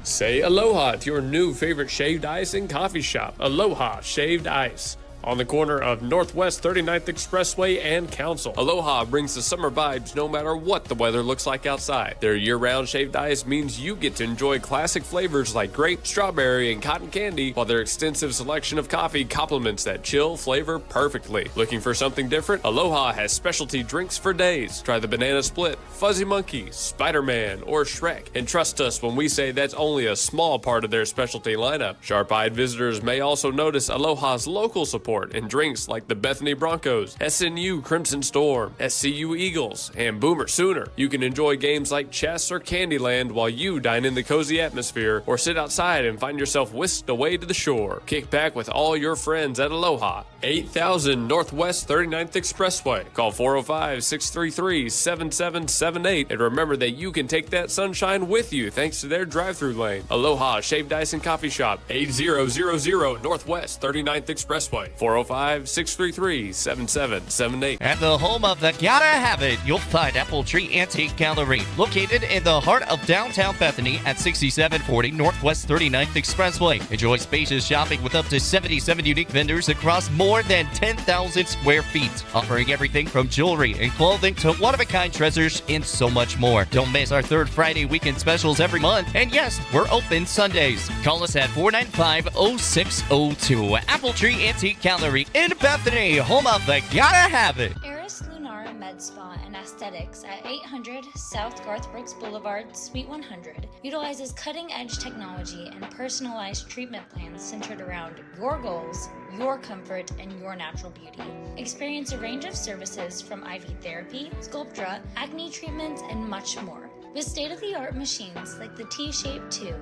Say aloha to your new favorite shaved ice and coffee shop, Aloha Shaved Ice. On the corner of Northwest 39th Expressway and Council. Aloha brings the summer vibes no matter what the weather looks like outside. Their year-round shaved ice means you get to enjoy classic flavors like grape, strawberry, and cotton candy, while their extensive selection of coffee complements that chill flavor perfectly. Looking for something different? Aloha has specialty drinks for days. Try the Banana Split, Fuzzy Monkey, Spider-Man, or Shrek. And trust us when we say that's only a small part of their specialty lineup. Sharp-eyed visitors may also notice Aloha's local support and drinks like the Bethany Bronchos, SNU Crimson Storm, SCU Eagles, and Boomer Sooner. You can enjoy games like chess or Candyland while you dine in the cozy atmosphere, or sit outside and find yourself whisked away to the shore. Kick back with all your friends at Aloha, 8000 Northwest 39th Expressway. Call 405-633-7778, and remember that you can take that sunshine with you thanks to their drive-thru lane. Aloha Shaved Ice and Coffee Shop, 8000 Northwest 39th Expressway. 405-633-7778. At the home of the Gotta Have It, you'll find Apple Tree Antique Gallery, located in the heart of downtown Bethany at 6740 Northwest 39th Expressway. Enjoy spacious shopping with up to 77 unique vendors across more than 10,000 square feet, offering everything from jewelry and clothing to one-of-a-kind treasures and so much more. Don't miss our third Friday weekend specials every month, and yes, we're open Sundays. Call us at 495-0602. Apple Tree Antique Gallery in Bethany, home of the Gotta Have It. Eris Lunara Med Spa and Aesthetics at 800 South Garth Brooks Boulevard, Suite 100 utilizes cutting-edge technology and personalized treatment plans centered around your goals, your comfort, and your natural beauty. Experience a range of services from IV therapy, Sculptra, acne treatments, and much more. With state-of-the-art machines like the T-Shape 2,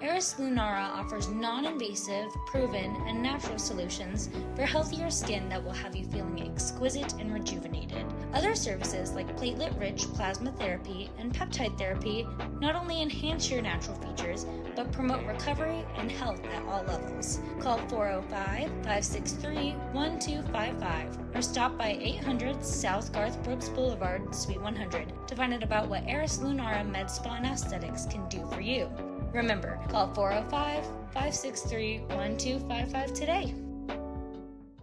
Eris Lunara offers non-invasive, proven, and natural solutions for healthier skin that will have you feeling exquisite and rejuvenated. Other services like platelet-rich plasma therapy and peptide therapy not only enhance your natural features, but promote recovery and health at all levels. Call 405-563-1255 or stop by 800 South Garth Brooks Boulevard, Suite 100 to find out about what Eris Lunara Med Spa and Aesthetics can do for you. Remember, call 405-563-1255 today.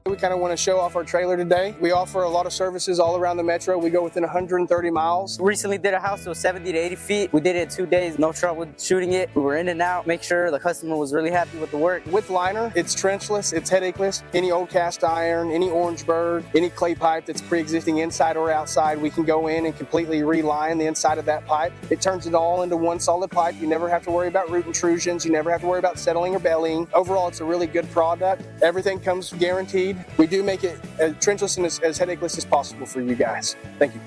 We kind of want to show off our trailer today. We offer a lot of services all around the metro. We go within 130 miles. Recently did a house that was 70 to 80 feet. We did it in 2 days, no trouble shooting it. We were in and out, make sure the customer was really happy with the work. With liner, it's trenchless, it's headacheless. Any old cast iron, any orange bird, any clay pipe that's pre-existing inside or outside, we can go in and completely reline the inside of that pipe. It turns it all into one solid pipe. You never have to worry about root intrusions. You never have to worry about settling or bellying. Overall, it's a really good product. Everything comes guaranteed. We do make it as trenchless and as headacheless as possible for you guys. Thank you.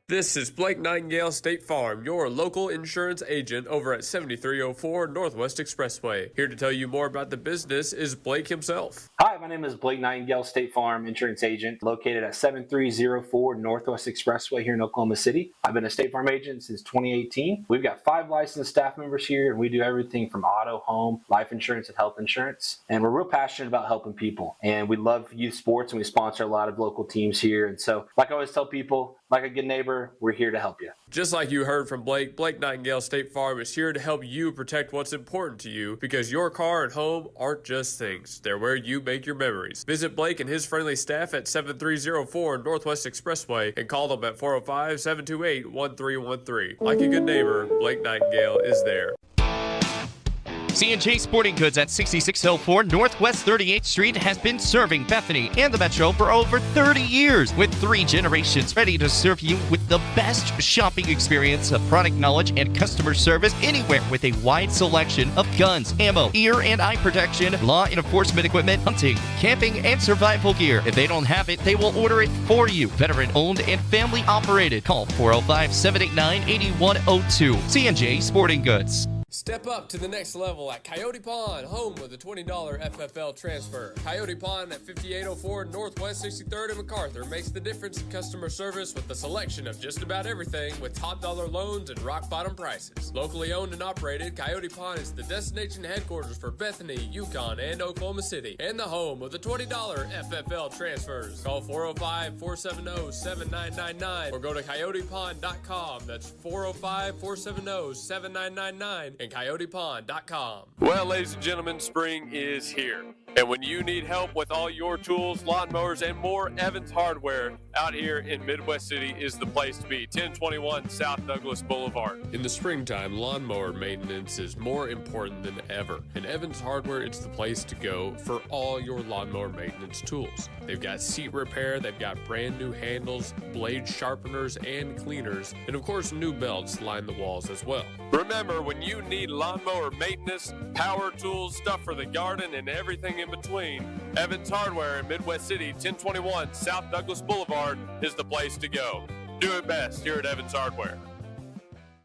This is Blake Nightingale State Farm, your local insurance agent over at 7304 Northwest Expressway. Here to tell you more about the business is Blake himself. Hi, my name is Blake Nightingale, State Farm insurance agent located at 7304 Northwest Expressway here in Oklahoma City. I've been a State Farm agent since 2018. We've got 5 licensed staff members here, and we do everything from auto, home, life insurance, and health insurance. And we're real passionate about helping people. And we love youth sports, and we sponsor a lot of local teams here. And so, like I always tell people, like a good neighbor, we're here to help you. Just like you heard from Blake, Blake Nightingale State Farm is here to help you protect what's important to you, because your car and home aren't just things. They're where you make your memories. Visit Blake and his friendly staff at 7304 Northwest Expressway and call them at 405-728-1313. Like a good neighbor, Blake Nightingale is there. C&J Sporting Goods at 6604 Northwest 38th Street has been serving Bethany and the Metro for over 30 years, with 3 generations ready to serve you with the best shopping experience of product knowledge and customer service anywhere, with a wide selection of guns, ammo, ear and eye protection, law enforcement equipment, hunting, camping, and survival gear. If they don't have it, they will order it for you. Veteran owned and family operated. Call 405-789-8102. C&J Sporting Goods. Step up to the next level at Coyote Pond, home with a $20 FFL transfer. Coyote Pond at 5804 Northwest 63rd and MacArthur makes the difference in customer service with the selection of just about everything, with top dollar loans and rock bottom prices. Locally owned and operated, Coyote Pond is the destination headquarters for Bethany, Yukon, and Oklahoma City, and the home of the $20 FFL transfers. Call 405-470-7999 or go to coyotepond.com. That's 405-470-7999 and thecoyotepond.com. Well, ladies and gentlemen, spring is here. And when you need help with all your tools, lawnmowers, and more, Evans Hardware out here in Midwest City is the place to be. 1021 South Douglas Boulevard. In the springtime, lawnmower maintenance is more important than ever. And Evans Hardware, it's the place to go for all your lawnmower maintenance tools. They've got seat repair, they've got brand new handles, blade sharpeners, and cleaners, and of course new belts line the walls as well. Remember, when you need lawnmower maintenance, power tools, stuff for the garden, and everything in between, Evans Hardware in Midwest City, 1021 South Douglas Boulevard is the place to go. Do it best here at Evans Hardware.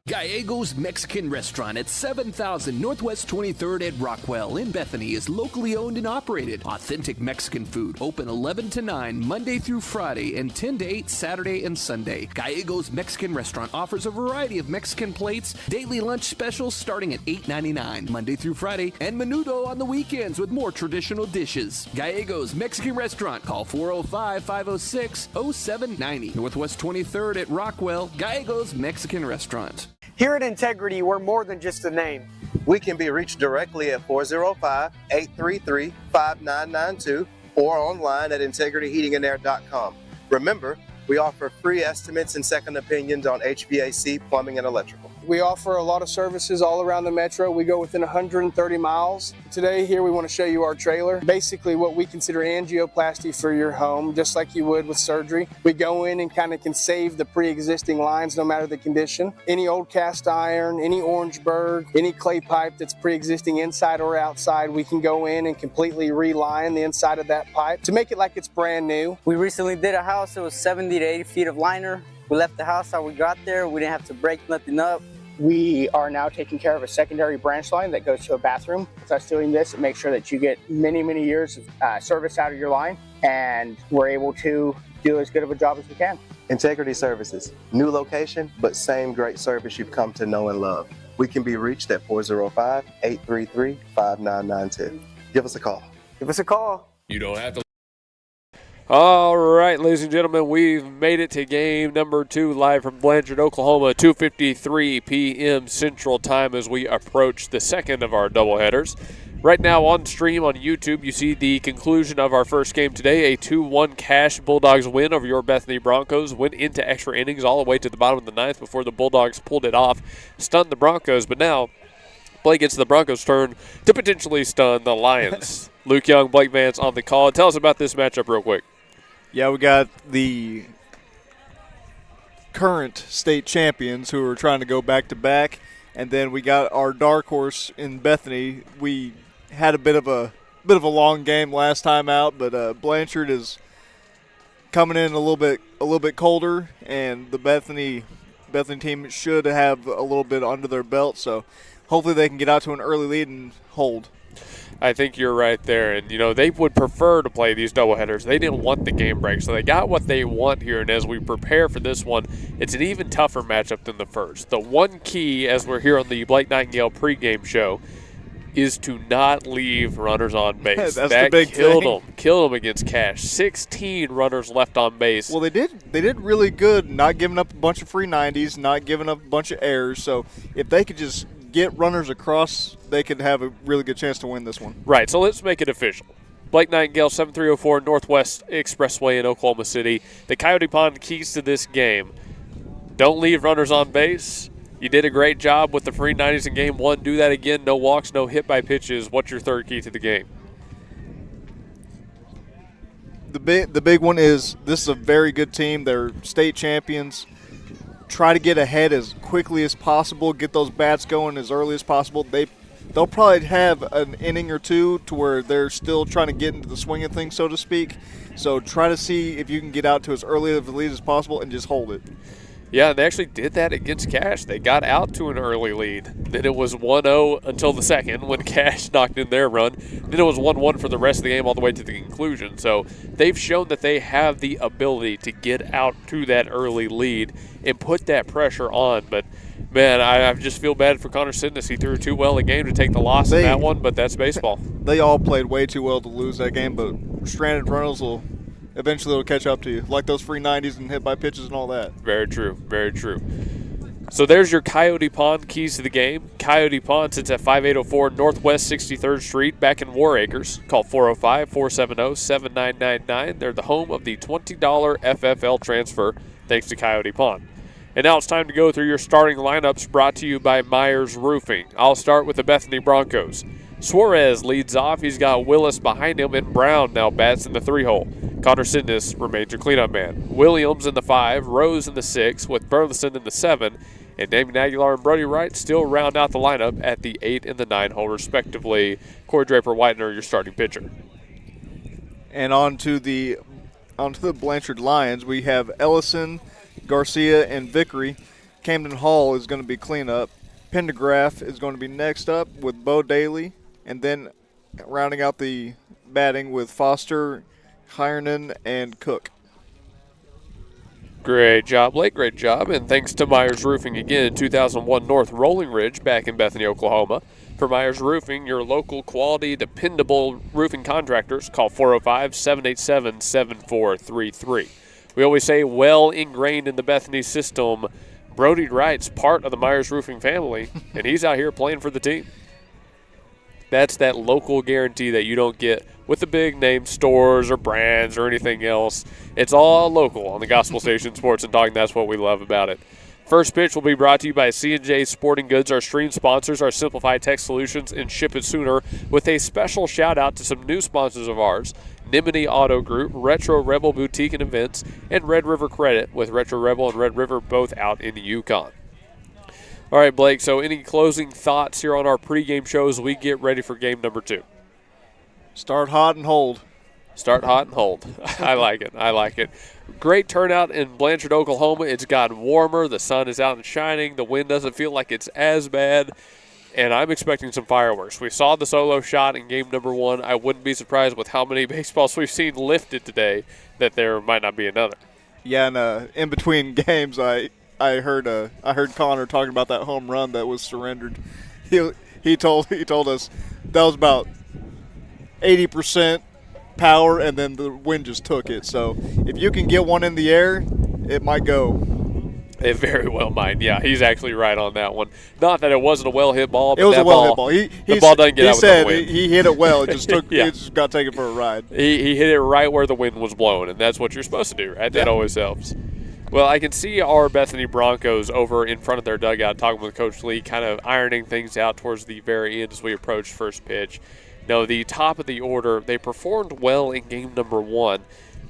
Gallegos Mexican Restaurant at 7000 Northwest 23rd at Rockwell in Bethany is locally owned and operated. Authentic Mexican food. Open 11 to 9 Monday through Friday and 10 to 8 Saturday and Sunday. Gallegos Mexican Restaurant offers a variety of Mexican plates, daily lunch specials starting at $8.99 Monday through Friday, and menudo on the weekends with more traditional dishes. Gallegos Mexican Restaurant. Call 405-506-0790. Northwest 23rd at Rockwell. Gallegos Mexican Restaurant. Here at Integrity, we're more than just a name. We can be reached directly at 405-833-5992 or online at integrityheatingandair.com. Remember, we offer free estimates and second opinions on HVAC, plumbing, and electrical. We offer a lot of services all around the metro. We go within 130 miles. Today here we want to show you our trailer. Basically what we consider angioplasty for your home, just like you would with surgery. We go in and kind of can save the pre-existing lines no matter the condition. Any old cast iron, any Orangeburg, any clay pipe that's pre-existing inside or outside, we can go in and completely reline the inside of that pipe to make it like it's brand new. We recently did a house. It was 70 to 80 feet of liner. We left the house how we got there. We didn't have to break nothing up. We are now taking care of a secondary branch line that goes to a bathroom. With us doing this, it makes sure that you get many, many years of service out of your line, and we're able to do as good of a job as we can. Integrity Services. New location, but same great service you've come to know and love. We can be reached at 405-833-5992. Give us a call. Give us a call. You don't have to. All right, ladies and gentlemen, we've made it to game number 2 live from Blanchard, Oklahoma, 2:53 p.m. Central Time as we approach the second of our doubleheaders. Right now on stream on YouTube, you see the conclusion of our first game today, a 2-1 Cash Bulldogs win over your Bethany Broncos. Went into extra innings all the way to the bottom of the ninth before the Bulldogs pulled it off, stunned the Broncos, but now play gets the Broncos' turn to potentially stun the Lions. Luke Young, Blake Vance on the call. Tell us about this matchup real quick. Yeah, we got the current state champions who are trying to go back-to-back, and then we got our dark horse in Bethany. We had a bit of a long game last time out, but Blanchard is coming in a little bit colder, and the Bethany team should have a little bit under their belt, so hopefully they can get out to an early lead and hold. I think you're right there. And, they would prefer to play these doubleheaders. They didn't want the game break, so they got what they want here. And as we prepare for this one, it's an even tougher matchup than the first. The one key, as we're here on the Blake Nightingale pregame show, is to not leave runners on base. That's that the big killed thing. them. Killed them against Cash. 16 runners left on base. Well, they did really good, not giving up a bunch of free 90s, not giving up a bunch of errors. So if they could just get runners across, they could have a really good chance to win this one. Right, so let's make it official. Blake Nightingale, 7304 Northwest Expressway in Oklahoma City. The Coyote Pond keys to this game. Don't leave runners on base. You did a great job with the free 90s in game 1. Do that again. No walks, no hit by pitches. What's your third key to the game? The big one is this is a very good team. They're state champions. Try to get ahead as quickly as possible, get those bats going as early as possible. They'll probably have an inning or two to where they're still trying to get into the swing of things, so to speak. So try to see if you can get out to as early of a lead as possible and just hold it. Yeah, they actually did that against Cash. They got out to an early lead. Then it was 1-0 until the second when Cash knocked in their run. Then it was 1-1 for the rest of the game all the way to the conclusion. So they've shown that they have the ability to get out to that early lead and put that pressure on. But, man, I just feel bad for Connor Sidness. He threw too well a game to take the loss in that one, but that's baseball. They all played way too well to lose that game, but stranded runners will – eventually it'll catch up to you, like those free 90s and hit by pitches and all that. Very true, very true. So there's your Coyote Pond keys to the game. Coyote Pond sits at 5804 Northwest 63rd Street back in War Acres. Call 405-470-7999. They're the home of the $20 FFL transfer, thanks to Coyote Pond. And now it's time to go through your starting lineups, brought to you by Myers Roofing. I'll start with the Bethany Broncos. Suarez leads off. He's got Willis behind him, and Brown now bats in the 3-hole. Connor Sidness remains your cleanup man. Williams in the 5, Rose in the 6, with Burleson in the 7, and Damien Aguilar and Brody Wright still round out the lineup at the 8 and the 9 hole, respectively. Corey Draper-Whitener, your starting pitcher. And on to the Blanchard Lions, we have Ellison, Garcia, and Vickery. Camden Hall is going to be cleanup. Pendergraft is going to be next up with Bo Daly, and then rounding out the batting with Foster, Hirenan, and Cook. Great job, Blake. Great job. And thanks to Myers Roofing again, 2001 North Rolling Ridge back in Bethany, Oklahoma. For Myers Roofing, your local quality, dependable roofing contractors, call 405-787-7433. We always say well ingrained in the Bethany system, Brody Wright's part of the Myers Roofing family, and he's out here playing for the team. That's that local guarantee that you don't get with the big name stores or brands or anything else. It's all local on the Gospel Station Sports and TalK, and that's what we love about it. First pitch will be brought to you by C&J Sporting Goods. Our stream sponsors are Simplified Tech Solutions and Ship It Sooner, with a special shout-out to some new sponsors of ours, Nimini Auto Group, Retro Rebel Boutique and Events, and Red River Credit, with Retro Rebel and Red River both out in the Yukon. All right, Blake, so any closing thoughts here on our pregame show as we get ready for game number 2? Start hot and hold. Start hot and hold. I like it. I like it. Great turnout in Blanchard, Oklahoma. It's gotten warmer. The sun is out and shining. The wind doesn't feel like it's as bad. And I'm expecting some fireworks. We saw the solo shot in game number 1. I wouldn't be surprised with how many baseballs we've seen lifted today that there might not be another. Yeah, and in between games, I heard Connor talking about that home run that was surrendered. He told us that was about 80% power, and then the wind just took it. So if you can get one in the air, it might go. It very well might. Yeah, he's actually right on that one. Not that it wasn't a well-hit ball, but it was a well-hit ball. The ball doesn't get out with the wind. He hit it well. It just took. It just got taken for a ride. He hit it right where the wind was blowing, and that's what you're supposed to do, right? That always helps. Well, I can see our Bethany Broncos over in front of their dugout talking with Coach Lee, kind of ironing things out towards the very end as we approach first pitch. Now, the top of the order, they performed well in game number 1,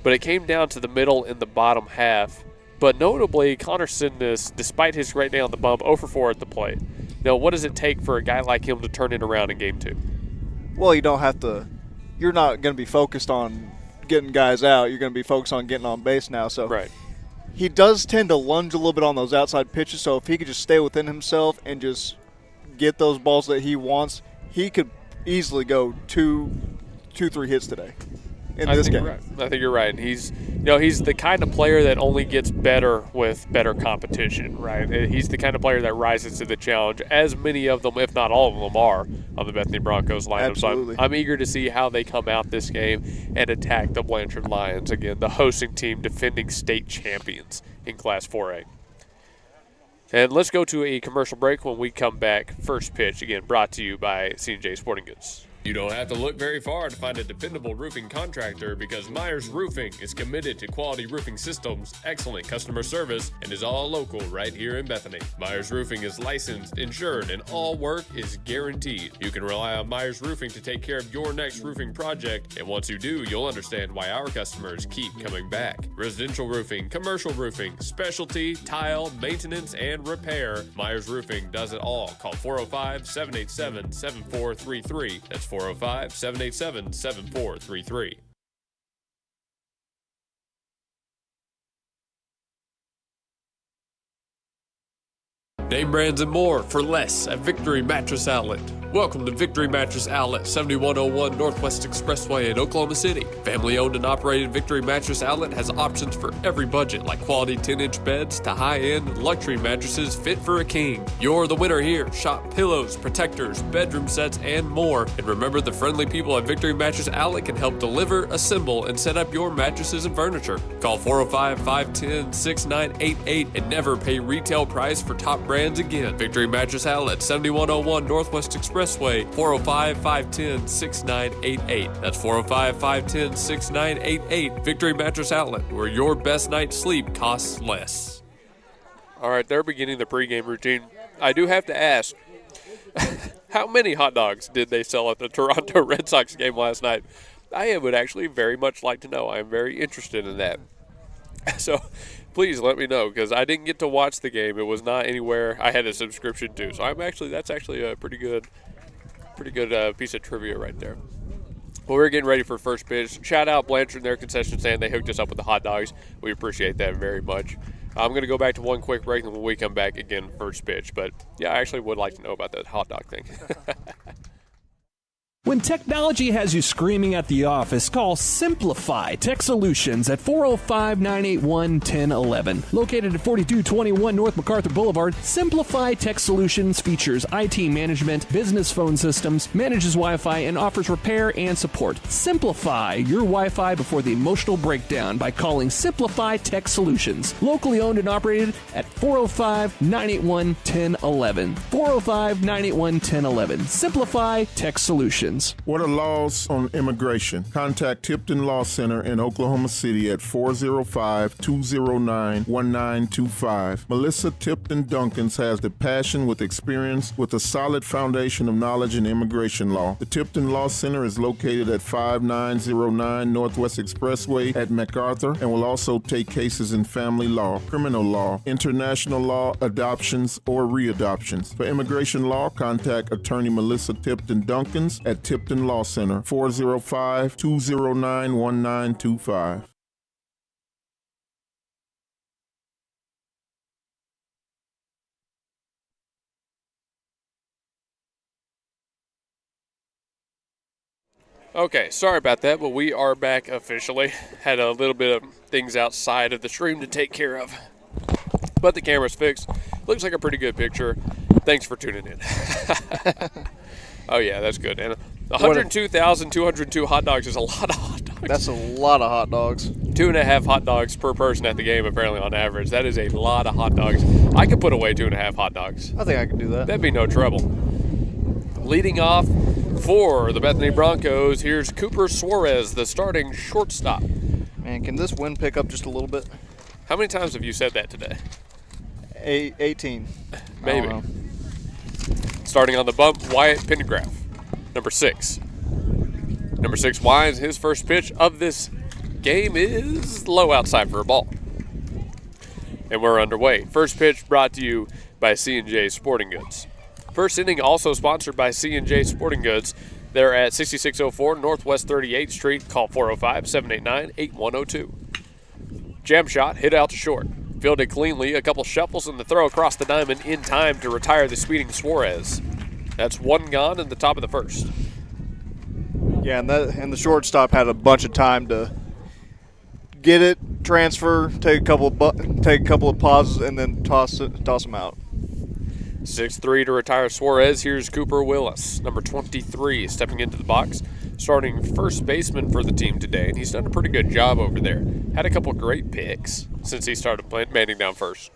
but it came down to the middle and the bottom half. But notably, Connor Sidness, despite his great day on the bump, 0 for 4 at the plate. Now, what does it take for a guy like him to turn it around in game 2? Well, you don't have to – you're not going to be focused on getting guys out. You're going to be focused on getting on base now. So right. He does tend to lunge a little bit on those outside pitches, so if he could just stay within himself and just get those balls that he wants, he could easily go 2-3 hits today in this game. Right. I think you're right. And he's the kind of player that only gets better with better competition, right? He's the kind of player that rises to the challenge, as many of them, if not all of them, are on the Bethany Broncos lineup. Absolutely. So I'm eager to see how they come out this game and attack the Blanchard Lions, again, the hosting team, defending state champions in Class 4A. And let's go to a commercial break. When we come back. First pitch, again, brought to you by C&J Sporting Goods. You don't have to look very far to find a dependable roofing contractor, because Myers Roofing is committed to quality roofing systems, excellent customer service, and is all local right here in Bethany. Myers Roofing is licensed, insured, and all work is guaranteed. You can rely on Myers Roofing to take care of your next roofing project, and once you do, you'll understand why our customers keep coming back. Residential roofing, commercial roofing, specialty, tile, maintenance, and repair. Myers Roofing does it all. Call 405-787-7433. That's 405-787-7433. Name brands and more for less at Victory Mattress Outlet. Welcome to Victory Mattress Outlet, 7101 Northwest Expressway in Oklahoma City. Family-owned and operated Victory Mattress Outlet has options for every budget, like quality 10-inch beds to high-end luxury mattresses fit for a king. You're the winner here. Shop pillows, protectors, bedroom sets, and more. And remember, the friendly people at Victory Mattress Outlet can help deliver, assemble, and set up your mattresses and furniture. Call 405-510-6988 and never pay retail price for top brands again. Victory Mattress Outlet, 7101 Northwest Expressway, 405-510-6988. That's 405-510-6988. Victory Mattress Outlet, where your best night's sleep costs less. All right, they're beginning the pregame routine. I do have to ask, how many hot dogs did they sell at the Toronto Red Sox game last night? I would actually very much like to know. I am very interested in that. So please let me know, because I didn't get to watch the game. It was not anywhere I had a subscription to. So that's actually a pretty good piece of trivia right there. Well, we're getting ready for first pitch. Shout out Blanchard and their concession stand. They hooked us up with the hot dogs. We appreciate that very much. I'm going to go back to one quick break, and when we come back again, first pitch. But yeah, I actually would like to know about that hot dog thing. When technology has you screaming at the office, call Simplify Tech Solutions at 405-981-1011. Located at 4221 North MacArthur Boulevard, Simplify Tech Solutions features IT management, business phone systems, manages Wi-Fi, and offers repair and support. Simplify your Wi-Fi before the emotional breakdown by calling Simplify Tech Solutions. Locally owned and operated at 405-981-1011. 405-981-1011. Simplify Tech Solutions. What are laws on immigration? Contact Tipton Law Center in Oklahoma City at 405-209-1925. Melissa Tipton Duncans has the passion with experience with a solid foundation of knowledge in immigration law. The Tipton Law Center is located at 5909 Northwest Expressway at MacArthur and will also take cases in family law, criminal law, international law, adoptions, or readoptions. For immigration law, contact attorney Melissa Tipton Duncans at Tipton Law Center, 405-209-1925. Okay, sorry about that, but we are back officially. Had a little bit of things outside of the stream to take care of, but the camera's fixed. Looks like a pretty good picture. Thanks for tuning in. Oh, yeah, that's good. And 102,202 hot dogs is a lot of hot dogs. That's a lot of hot dogs. 2.5 hot dogs per person at the game, apparently, on average. That is a lot of hot dogs. I could put away 2.5 hot dogs. I think I can do that. That'd be no trouble. Leading off for the Bethany Broncos, here's Cooper Suarez, the starting shortstop. Man, can this wind pick up just a little bit? How many times have you said that today? 18. Maybe. Starting on the bump, Wyatt Pendergraft, number 6. Number 6 Wines, his first pitch of this game is low outside for a ball. And we're underway. First pitch brought to you by C&J Sporting Goods. First inning also sponsored by C&J Sporting Goods. They're at 6604 Northwest 38th Street. Call 405-789-8102. Jam shot, hit out to short. Fielded cleanly, a couple shuffles, and the throw across the diamond in time to retire the speeding Suarez. That's one gone in the top of the first. Yeah, and the shortstop had a bunch of time to get it, transfer, take a couple of pauses, and then toss them out. 6-3 to retire Suarez. Here's Cooper Willis, number 23, stepping into the box, starting first baseman for the team today, and he's done a pretty good job over there. Had a couple great picks since he started batting down first.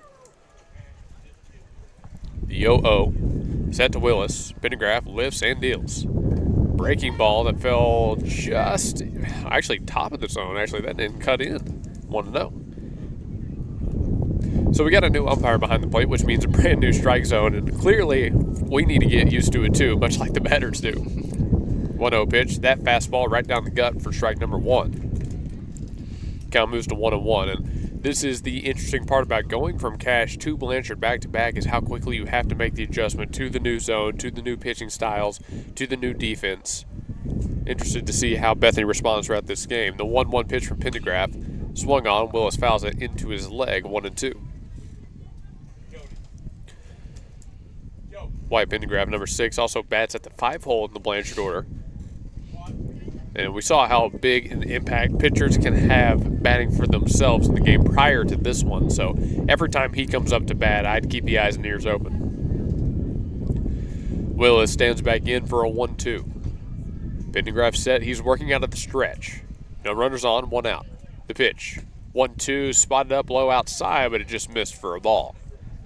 The 0-0, set to Willis. Pendergraft lifts and deals. Breaking ball that fell just, actually top of the zone. Actually, that didn't cut in. 1-0. So we got a new umpire behind the plate, which means a brand new strike zone, and clearly we need to get used to it too, much like the batters do. 1-0 pitch, that fastball right down the gut for strike number 1. Count moves to 1-1, and this is the interesting part about going from Cash to Blanchard back-to-back is how quickly you have to make the adjustment to the new zone, to the new pitching styles, to the new defense. Interested to see how Bethany responds throughout this game. The 1-1 pitch from Pendergraft swung on. Willis fouls it into his leg, 1-2. White Pendergraft, number 6, also bats at the 5 hole in the Blanchard order. And we saw how big an impact pitchers can have batting for themselves in the game prior to this one. So every time he comes up to bat, I'd keep the eyes and ears open. Willis stands back in for a 1-2. Pendergraft set. He's working out of the stretch. No runners on, 1 out. The pitch. 1-2, spotted up low outside, but it just missed for a ball.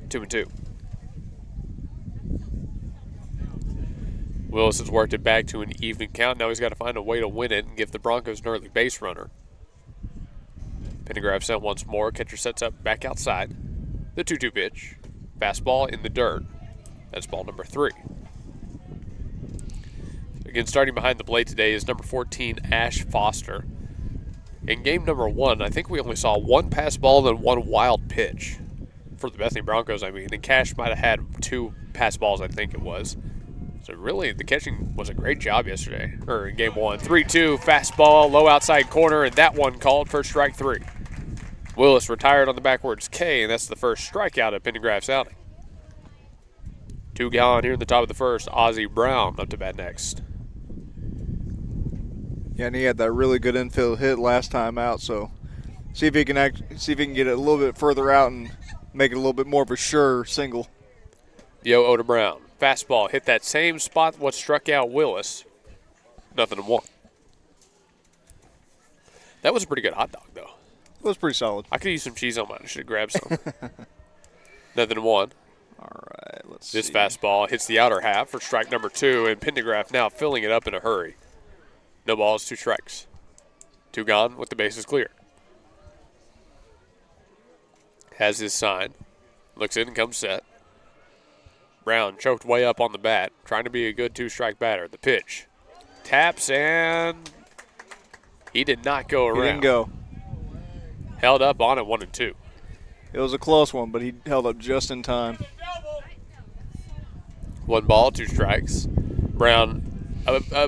2-2. Willis has worked it back to an even count. Now he's got to find a way to win it and give the Broncos an early base runner. Pendergraft sent once more. Catcher sets up back outside. The 2-2 pitch. Fastball in the dirt. That's ball number 3. Again, starting behind the plate today is number 14, Ash Foster. In game number 1, I think we only saw 1 pass ball and 1 wild pitch for the Bethany Broncos, I mean. And Cash might have had 2 pass balls, I think it was. So really, the catching was a great job yesterday, or in game 1. 3-2, fastball, low outside corner, and that one called for strike 3. Willis retired on the backwards K, and that's the first strikeout of Pendergraft's outing. 2 gone here in the top of the first. Ozzie Brown up to bat next. Yeah, and he had that really good infield hit last time out, so see if he can get it a little bit further out and make it a little bit more of a sure single. Yo, Oda Brown. Fastball hit that same spot what struck out Willis. 0-1. That was a pretty good hot dog, though. It was pretty solid. I could use some cheese on mine. I should have grabbed some. 0-1. All right, let's see. This fastball hits the outer half for strike number 2, and Pendergraft now filling it up in a hurry. No balls, 2 strikes. 2 gone with the bases clear. Has his sign. Looks in and comes set. Brown choked way up on the bat, trying to be a good 2-strike batter. The pitch. Taps, and he did not go around. He didn't go. Held up on it 1-2. It was a close one, but he held up just in time. 1 ball, 2 strikes. Brown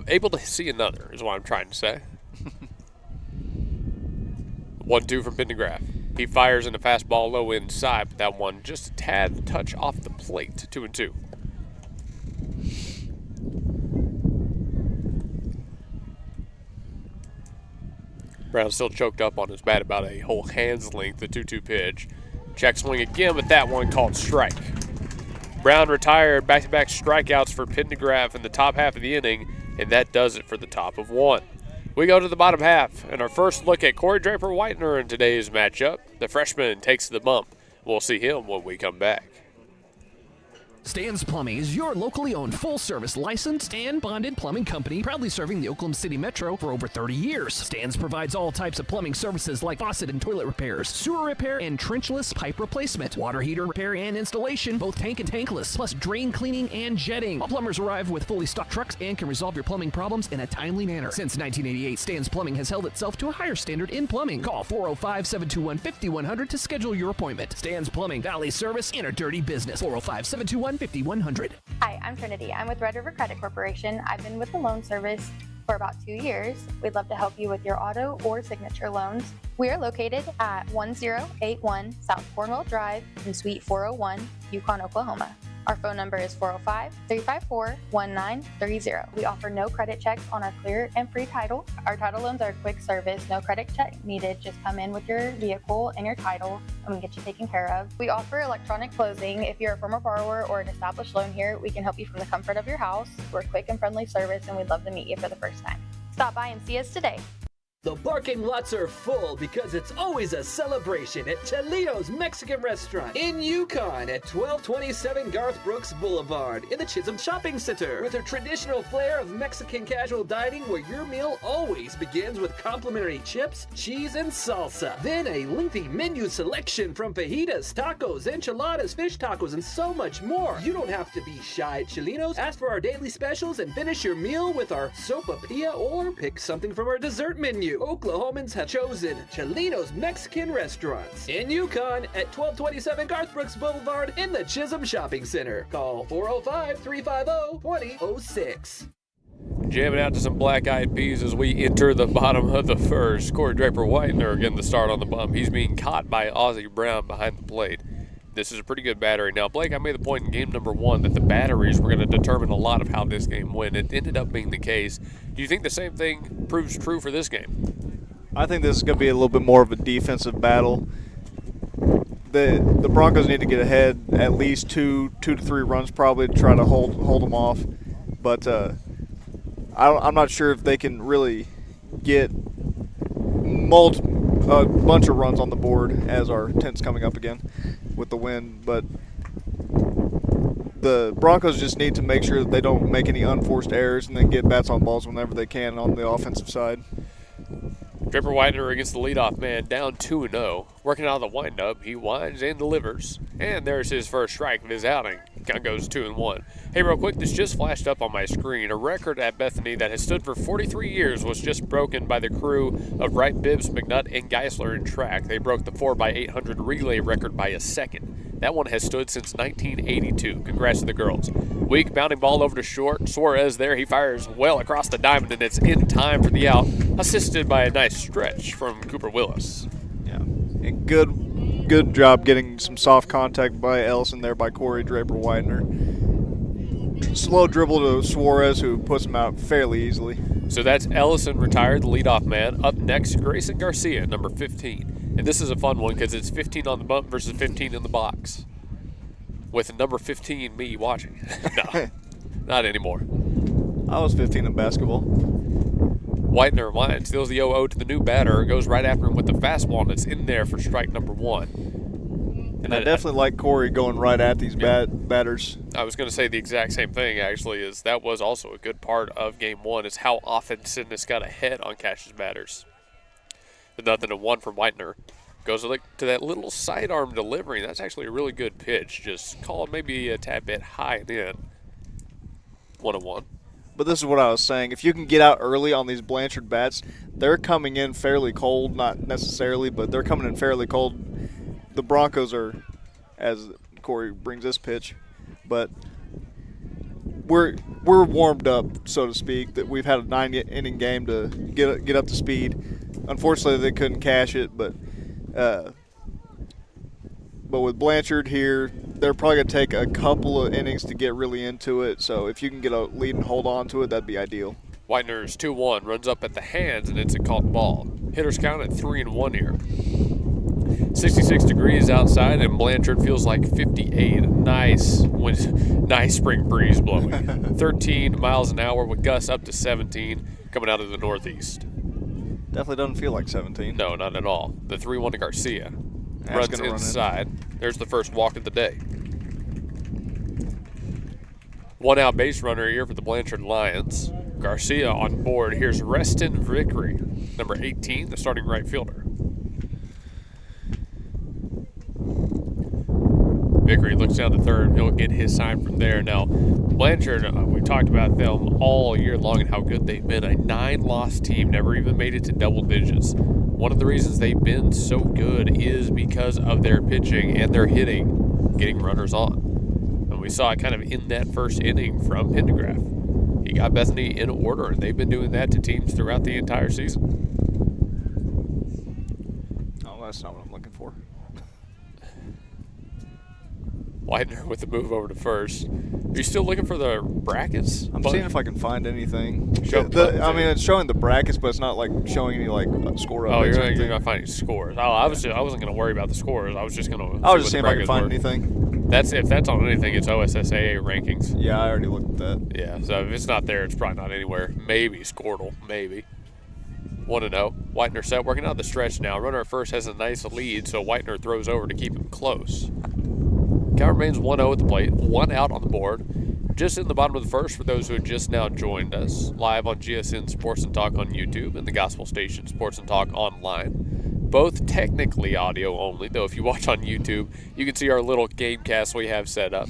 able to see another is what I'm trying to say. 1-2 from Pendergraft. He fires in a fastball low inside, but that one just a tad touch off the plate. 2-2. Brown still choked up on his bat about a whole hand's length. The 2-2 pitch. Check swing again, but that one called strike. Brown retired. Back-to-back strikeouts for Pendergraft in the top half of the inning, and that does it for the top of 1. We go to the bottom half, and our first look at Corey Draper-Whitener in today's matchup. The freshman takes the bump. We'll see him when we come back. Stan's Plumbing is your locally owned, full-service, licensed, and bonded plumbing company, proudly serving the Oklahoma City Metro for over 30 years. Stan's provides all types of plumbing services like faucet and toilet repairs, sewer repair, and trenchless pipe replacement, water heater repair and installation, both tank and tankless, plus drain cleaning and jetting. All plumbers arrive with fully stocked trucks and can resolve your plumbing problems in a timely manner. Since 1988, Stan's Plumbing has held itself to a higher standard in plumbing. Call 405-721-5100 to schedule your appointment. Stan's Plumbing, Valley service in a dirty business. 405-721-5100. Hi, I'm Trinity. I'm with Red River Credit Corporation. I've been with the loan service for about 2 years. We'd love to help you with your auto or signature loans. We are located at 1081 South Cornwall Drive in Suite 401, Yukon, Oklahoma. Our phone number is 405-354-1930. We offer no credit checks on our clear and free title. Our title loans are a quick service, no credit check needed. Just come in with your vehicle and your title and we get you taken care of. We offer electronic closing. If you're a former borrower or an established loan here, we can help you from the comfort of your house. We're a quick and friendly service and we'd love to meet you for the first time. Stop by and see us today. The parking lots are full because it's always a celebration at Chelito's Mexican Restaurant in Yukon at 1227 Garth Brooks Boulevard in the Chisholm Shopping Center. With a traditional flair of Mexican casual dining where your meal always begins with complimentary chips, cheese, and salsa. Then a lengthy menu selection from fajitas, tacos, enchiladas, fish tacos, and so much more. You don't have to be shy at Chelito's. Ask for our daily specials and finish your meal with our sopapilla or pick something from our dessert menu. Oklahomans have chosen Chelito's Mexican Restaurants in Yukon at 1227 Garth Brooks Boulevard in the Chisholm Shopping Center. Call 405-350-2006. Jamming out to some Black Eyed Peas as we enter the bottom of the first. Corey Draper-Whitener again the start on the bump. He's being caught by Ozzie Brown behind the plate. This is a pretty good battery. Now, Blake, I made the point in game number 1 that the batteries were going to determine a lot of how this game went. It ended up being the case. Do you think the same thing proves true for this game? I think this is going to be a little bit more of a defensive battle. The Broncos need to get ahead at least two to three runs probably to try to hold them off. But I'm not sure if they can really get a bunch of runs on the board as our 10's coming up again with the wind. But the Broncos just need to make sure that they don't make any unforced errors and then get bats on balls whenever they can on the offensive side. Draper Widener against the leadoff man, down 2-0. Working out of the windup, he winds and delivers. And there's his first strike of his outing. Kind of goes 2-1. Hey, real quick, this just flashed up on my screen. A record at Bethany that has stood for 43 years was just broken by the crew of Wright, Bibbs, McNutt, and Geisler in track. They broke the 4x800 relay record by a second. That one has stood since 1982. Congrats to the girls. Weak bounding ball over to short. Suarez there. He fires well across the diamond, and it's in time for the out. Assisted by a nice stretch from Cooper Willis. Yeah, and good job getting some soft contact by Ellison there by Corey Draper Widener. Slow dribble to Suarez, who puts him out fairly easily. So that's Ellison retired, the leadoff man. Up next, Grayson Garcia, number 15. And this is a fun one because it's 15 on the bump versus 15 in the box. With number 15, me watching. No, not anymore. I was 15 in basketball. Widener winds, steals the 0-0 to the new batter, goes right after him with the fastball, and it's in there for strike number 1. And I definitely like Corey going right at these batters. I was going to say the exact same thing, actually, is that was also a good part of Game 1, is how often Sidness got ahead on Cash's batters. The 0-1 from Widener. Goes to that little sidearm delivery. That's actually a really good pitch. Just call it maybe a tad bit high and in. 1-1. But this is what I was saying. If you can get out early on these Blanchard bats, they're coming in fairly cold. Not necessarily, but they're coming in fairly cold. The Broncos are, as Corey brings this pitch, but we're warmed up, so to speak, that we've had a 9-inning game to get up to speed. Unfortunately, they couldn't cash it, but with Blanchard here, they're probably going to take a couple of innings to get really into it. So if you can get a lead and hold on to it, that'd be ideal. Widener's 2-1, runs up at the hands, and it's a called ball. Hitters count at 3-1 here. 66 degrees outside, and Blanchard feels like 58. Nice spring breeze blowing. 13 miles an hour with gusts up to 17 coming out of the northeast. Definitely doesn't feel like 17. No, not at all. The 3-1 to Garcia. Runs inside. There's the first walk of the day. One out base runner here for the Blanchard Lions. Garcia on board. Here's Reston Vickery, number 18, the starting right fielder. Vickery looks down to third. He'll get his sign from there. Now, Blanchard, we talked about them all year long and how good they've been. A 9-loss team, never even made it to double digits. One of the reasons they've been so good is because of their pitching and their hitting, getting runners on. And we saw it kind of in that first inning from Pendergraph. He got Bethany in order, and they've been doing that to teams throughout the entire season. Oh, that's not what I'm looking for. Widener with the move over to first. Are you still looking for the brackets? I'm seeing if I can find anything. It's showing the brackets, but it's not like showing any score updates. Oh, you're not finding scores. Oh, I wasn't going to worry about the scores. I was just going to. I was just seeing if I could find anything. If that's on anything, it's OSSAA rankings. Yeah, I already looked at that. Yeah, so if it's not there, it's probably not anywhere. Maybe Squirtle, maybe. 1-0. Widener set, working out the stretch now. Runner at first has a nice lead, so Widener throws over to keep him close. Count remains 1-0 at the plate, 1 out on the board. Just in the bottom of the first for those who had just now joined us, live on GSN Sports and TalK on YouTube and the Gospel Station Sports and TalK online. Both technically audio only, though if you watch on YouTube, you can see our little game cast we have set up.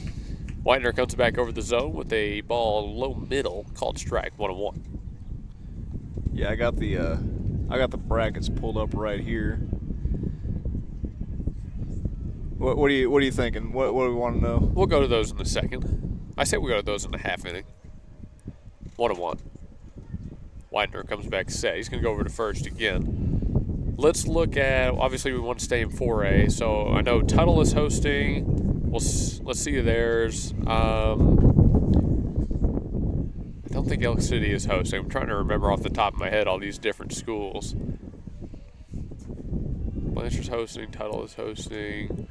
Widener comes back over the zone with a ball low middle called strike, 1-1. Yeah, I got the brackets pulled up right here. What are you thinking? What do we want to know? We'll go to those in a second. I say we go to those in the half inning. 1-1. Widener comes back set. He's going to go over to first again. let's look at, obviously we want to stay in 4A. So I know Tuttle is hosting. Let's see theirs. I don't think Elk City is hosting. I'm trying to remember off the top of my head all these different schools. Blanchard's hosting, Tuttle is hosting.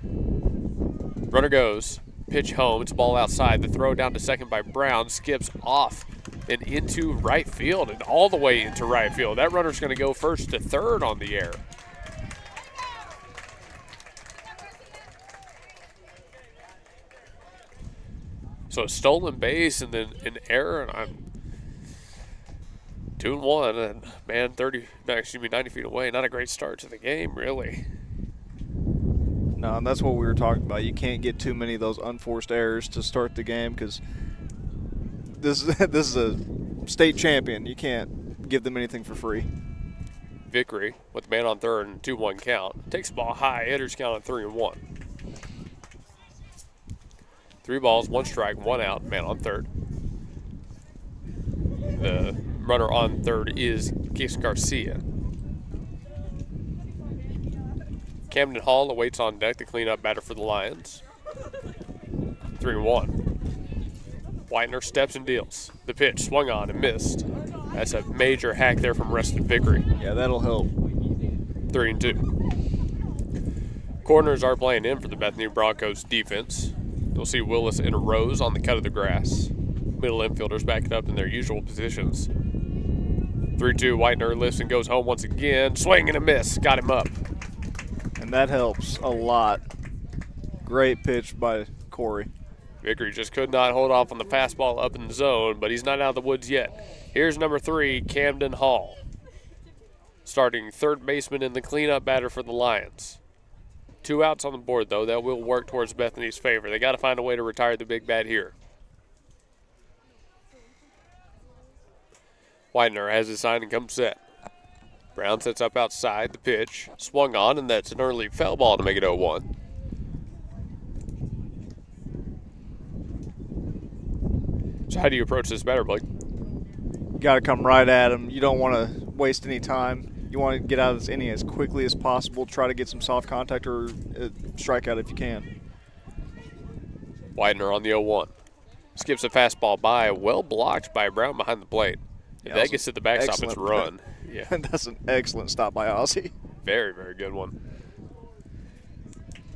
Runner goes, pitch home, it's a ball outside. The throw down to second by Brown, skips off and into right field and all the way into right field. That runner's going to go first to third on the air. So a stolen base and then an error, and I'm 2-1, and man, 90 feet away. Not a great start to the game, really. No, and that's what we were talking about. You can't get too many of those unforced errors to start the game because this is a state champion. You can't give them anything for free. Vickery with the man on third and 2-1 count. Takes the ball high. Hitters count at 3-1. 3 balls, 1 strike, 1 out. Man on third. The runner on third is Gix Garcia. Camden Hall awaits on deck to clean up batter for the Lions. 3-1. Whitener steps and deals. The pitch swung on and missed. That's a major hack there from Reston Vickery. Yeah, that'll help. 3-2. Corners are playing in for the Bethany Bronchos defense. You'll see Willis and Rose on the cut of the grass. Middle infielders back it up in their usual positions. 3-2, Whitener lifts and goes home once again. Swing and a miss. Got him up. And that helps a lot. Great pitch by Corey. Vickery just could not hold off on the fastball up in the zone, but he's not out of the woods yet. Here's number 3, Camden Hall. Starting third baseman in the cleanup batter for the Lions. 2 outs on the board, though. That will work towards Bethany's favor. They got to find a way to retire the big bat here. Widener has his sign and comes set. Brown sets up outside. The pitch swung on, and that's an early foul ball to make it 0-1. So how do you approach this batter, Blake? You got to come right at him. You don't want to waste any time. You want to get out of this inning as quickly as possible. Try to get some soft contact or strike out if you can. Widener on the 0-1. Skips a fastball by, well blocked by Brown behind the plate. If that gets to the backstop, it's a run. Yeah, that's an excellent stop by Ozzie. Very, very good one.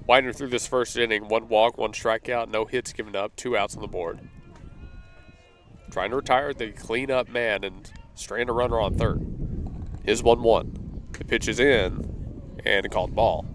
Widener through this first inning, 1 walk, 1 strikeout, no hits given up, 2 outs on the board. Trying to retire the cleanup man and strand a runner on third. His 1-1. The pitch is in and a called ball.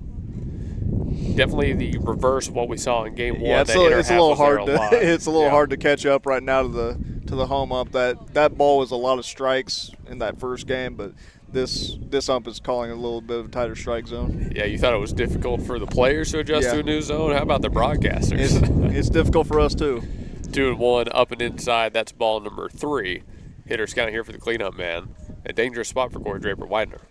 Definitely the reverse of what we saw in game 1. Yeah, it's a little hard to it's a little hard to catch up right now to the home ump. That ball was a lot of strikes in that first game, but this ump is calling a little bit of a tighter strike zone. Yeah, you thought it was difficult for the players to adjust to a new zone. How about the broadcasters? It's difficult for us too. 2-1 up and inside. That's ball number 3. Hitters kind of here for the cleanup man. A dangerous spot for Corey Draper Widener.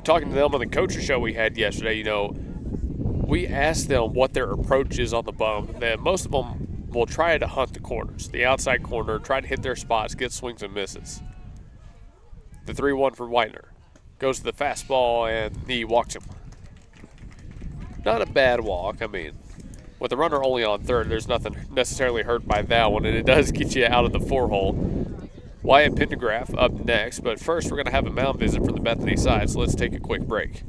Talking to them on the coaches show we had yesterday, we asked them what their approach is on the bump. That most of them will try to hunt the corners, the outside corner, try to hit their spots, get swings and misses. The 3-1 for Widener. Goes to the fastball and he walks him. Not a bad walk. I mean, with the runner only on third, there's nothing necessarily hurt by that one, and it does get you out of the 4-hole. Wyatt Pendergraph up next, but first we're going to have a mound visit from the Bethany side, so let's take a quick break.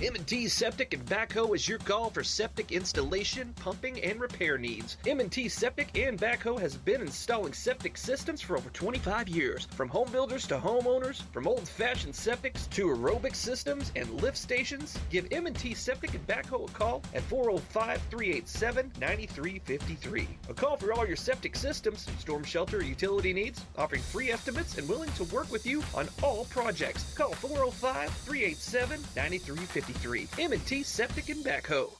M&T Septic and Backhoe is your call for septic installation, pumping, and repair needs. M&T Septic and Backhoe has been installing septic systems for over 25 years. From home builders to homeowners, from old-fashioned septics to aerobic systems and lift stations, give M&T Septic and Backhoe a call at 405-387-9353. A call for all your septic systems, storm shelter, utility needs, offering free estimates and willing to work with you on all projects. Call 405-387-9353. M&T Septic and Backhoe.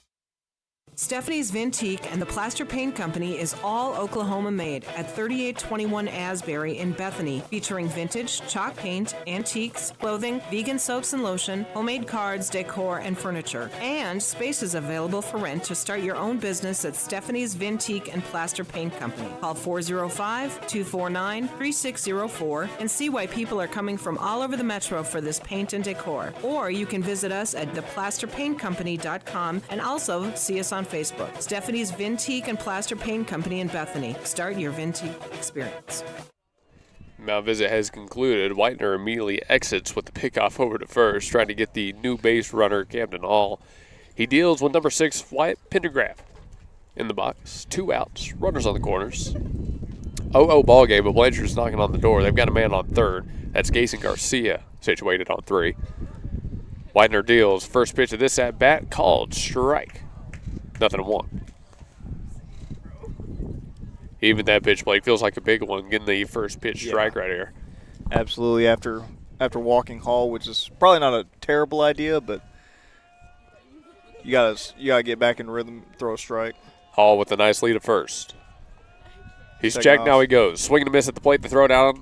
Stephanie's Vintique and the Plaster Paint Company is all Oklahoma made at 3821 Asbury in Bethany, featuring vintage, chalk paint, antiques, clothing, vegan soaps and lotion, homemade cards, decor, and furniture. And space is available for rent to start your own business at Stephanie's Vintique and Plaster Paint Company. Call 405-249-3604 and see why people are coming from all over the metro for this paint and decor. Or you can visit us at theplasterpaintcompany.com and also see us on Facebook. Stephanie's Vintique and Plaster Paint Company in Bethany. Start your Vintique experience. Mount Visit has concluded. Whitener immediately exits with the pickoff over to first, trying to get the new base runner, Camden Hall. He deals with number 6, Wyatt Pendergraft. In the box, 2 outs, runners on the corners. 0-0 ball game, but Blanchard's knocking on the door. They've got a man on third. That's Gason Garcia, situated on 3. Whitener deals. First pitch of this at-bat, called strike. 0-1. Even that pitch, Blake, feels like a big one, getting the first pitch strike right here. Absolutely. After walking Hall, which is probably not a terrible idea, but you gotta get back in rhythm, throw a strike. Hall with a nice lead at first. He's Second checked, off. now he goes. Swing and a miss at the plate, the throw down.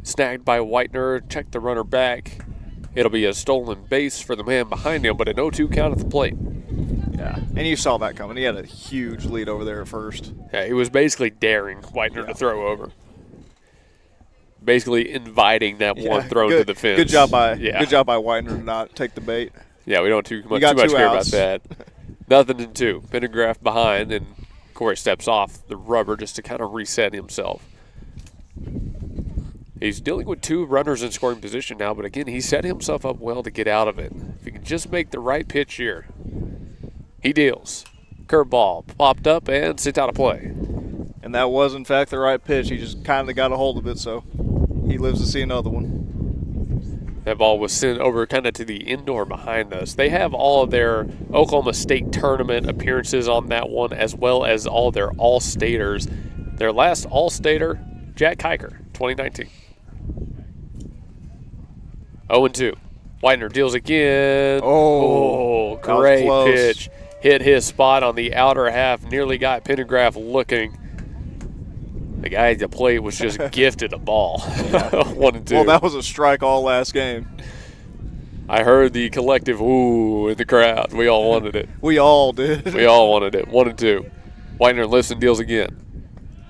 Snagged by Whitener, check the runner back. It'll be a stolen base for the man behind him, but an 0-2 count at the plate. Yeah, and you saw that coming. He had a huge lead over there at first. Yeah, he was basically daring Whitener to throw over. Basically inviting that one throw to the fence. Good job by Whitener to not take the bait. Yeah, we don't too much care about that. 0-2. Pendergraft behind, and Corey steps off the rubber just to kind of reset himself. He's dealing with 2 runners in scoring position now, but again, he set himself up well to get out of it. If he can just make the right pitch here. He deals. Curveball popped up and sent out of play. And that was, in fact, the right pitch. He just kind of got a hold of it, so he lives to see another one. That ball was sent over kind of to the indoor behind us. They have all of their Oklahoma State tournament appearances on that one, as well as all their All-Staters. Their last All-Stater, Jack Kiker, 2019. 0-2. Whitener deals again. Oh, great pitch. Hit his spot on the outer half. Nearly got Pendergraft looking. The guy at the plate was just gifted a ball. 1-2. Well, that was a strike all last game. I heard the collective ooh in the crowd. We all wanted it. We all did. We all wanted it. 1-2. Whitener lifts and deals again.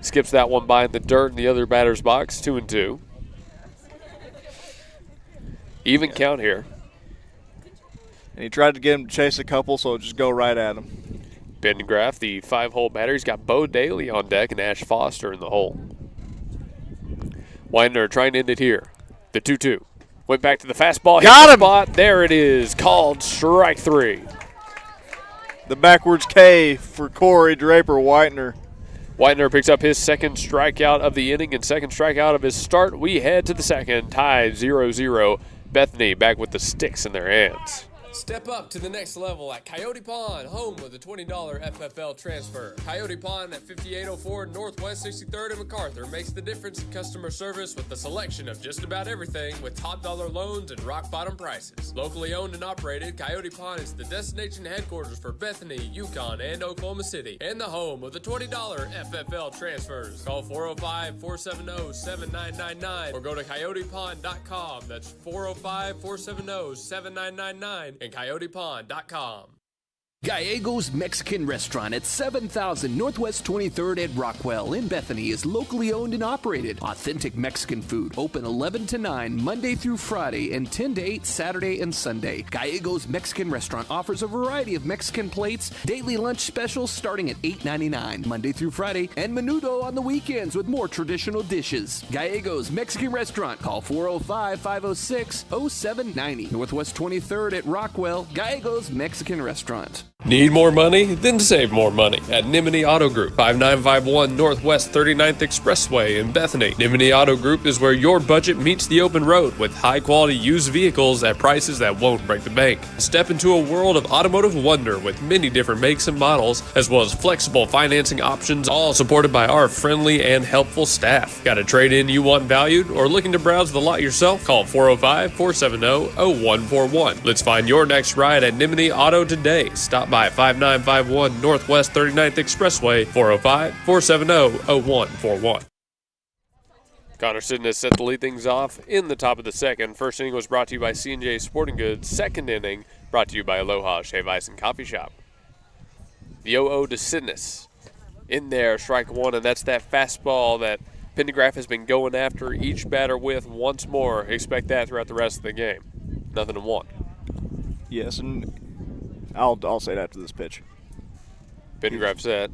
Skips that one by in the dirt in the other batter's box. 2-2. Even count here. And he tried to get him to chase a couple, so just go right at him. Pendergraft, the 5-hole batter. He's got Bo Daly on deck and Ash Foster in the hole. Whitener trying to end it here. The 2-2. Went back to the fastball. Got him! Spot. There it is. Called strike 3. The backwards K for Corey Draper Whitener. Whitener picks up his second strikeout of the inning and second strikeout of his start. We head to the second, tied 0-0. Bethany back with the sticks in their hands. Step up to the next level at Coyote Pond, home of the $20 FFL transfer. Coyote Pond at 5804 Northwest 63rd and MacArthur makes the difference in customer service with a selection of just about everything with top dollar loans and rock bottom prices. Locally owned and operated, Coyote Pond is the destination headquarters for Bethany, Yukon, and Oklahoma City, and the home of the $20 FFL transfers. Call 405-470-7999 or go to coyotepond.com. That's 405-470-7999 and coyotepond.com. Gallegos Mexican Restaurant at 7000 Northwest 23rd at Rockwell in Bethany is locally owned and operated. Authentic Mexican food. Open 11 to 9 Monday through Friday and 10 to 8 Saturday and Sunday. Gallegos Mexican Restaurant offers a variety of Mexican plates, daily lunch specials starting at $8.99 Monday through Friday, and menudo on the weekends with more traditional dishes. Gallegos Mexican Restaurant. Call 405-506-0790. Northwest 23rd at Rockwell. Gallegos Mexican Restaurant. Need more money? Then save more money at Nimini Auto Group, 5951 Northwest 39th Expressway in Bethany. Nimini Auto Group is where your budget meets the open road with high-quality used vehicles at prices that won't break the bank. Step into a world of automotive wonder with many different makes and models, as well as flexible financing options, all supported by our friendly and helpful staff. Got a trade-in you want valued or looking to browse the lot yourself? Call 405-470-0141. Let's find your next ride at Nimini Auto today. Stop stop by 5951 Northwest 39th Expressway, 405-470-0141. Connor Sidness set to lead things off in the top of the second. First inning was brought to you by C&J Sporting Goods. Second inning brought to you by Aloha Shave Ice and Coffee Shop. The 0-0 to Sidness. In there, strike one, and that's that fastball that Pendergraft has been going after each batter with once more. Expect that throughout the rest of the game. 0-1. Yes, and I'll say that after this pitch. Pendergraft set.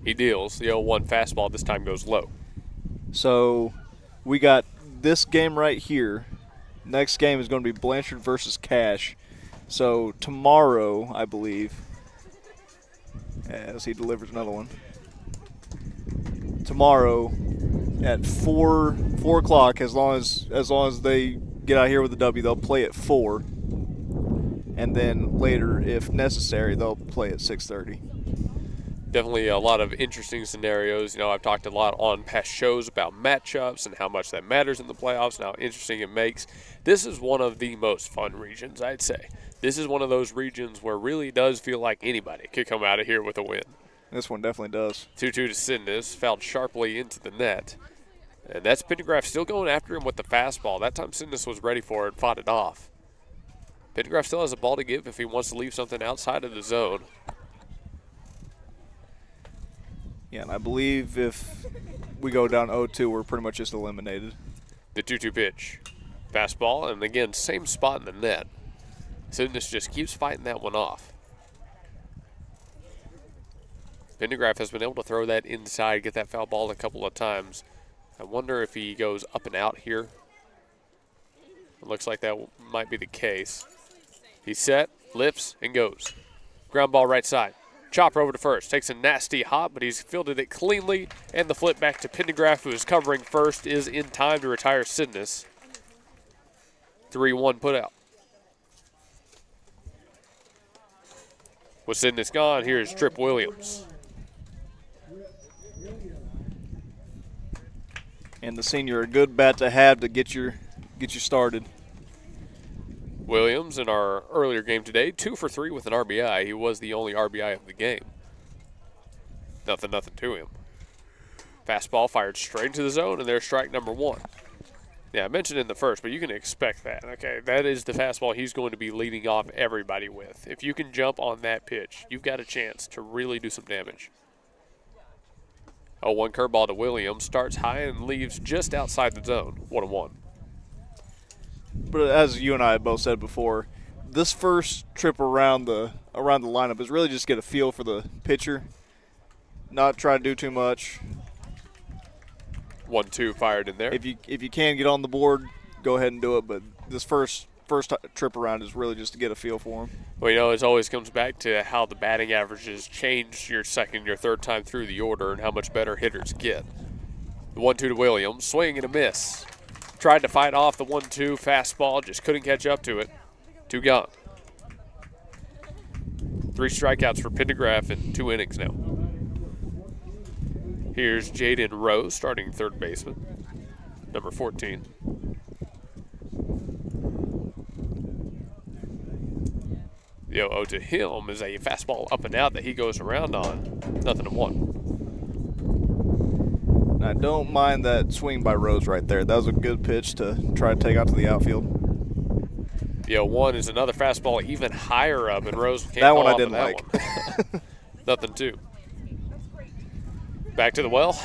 He deals. The 0-1 fastball this time goes low. So we got this game right here. Next game is going to be Blanchard versus Cash. So tomorrow, I believe, as he delivers another one. Tomorrow at 4 o'clock, as long as they get out here with the W, they'll play at 4. And then later, if necessary, they'll play at 6:30. Definitely a lot of interesting scenarios. You know, I've talked a lot on past shows about matchups and how much that matters in the playoffs and how interesting it makes. This is one of the most fun regions, I'd say. This is one of those regions where it really does feel like anybody could come out of here with a win. This one definitely does. 2-2 to Sidness, fouled sharply into the net. And that's Pendergraft still going after him with the fastball. That time Sidness was ready for it, fought it off. Pendergraft still has a ball to give if he wants to leave something outside of the zone. Yeah, and I believe if we go down 0-2, we're pretty much just eliminated. The 2-2 pitch. Fastball, and again, same spot in the net. Sidness just keeps fighting that one off. Pendergraft has been able to throw that inside, get that foul ball a couple of times. I wonder if he goes up and out here. It looks like that might be the case. He's set, lifts, and goes. Ground ball right side. Chopper over to first. Takes a nasty hop, but he's fielded it cleanly. And the flip back to Pendergraft, who is covering first, is in time to retire Sidness. 3-1 put out. With Sidness gone, here's Trip Williams. And the senior, a good bat to have to get you started. Williams, in our earlier game today, 2 for 3 with an RBI. He was the only RBI of the game. Nothing to him. Fastball fired straight into the zone, and there's strike number 1. Yeah, I mentioned in the first, but you can expect that, okay? That is the fastball he's going to be leading off everybody with. If you can jump on that pitch, you've got a chance to really do some damage. 0-1 curveball to Williams. Starts high and leaves just outside the zone. 1-1. But as you and I have both said before, this first trip around the lineup is really just get a feel for the pitcher, not try to do too much. 1-2 fired in there. If you can get on the board, go ahead and do it. But this first trip around is really just to get a feel for him. Well, you know, it always comes back to how the batting averages change your second, your third time through the order and how much better hitters get. The 1-2 to Williams, swing and a miss. Tried to fight off the 1-2 fastball, just couldn't catch up to it. 2 gone. 3 strikeouts for Pendergraft in 2 innings now. Here's Jaden Rose, starting third baseman, number 14. The 0-0 to him is a fastball up and out that he goes around on. 0-1. I don't mind that swing by Rose right there. That was a good pitch to try to take out to the outfield. The 0-1 is another fastball even higher up, and Rose can't that fall one I off didn't of like. One. 0-2. Back to the well.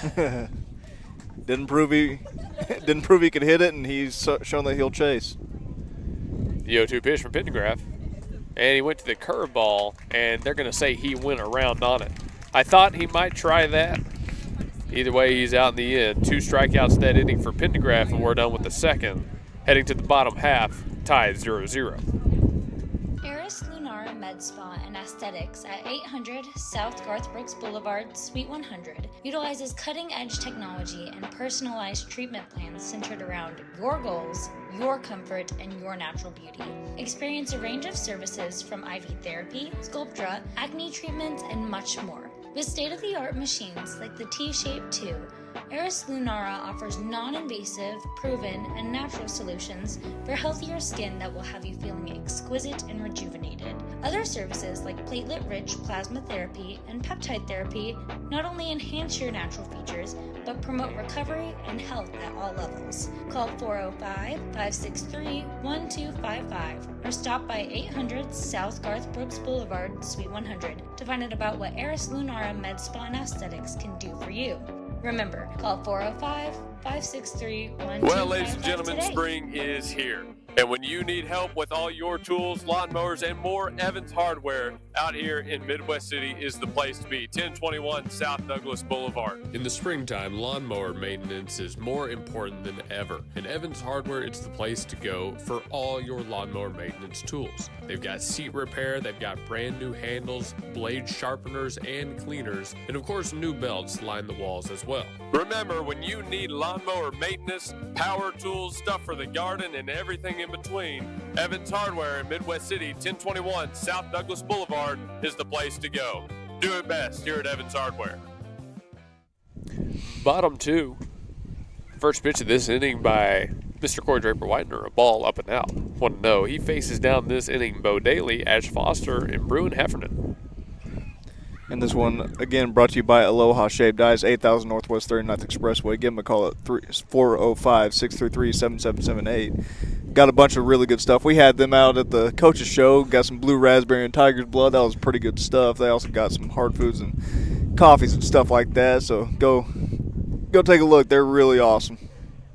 Didn't prove he could hit it, and he's shown that he'll chase. The 0-2 pitch from Pendergraft. And he went to the curveball, and they're going to say he went around on it. I thought he might try that. Either way, he's out in the end. 2 strikeouts that inning for Pendergraft, and we're done with the second. Heading to the bottom half, tied 0-0. Eris Lunar Med Spa and Aesthetics at 800 South Garth Brooks Boulevard, Suite 100 utilizes cutting-edge technology and personalized treatment plans centered around your goals, your comfort, and your natural beauty. Experience a range of services from IV therapy, Sculptra, acne treatments, and much more. With state-of-the-art machines like the T-Shape 2, Eris Lunara offers non-invasive, proven, and natural solutions for healthier skin that will have you feeling exquisite and rejuvenated. Other services like platelet-rich plasma therapy and peptide therapy not only enhance your natural features, but promote recovery and health at all levels. Call 405-563-1255 or stop by 800 South Garth Brooks Boulevard, Suite 100 to find out about what Eris Lunara Med Spa and Aesthetics can do for you. Remember, call 405-563-1255 Well, ladies and gentlemen, today. spring is here. And when you need help with all your tools, lawnmowers, and more, Evans Hardware out here in Midwest City is the place to be. 1021 South Douglas Boulevard. In the springtime, lawnmower maintenance is more important than ever. And Evans Hardware is the place to go for all your lawnmower maintenance tools. They've got seat repair, they've got brand new handles, blade sharpeners, and cleaners, and of course new belts line the walls as well. Remember, when you need lawnmower maintenance, power tools, stuff for the garden, and everything in between, Evans Hardware in Midwest City, 1021 South Douglas Boulevard is the place to go. Do it best here at Evans Hardware. Bottom two. First pitch of this inning by Mr. Corey Draper Whitener, a ball up and out. 1-0. He faces down this inning Bo Daly, Ash Foster, and Bruin Heffernan. And this one, again, brought to you by Aloha Shaved Ice, 8000 Northwest 39th Expressway. Give them a call at 405-633-7778. Got a bunch of really good stuff. We had them out at the coach's show. Got some blue raspberry and tiger's blood. That was pretty good stuff. They also got some hard foods and coffees and stuff like that. So go take a look. They're really awesome.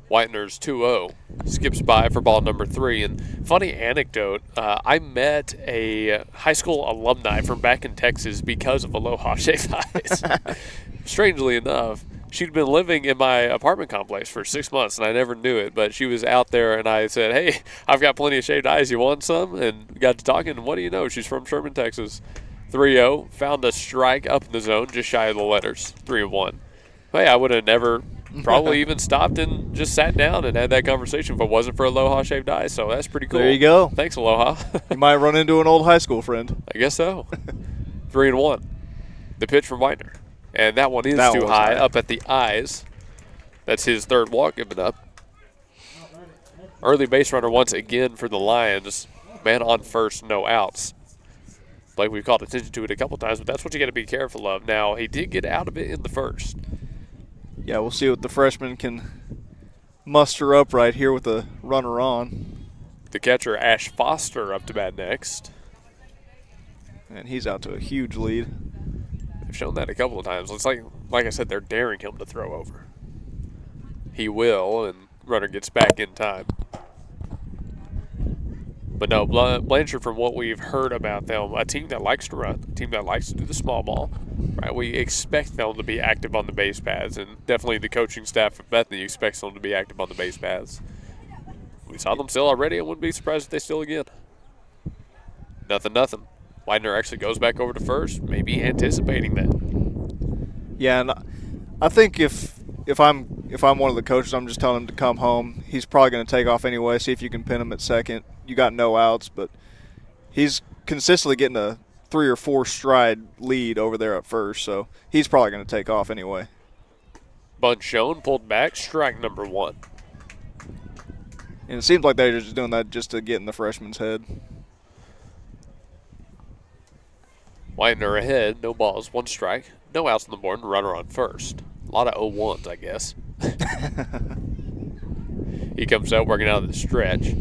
Whitener's 2-0. Skips by for ball number 3. And funny anecdote, I met a high school alumni from back in Texas because of Aloha Shaved Ice. Strangely enough, she'd been living in my apartment complex for 6 months, and I never knew it. But she was out there, and I said, hey, I've got plenty of shaved ice. You want some? And got to talking, and what do you know? She's from Sherman, Texas. 3-0. Found a strike up in the zone, just shy of the letters. 3-1. Hey, I would have never probably even stopped and just sat down and had that conversation if it wasn't for Aloha Shaved Ice. So that's pretty cool. There you go. Thanks, Aloha. You might run into an old high school friend. I guess so. 3-1. The pitch from Whitener. And that one is too high, up at the eyes. That's his third walk given up. Early base runner once again for the Lions. Man on first, no outs. Like we've called attention to it a couple times, but that's what you got to be careful of. Now, he did get out of it in the first. Yeah, we'll see what the freshman can muster up right here with the runner on. The catcher, Ash Foster, up to bat next. And he's out to a huge lead. They've shown that a couple of times. It's like I said, they're daring him to throw over. He will, and runner gets back in time. But no, Blanchard, from what we've heard about them, a team that likes to run, a team that likes to do the small ball, right? We expect them to be active on the base paths, and definitely the coaching staff of Bethany expects them to be active on the base paths. We saw them still already. I wouldn't be surprised if they still again. 0-0. Widener actually goes back over to first, maybe anticipating that. Yeah, and I think if I'm one of the coaches, I'm just telling him to come home. He's probably going to take off anyway. See if you can pin him at second. You got no outs, but he's consistently getting a 3 or 4 stride lead over there at first, so he's probably going to take off anyway. Bunt shown, pulled back, strike number 1. And it seems like they're just doing that just to get in the freshman's head. Widener ahead, no balls, 1 strike, no outs on the board, and runner on first. A lot of 0-1s, I guess. He comes out working out of the stretch.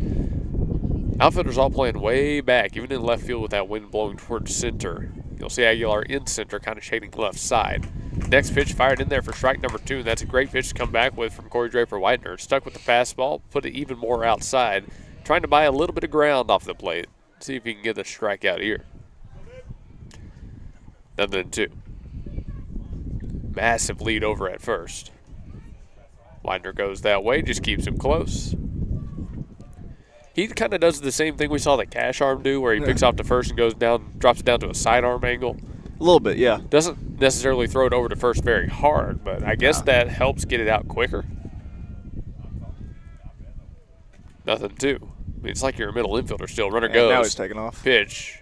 Outfielders all playing way back, even in left field with that wind blowing towards center. You'll see Aguilar in center, kind of shading left side. Next pitch fired in there for strike number 2, and that's a great pitch to come back with from Corey Draper Whitener. Stuck with the fastball, put it even more outside, trying to buy a little bit of ground off the plate. See if he can get a strikeout here. 0-2. Massive lead over at first. Widener goes that way, just keeps him close. He kind of does the same thing we saw the cash arm do, where he picks off to first and goes down, drops it down to a sidearm angle. A little bit, yeah. Doesn't necessarily throw it over to first very hard, but I guess that helps get it out quicker. 0-2. I mean, it's like you're a middle infielder still. Runner goes. Now he's taking off. Pitch.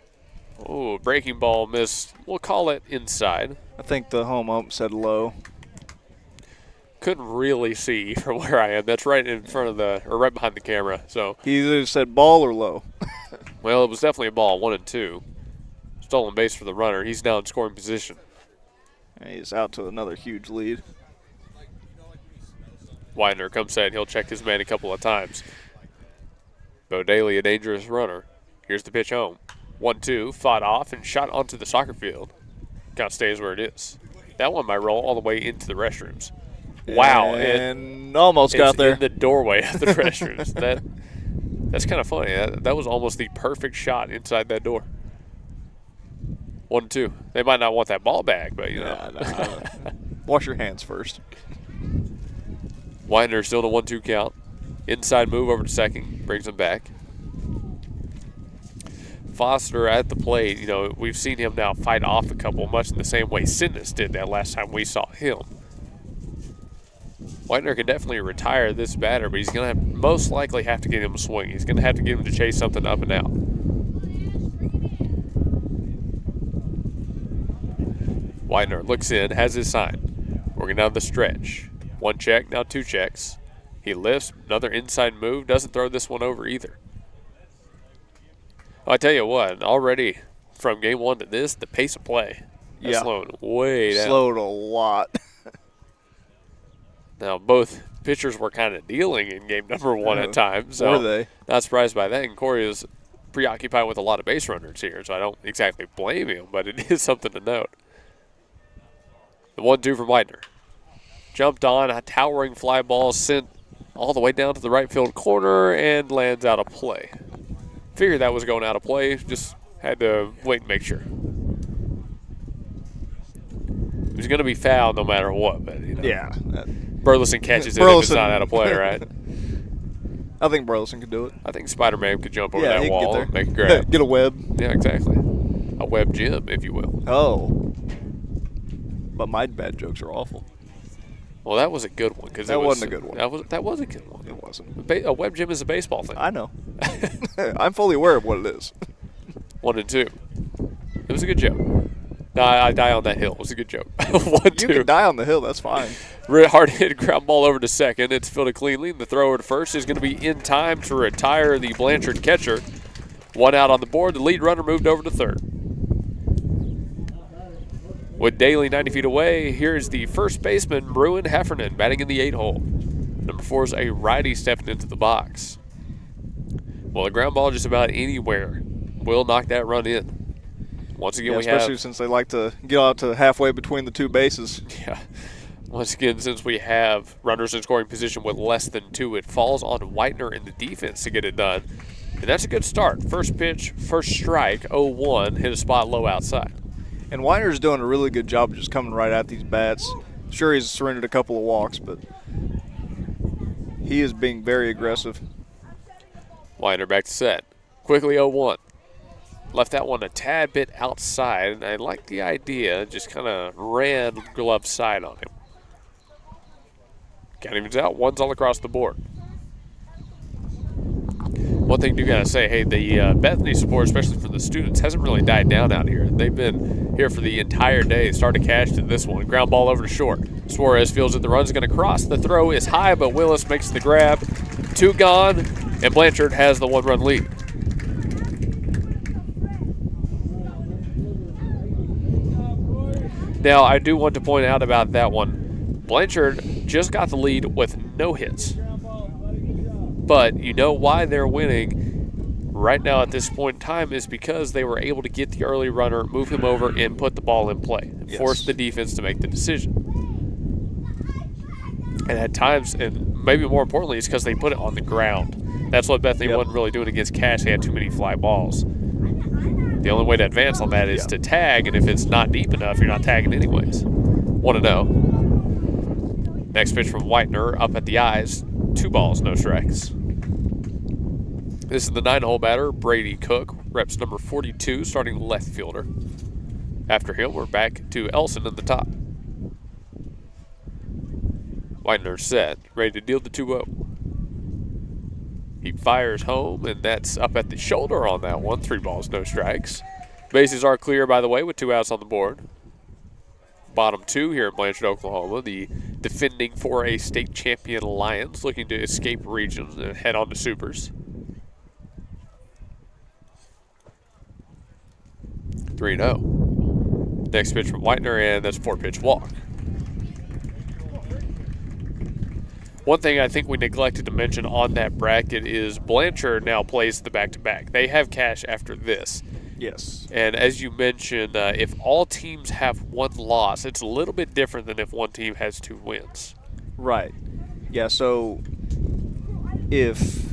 Oh, breaking ball missed. We'll call it inside. I think the home ump said low. couldn't really see from where I am. That's right in front of right behind the camera. So He either said ball or low. well, it was definitely a ball, 1 and 2. Stolen base for the runner. He's now in scoring position. And he's out to another huge lead. Widener comes in. He'll check his man a couple of times. Bo Daly, a dangerous runner. Here's the pitch home. 1-2, fought off and shot onto the soccer field. Count stays where it is. That one might roll all the way into the restrooms. Wow. And almost got there. In the doorway of the restrooms. That's kind of funny. That was almost the perfect shot inside that door. 1-2. They might not want that ball back, but, you know. Wash your hands first. Widener still in a 1-2 count. Inside move over to second. Brings him back. Foster at the plate. You know, we've seen him now fight off a couple, much in the same way Sidness did that last time we saw him. Widener can definitely retire this batter, but he's going to most likely have to get him a swing. He's going to have to get him to chase something up and out. Widener looks in, has his sign. Working down the stretch. 1 check, now 2 checks. He lifts, another inside move, doesn't throw this one over either. I tell you what, already from game 1 to this, the pace of play has slowed way down. Slowed a lot. Now, both pitchers were kind of dealing in game number 1 at times. So were they? Not surprised by that. And Corey is preoccupied with a lot of base runners here, so I don't exactly blame him, but it is something to note. The 1-2 from Widener. Jumped on, a towering fly ball sent all the way down to the right field corner and lands out of play. Figured that was going out of play, just had to wait and make sure. It was going to be fouled no matter what, but you know. Yeah. Burleson catches it if it's not out of play, right? I think Burleson could do it. I think Spider-Man could jump over Yeah, that he can wall get and there. make a grab. Get a web. Yeah, exactly. A web gym, if you will. Oh. But my bad jokes are awful. Well, that was a good one. That wasn't a good one. That was a good one. It wasn't. A web gym is a baseball thing. I know. I'm fully aware of what it is. 1 and 2. It was a good joke. No, I die on that hill. It was a good joke. 1-2. You can die on the hill. That's fine. Hard hit ground ball over to second. It's fielded cleanly. The thrower to first is going to be in time to retire the Blanchard catcher. 1 out on the board. The lead runner moved over to third. With Daly 90 feet away, here's the first baseman, Bruin Heffernan, batting in the 8-hole. Number 4 is a righty stepping into the box. Well, a ground ball just about anywhere will knock that run in. Once again, especially since they like to get out to halfway between the 2 bases. Yeah. Once again, since we have runners in scoring position with less than 2, it falls on Widener in the defense to get it done. And that's a good start. First pitch, first strike, 0-1, hit a spot low outside. And Widener's doing a really good job of just coming right at these bats. Sure, he's surrendered a couple of walks, but he is being very aggressive. Widener back to set. Quickly 0-1. Left that one a tad bit outside, and I like the idea. Just kind of ran glove side on him. Count evens out. 1's all across the board. One thing you got to say, hey, the Bethany support, especially for the students, hasn't really died down out here. They've been here for the entire day. Start to cash to this one. Ground ball over to short. Suarez feels that the run's going to cross. The throw is high, but Willis makes the grab. 2 gone, and Blanchard has the 1-run lead. Now, I do want to point out about that one. Blanchard just got the lead with no hits. But you know why they're winning right now at this point in time is because they were able to get the early runner, move him over, and put the ball in play. Yes. Force the defense to make the decision. And at times, and maybe more importantly, it's because they put it on the ground. That's what Bethany wasn't really doing against Cash. They had too many fly balls. The only way to advance on that is to tag, and if it's not deep enough, you're not tagging anyways. 1-0. Next pitch from Widener up at the eyes. 2 balls, no strikes. This is the 9-hole batter, Brady Cook, reps number 42, starting left fielder. After him, we're back to Elson at the top. Widener set, ready to deal the 2-0. He fires home, and that's up at the shoulder on that one. 3 balls, no strikes. Bases are clear, by the way, with 2 outs on the board. Bottom 2 here in Blanchard, Oklahoma. The defending 4A state champion Lions, looking to escape regions and head on to Supers. 3-0. Next pitch from Whitener, and that's a 4-pitch walk. One thing I think we neglected to mention on that bracket is Blanchard now plays the back-to-back. They have cash after this. Yes. And as you mentioned, if all teams have one loss, it's a little bit different than if one team has 2 wins. Right. Yeah, so if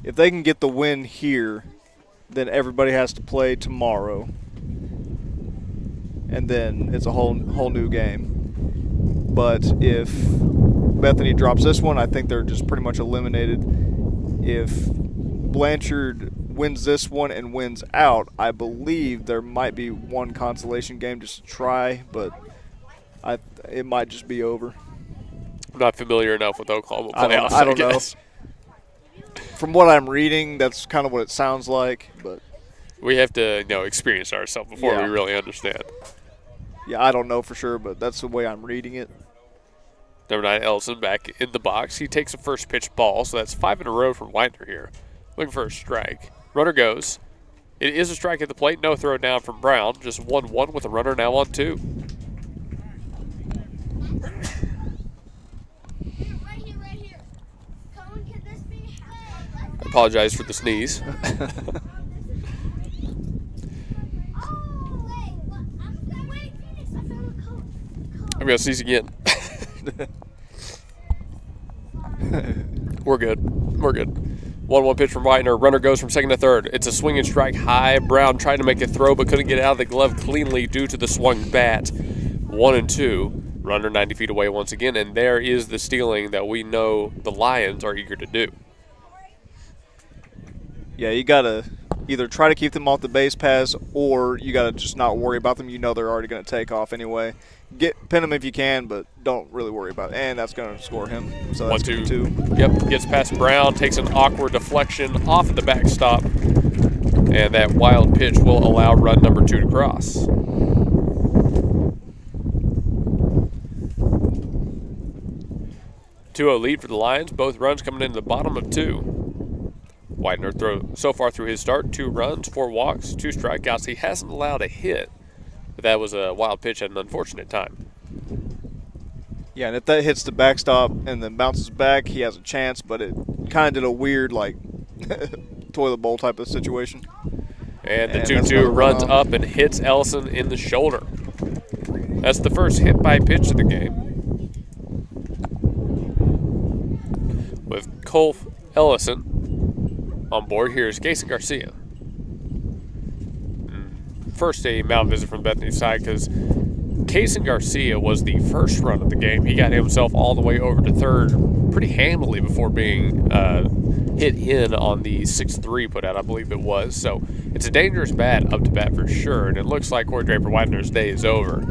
they can get the win here, then everybody has to play tomorrow. And then it's a whole new game. But if Bethany drops this one, I think they're just pretty much eliminated. If Blanchard wins this one and wins out, I believe there might be one consolation game just to try, but it might just be over. I'm not familiar enough with Oklahoma playoffs. I don't know. From what I'm reading, that's kind of what it sounds like, but we have to experience ourselves before we really understand. Yeah, I don't know for sure, but that's the way I'm reading it. Number 9, Ellison back in the box. He takes a first pitch ball, so that's 5 in a row from Whitener here. Looking for a strike. Runner goes. It is a strike at the plate. No throw down from Brown. Just 1-1 with a runner now on 2. I apologize for the sneeze. I'm going to sneeze again. We're good. 1-1 pitch from Whitener. Runner goes from second to third. It's a swing and strike high. Brown tried to make a throw but couldn't get it out of the glove cleanly due to the swung bat. 1-2. Runner 90 feet away once again, and there is the stealing that we know the Lions are eager to do. Yeah, you got to either try to keep them off the base paths or you got to just not worry about them. You know they're already going to take off anyway. Pin them if you can, but don't really worry about it. And that's going to score him. So that's 1-2. Yep, gets past Brown, takes an awkward deflection off of the backstop. And that wild pitch will allow run number 2 to cross. Two-0 lead for the Lions. Both runs coming in the bottom of 2. Whitener so far through his start, 2 runs, 4 walks, 2 strikeouts. He hasn't allowed a hit. But that was a wild pitch at an unfortunate time. Yeah, and if that hits the backstop and then bounces back, he has a chance, but it kind of did a weird, toilet bowl type of situation. And the 2-2 runs up and hits Ellison in the shoulder. That's the first hit by pitch of the game. With Cole Ellison on board, here's Jason Garcia. First a mound visit from Bethany's side because Jason Garcia was the first run of the game. He got himself all the way over to third pretty handily before being hit in on the 6-3 put out, I believe it was. So it's a dangerous bat up to bat for sure, and it looks like Corey Draper Whitener's day is over.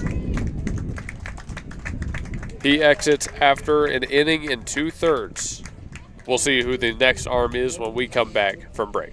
He exits after an inning and 2/3. We'll see who the next arm is when we come back from break.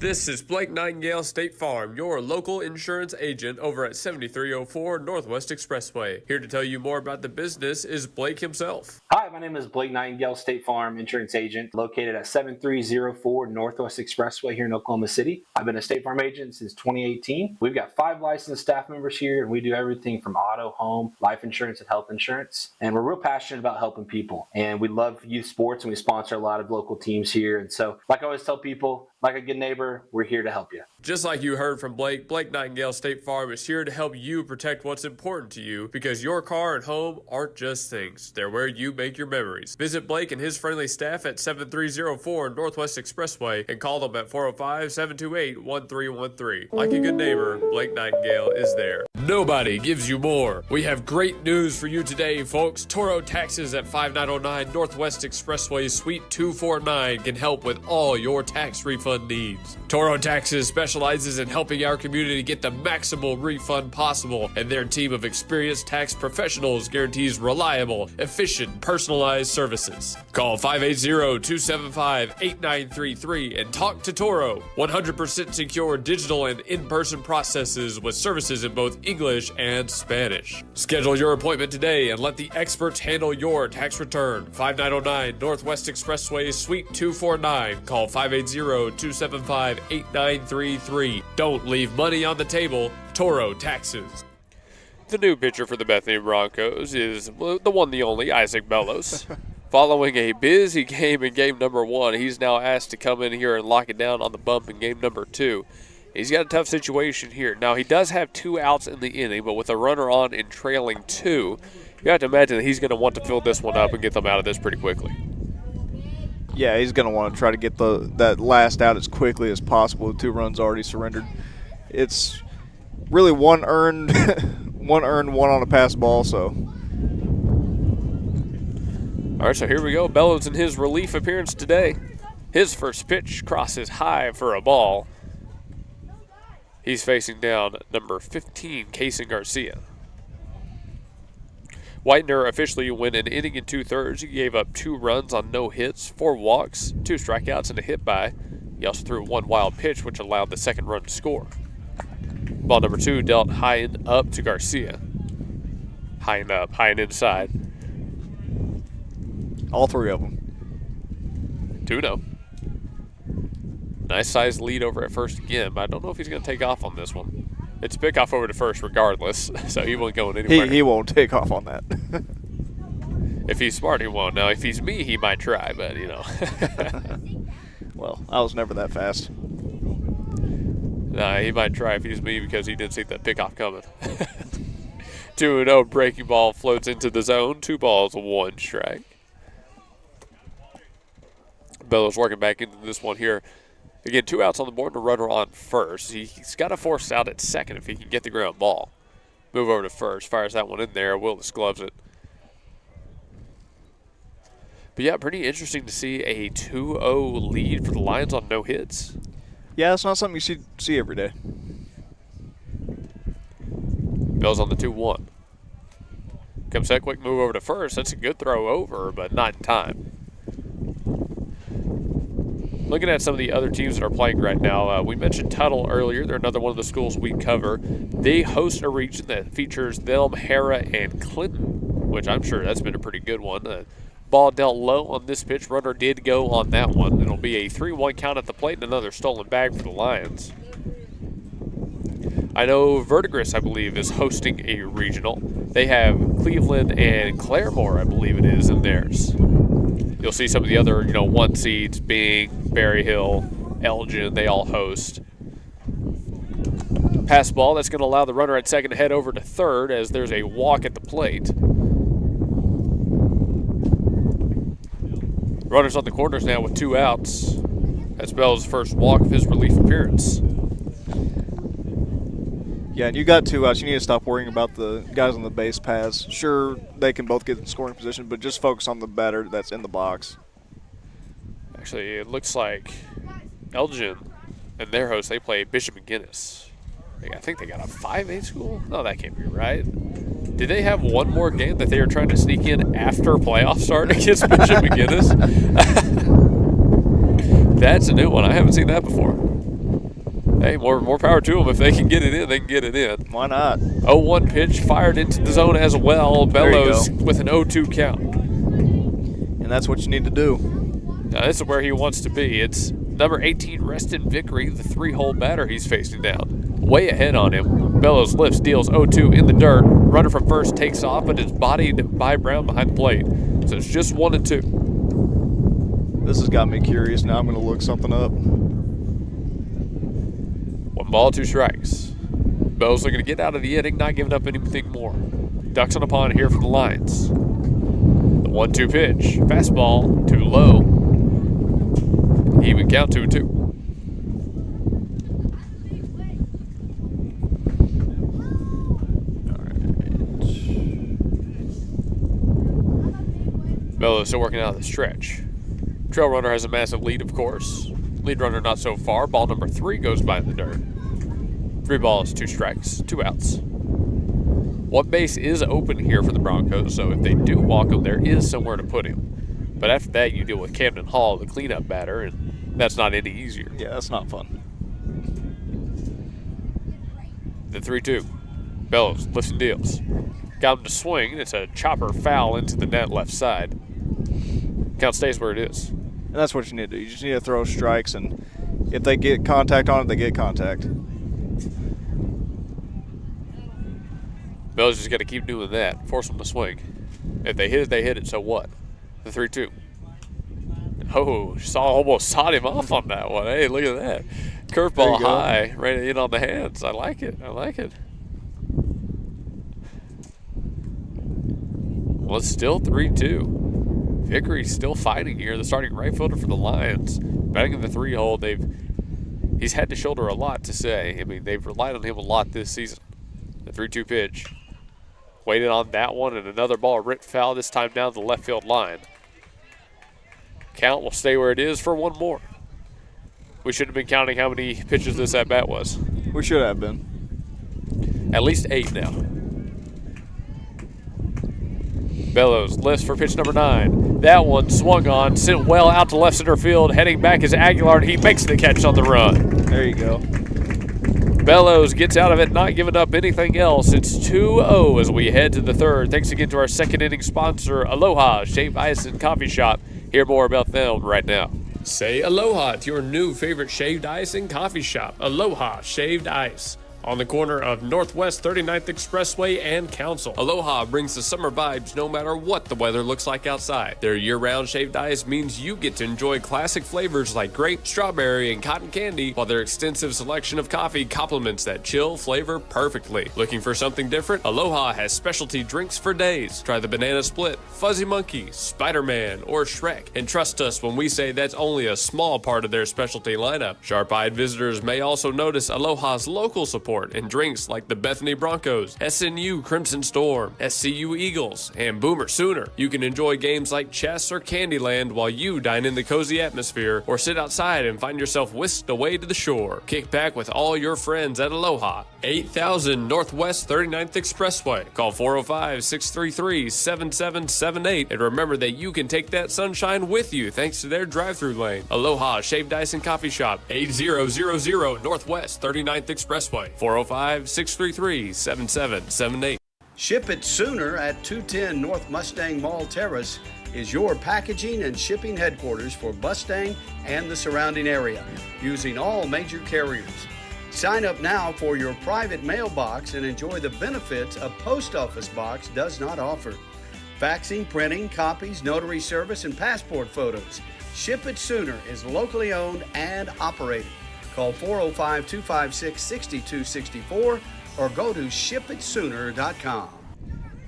This is Blake Nightingale State Farm, your local insurance agent over at 7304 Northwest Expressway. Here to tell you more about the business is Blake himself. Hi, my name is Blake Nightingale, State Farm insurance agent located at 7304 Northwest Expressway here in Oklahoma City. I've been a State Farm agent since 2018. We've got 5 licensed staff members here, and we do everything from auto, home, life insurance, and health insurance. And we're real passionate about helping people. And we love youth sports, and we sponsor a lot of local teams here. And so, like I always tell people, like a good neighbor, we're here to help you. Just like you heard from Blake, Blake Nightingale State Farm is here to help you protect what's important to you, because your car and home aren't just things. They're where you make your memories. Visit Blake and his friendly staff at 7304 Northwest Expressway and call them at 405-728-1313. Like a good neighbor, Blake Nightingale is there. Nobody gives you more. We have great news for you today, folks. Toro Taxes at 5909 Northwest Expressway, Suite 249 can help with all your tax refunds refund needs. Toro Taxes specializes in helping our community get the maximal refund possible, and their team of experienced tax professionals guarantees reliable, efficient, personalized services. Call 580-275-8933 and talk to Toro. 100% secure digital and in-person processes with services in both English and Spanish. Schedule your appointment today and let the experts handle your tax return. 5909 Northwest Expressway, Suite 249. Call 580-275-8933. Don't leave money on the table. Toro Taxes. The new pitcher for the Bethany Broncos is the one, the only, Isaac Bellows. Following a busy game in game number 1, he's now asked to come in here and lock it down on the bump in game number 2. He's got a tough situation here. Now, he does have 2 outs in the inning, but with a runner on and trailing 2, you have to imagine that he's going to want to fill this one up and get them out of this pretty quickly. Yeah, he's going to want to try to get that last out as quickly as possible with 2 runs already surrendered. It's really one earned, one on a pass ball, so. All right, so here we go. Bellows in his relief appearance today. His first pitch crosses high for a ball. He's facing down number 15, Kason Garcia. Whitener officially went an inning and 2/3. He gave up 2 runs on no hits, 4 walks, 2 strikeouts, and a hit by. He also threw 1 wild pitch, which allowed the second run to score. Ball number 2 dealt high and up to Garcia. High and up, high and inside. All 3 of them. 2-0. Nice sized lead over at first again, but I don't know if he's going to take off on this one. It's a pickoff over to first regardless, so he won't go anywhere. He won't take off on that. If he's smart, he won't. Now, if he's me, he might try, but, you know. Well, I was never that fast. Nah, he might try if he's me because he didn't see that pickoff coming. 2-0, breaking ball floats into the zone. 2 balls, 1 strike. Bellows working back into this one here. Again, 2 outs on the board and a runner on first. He's got to force out at second if he can get the ground ball. Move over to first, fires that one in there. Willis gloves it. But yeah, pretty interesting to see a 2-0 lead for the Lions on no hits. Yeah, it's not something you see every day. Bell's on the 2-1. Comes that quick move over to first. That's a good throw over, but not in time. Looking at some of the other teams that are playing right now, we mentioned Tuttle earlier. They're another one of the schools we cover. They host a region that features them, Hara, and Clinton, which I'm sure that's been a pretty good one. Ball dealt low on this pitch. Runner did go on that one. It'll be a 3-1 count at the plate and another stolen bag for the Lions. I know Verdigris, I believe, is hosting a regional. They have Cleveland and Claremore, I believe it is, in theirs. You'll see some of the other, 1 seeds, Bing, Berry Hill, Elgin, they all host. Pass ball, that's going to allow the runner at second to head over to third as there's a walk at the plate. Runners on the corners now with 2 outs. That's Bell's first walk of his relief appearance. Yeah, and you got 2 outs. You need to stop worrying about the guys on the base paths. Sure, they can both get in scoring position, but just focus on the batter that's in the box. Actually, it looks like Elgin and their host, they play Bishop McGinnis. I think they got a 5A school? No, that can't be right. Did they have one more game that they were trying to sneak in after playoff start against Bishop McGinnis? That's a new one. I haven't seen that before. Hey, more power to them. If they can get it in, they can get it in. Why not? 0-1 pitch fired into the zone as well. Bellows with an 0-2 count. And that's what you need to do. Now, this is where he wants to be. It's number 18, Reston Vickery, the 3-hole batter he's facing down. Way ahead on him. Bellows lifts, deals 0-2 in the dirt. Runner from first takes off, but is bodied by Brown behind the plate. So it's just 1-2. This has got me curious. Now I'm going to look something up. 1 ball, 2 strikes. Bellows looking to get out of the inning, not giving up anything more. Ducks on a pond here for the Lions. The 1-2 pitch. Fastball, too low. Even count, 2-2. Bellows still working out of the stretch. Trail runner has a massive lead, of course. Lead runner not so far. Ball number 3 goes by in the dirt. 3 balls, 2 strikes, 2 outs. One base is open here for the Broncos, so if they do walk him, there is somewhere to put him. But after that, you deal with Camden Hall, the cleanup batter, and that's not any easier. Yeah, that's not fun. The 3-2. Bellows lifts and deals. Got him to swing. It's a chopper foul into the net left side. Count stays where it is. And that's what you need to do. You just need to throw strikes, and if they get contact on it, they get contact. Bellows just got to keep doing that. Force them to swing. If they hit it, they hit it. So what? The 3-2. Oh, almost sawed him off on that one. Hey, look at that. Curveball high, right in on the hands. I like it. I like it. Well, it's still 3-2. Vickery's still fighting here. The starting right fielder for the Lions. Batting in the 3-hole, he's had to shoulder a lot to say. I mean, they've relied on him a lot this season. The 3-2 pitch. Waited on that one, and another ball ripped foul, this time down the left field line. Count will stay where it is for one more. We should have been counting how many pitches this at-bat was. We should have been. At least 8 now. Bellows lifts for pitch number 9. That one swung on, sent well out to left center field. Heading back is Aguilar, and he makes the catch on the run. There you go. Bellows gets out of it, not giving up anything else. It's 2-0 as we head to the third. Thanks again to our second inning sponsor, Aloha Shaved Ice and Coffee Shop. Hear more about them right now. Say aloha to your new favorite shaved ice and coffee shop, Aloha Shaved Ice, on the corner of Northwest 39th Expressway and Council. Aloha brings the summer vibes no matter what the weather looks like outside. Their year-round shaved ice means you get to enjoy classic flavors like grape, strawberry, and cotton candy, while their extensive selection of coffee complements that chill flavor perfectly. Looking for something different? Aloha has specialty drinks for days. Try the Banana Split, Fuzzy Monkey, Spider-Man, or Shrek. And trust us when we say that's only a small part of their specialty lineup. Sharp-eyed visitors may also notice Aloha's local support and drinks like the Bethany Bronchos, SNU Crimson Storm, SCU Eagles, and Boomer Sooner. You can enjoy games like chess or Candyland while you dine in the cozy atmosphere, or sit outside and find yourself whisked away to the shore. Kick back with all your friends at Aloha, 8000 Northwest 39th Expressway. Call 405-633-7778, and remember that you can take that sunshine with you thanks to their drive-thru lane. Aloha Shaved Ice and Coffee Shop, 8000 Northwest 39th Expressway. 405-633-7778. Ship it sooner at 210 North Mustang Mall Terrace is your packaging and shipping headquarters for Mustang and the surrounding area, using all major carriers. Sign up now for your private mailbox and enjoy the benefits a post office box does not offer. Faxing, printing, copies, notary service, and passport photos. Ship It Sooner is locally owned and operated. Call 405-256-6264 or go to shipitsooner.com.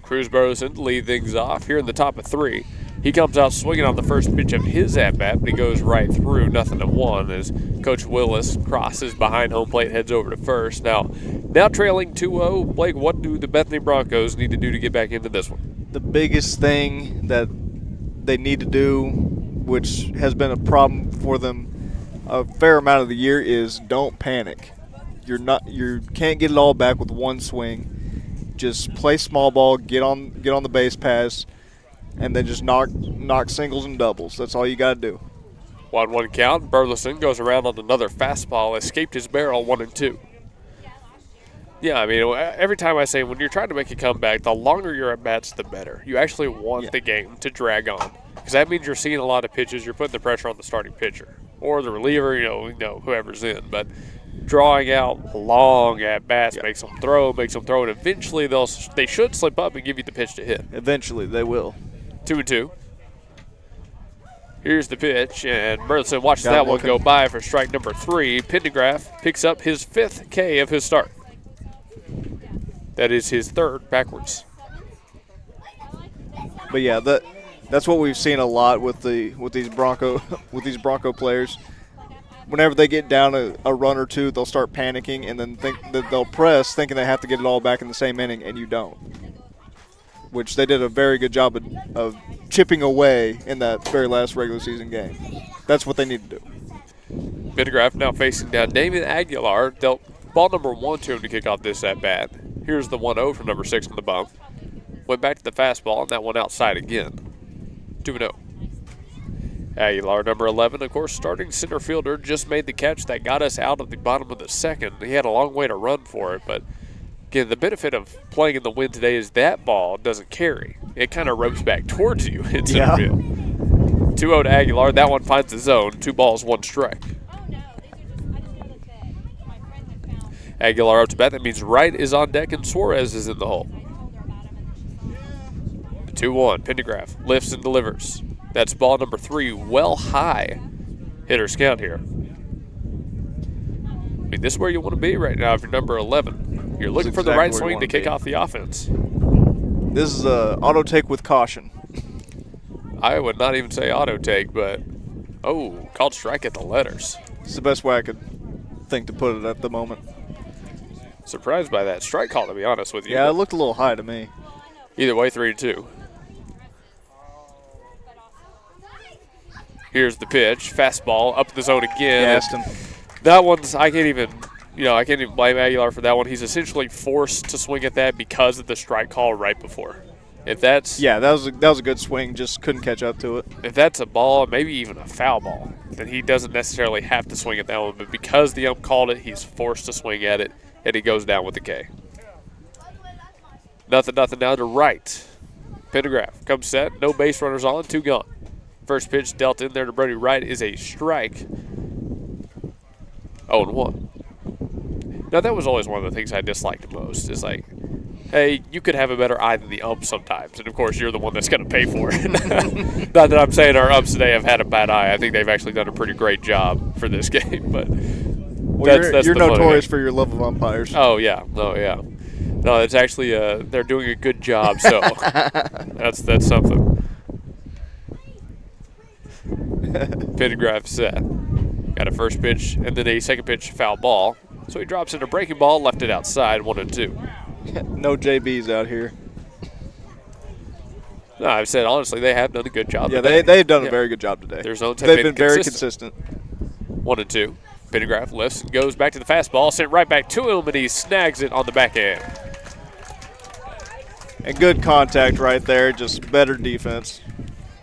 Cruz Burleson to lead things off here in the top of 3. He comes out swinging on the first pitch of his at-bat, but he goes right through, 0-1, as Coach Willis crosses behind home plate, heads over to first. Now trailing 2-0, Blake, what do the Bethany Broncos need to do to get back into this one? The biggest thing that they need to do, which has been a problem for them a fair amount of the year, is don't panic. You can't get it all back with one swing. Just play small ball, get on the base pass, and then just knock singles and doubles. That's all you got to do. 1-1 count. Burleson goes around on another fastball, escaped his barrel, 1-2. Yeah, I mean, every time I say when you're trying to make a comeback, the longer your at-bats, the better. You actually want the game to drag on, because that means you're seeing a lot of pitches. You're putting the pressure on the starting pitcher or the reliever, whoever's in. But drawing out long at-bats makes them throw, and eventually they should slip up and give you the pitch to hit. Eventually, they will. 2-2. Here's the pitch, and Burleson watches that one go by for strike number 3. Pendergraph picks up his 5th K of his start. That is his 3rd backwards. But yeah, that's what we've seen a lot with these Bronco players. Whenever they get down a run or two, they'll start panicking and then think that they'll press, thinking they have to get it all back in the same inning, and you don't. Which they did a very good job of chipping away in that very last regular season game. That's what they need to do. Pendergraft now facing down Damien Aguilar. Dealt ball number 1 to him to kick off this at-bat. Here's the 1-0 from number 6 on the bump. Went back to the fastball, and that one outside again. 2-0. Aguilar, number 11, of course, starting center fielder, just made the catch that got us out of the bottom of the second. He had a long way to run for it, but again, the benefit of playing in the wind today is that ball doesn't carry. It kind of ropes back towards you in center field. 2-0 to Aguilar. That one finds the zone. 2 balls, 1 strike. Aguilar up to bat. That means Wright is on deck and Suarez is in the hole. 2-1. Pendergraft lifts and delivers. That's ball number 3, well high. Hitter's count here. I mean, this is where you want to be right now if you're number 11. You're looking for the right swing to kick off the offense. This is a auto take with caution. I would not even say auto take, but called strike at the letters. It's the best way I could think to put it at the moment. Surprised by that strike call, to be honest with you. Yeah, it looked a little high to me. Either way, 3-2. Here's the pitch, fastball up the zone again. That one's I can't even blame Aguilar for that one. He's essentially forced to swing at that because of the strike call right before. If that's that was a good swing, just couldn't catch up to it. If that's a ball, maybe even a foul ball, then he doesn't necessarily have to swing at that one. But because the ump called it, he's forced to swing at it, and he goes down with the K. Nothing now to Wright. Pendergraft comes set, no base runners on, 2 gone. First pitch dealt in there to Brody Wright is a strike. 0-1. Now, that was always one of the things I disliked most is like, hey, you could have a better eye than the ump sometimes. And, of course, you're the one that's going to pay for it. Not that I'm saying our umps today have had a bad eye. I think they've actually done a pretty great job for this game. But that's you're notorious for your love of umpires. Oh, yeah. No, it's actually they're doing a good job, so that's something. Pendergraft set. Got a first pitch and then a second pitch foul ball. So he drops in a breaking ball, left it outside, 1-2. No JBs out here. No, I've said honestly they have done a good job. Yeah, today. they've done a very good job today. Their zones have they've been very consistent. 1-2. Pendergraft lifts and goes back to the fastball, sent right back to him, and he snags it on the backhand. And good contact right there, just better defense.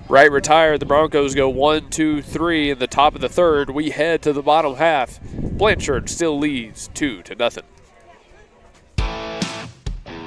Wright retired. The Broncos go 1-2-3 in the top of the third. We head to the bottom half. Blanchard still leads 2-0.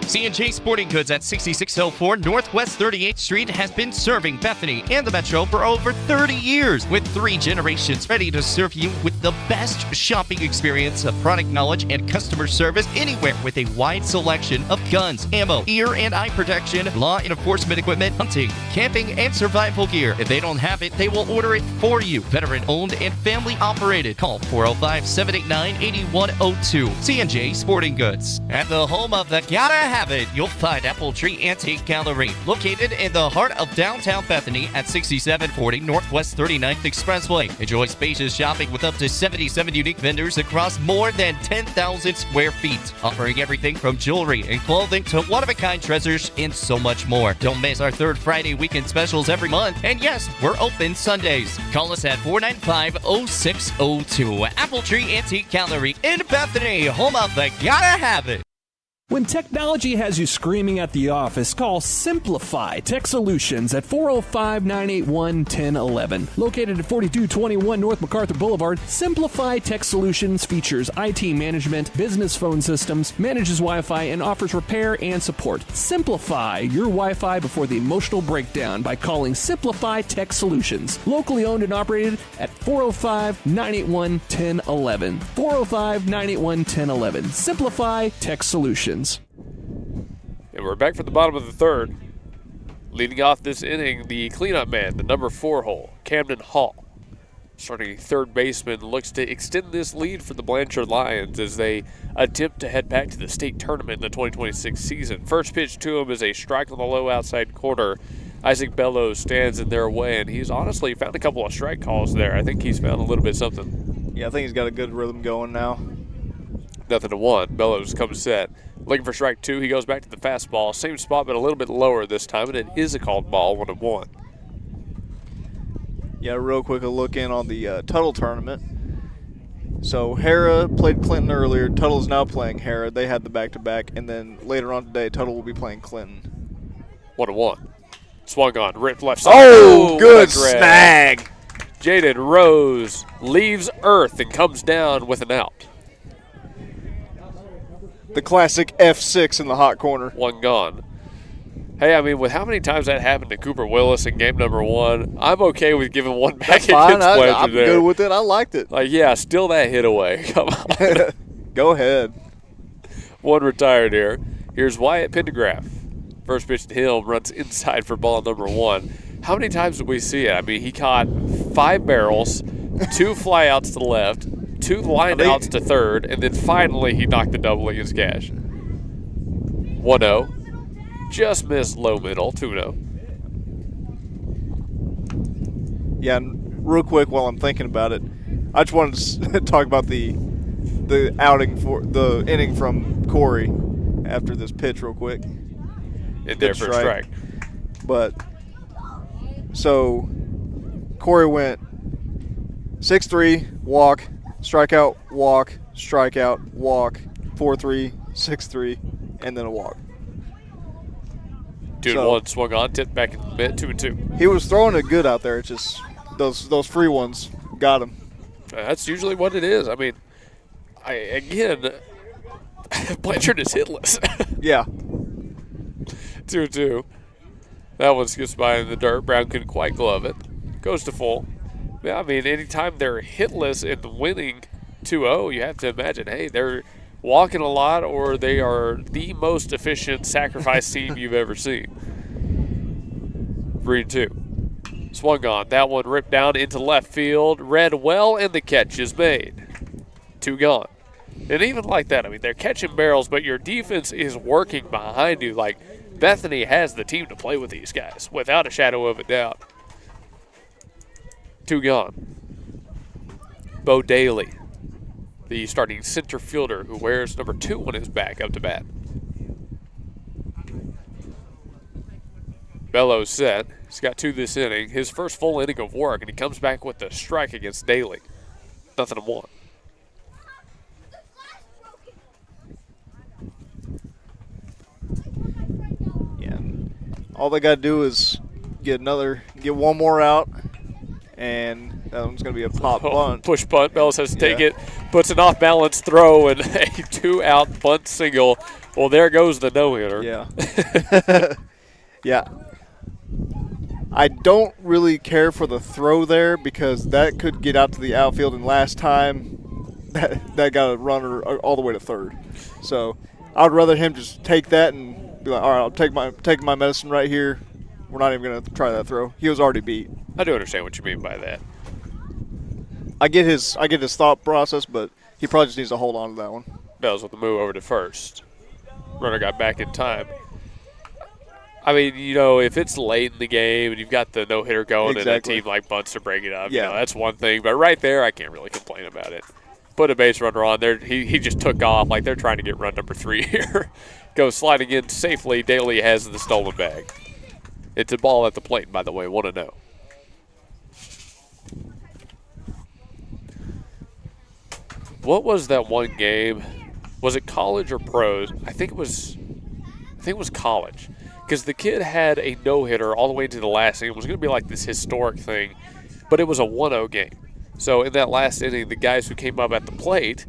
C&J Sporting Goods at 6604 Northwest 38th Street has been serving Bethany and the Metro for over 30 years, with 3 generations ready to serve you with the best shopping experience of product knowledge and customer service anywhere, with a wide selection of guns, ammo, ear and eye protection, law enforcement equipment, hunting, camping, and survival gear. If they don't have it, they will order it for you. Veteran owned and family operated. Call 405-789-8102. C&J Sporting Goods. At the home of the Gotta Have It, you'll find Apple Tree Antique Gallery, located in the heart of downtown Bethany at 6740 Northwest 39th Expressway. Enjoy spacious shopping with up to 77 unique vendors across more than 10,000 square feet, offering everything from jewelry and clothing to one-of-a-kind treasures and so much more. Don't miss our third Friday weekend specials every month. And yes, we're open Sundays. Call us at 495-0602. Apple Tree Antique Gallery in Bethany, home of the Gotta Have It. When technology has you screaming at the office, call Simplify Tech Solutions at 405-981-1011. Located at 4221 North MacArthur Boulevard, Simplify Tech Solutions features IT management, business phone systems, manages Wi-Fi, and offers repair and support. Simplify your Wi-Fi before the emotional breakdown by calling Simplify Tech Solutions. Locally owned and operated at 405-981-1011. 405-981-1011. Simplify Tech Solutions. And we're back from the bottom of the third. Leading off this inning, the cleanup man, the number 4 hole, Camden Hall. Starting third baseman looks to extend this lead for the Blanchard Lions as they attempt to head back to the state tournament in the 2026 season. First pitch to him is a strike on the low outside corner. Isaac Bellows stands in their way, and he's honestly found a couple of strike calls there. I think he's found a little bit something. Yeah, I think he's got a good rhythm going now. 0-1. Bellows comes set. Looking for strike 2. He goes back to the fastball. Same spot, but a little bit lower this time, and it is a called ball, 1-1. Yeah, real quick, a look in on the Tuttle tournament. So Hara played Clinton earlier. Tuttle's now playing Hara. They had the back-to-back. And then later on today, Tuttle will be playing Clinton. 1-1. Swung on, ripped left side. Oh, good snag. Jaden Rose leaves earth and comes down with an out. The classic F6 in the hot corner. One gone. Hey, I mean, with how many times that happened to Cooper Willis in game number 1, I'm okay with giving one back against Blanchard. I'm there. good with it. I liked it. Like, yeah, steal that hit away. Come on. Go ahead. One retired here. Here's Wyatt Pendergraph. First pitch to him, runs inside for ball number 1. How many times did we see it? I mean, he caught 5 barrels, 2 flyouts to the left, 2 line outs to third, and then finally he knocked the double against Cash. 1-0. Just missed low middle, 2-0. Yeah, and real quick while I'm thinking about it, I just wanted to talk about the outing for the inning from Corey after this pitch real quick. In there for a strike. But so Corey went 6-3, walk, strikeout, walk, strikeout, walk, 4-3, 6-3, and then a walk. 2-1 swung on, tipped back in the mid, 2-2. He was throwing it good out there. It's just those free ones got him. That's usually what it is. I mean, Blanchard is hitless. Yeah. 2-2. That one skips by in the dirt. Brown couldn't quite glove it. Goes to full. Yeah, I mean, anytime they're hitless and winning 2-0, you have to imagine, hey, they're walking a lot or they are the most efficient sacrifice team you've ever seen. 3-2. Swung on. That one ripped down into left field. Read well, and the catch is made. 2 gone. And even like that, I mean, they're catching barrels, but your defense is working behind you. Like, Bethany has the team to play with these guys, without a shadow of a doubt. 2 gone. Bo Daly, the starting center fielder who wears number 2 on his back up to bat. Bellows set. He's got 2 this inning. His first full inning of work, and he comes back with the strike against Daly. 0-1. Yeah. All they got to do is get one more out, and that one's going to be a pop bunt. Push bunt. Bellows has to take it, puts an off-balance throw, and a 2-out bunt single. Well, there goes the no-hitter. Yeah. Yeah. I don't really care for the throw there because that could get out to the outfield, and last time that got a runner all the way to third. So I would rather him just take that and be like, all right, I'll take my medicine right here. We're not even going to try that throw. He was already beat. I do understand what you mean by that. I get his thought process, but he probably just needs to hold on to that one. Bells with the move over to first. Runner got back in time. I mean, you know, if it's late in the game and you've got the no-hitter going and a team like bunts to break it up, you know, that's one thing. But right there, I can't really complain about it. Put a base runner on there. He just took off like they're trying to get run number 3 here. Goes sliding in safely. Daly has the stolen bag. It's a ball at the plate, by the way, 1-0. What was that one game? Was it college or pros? I think it was college. Because the kid had a no-hitter all the way to the last inning. It was going to be like this historic thing, but it was a 1-0 game. So in that last inning, the guys who came up at the plate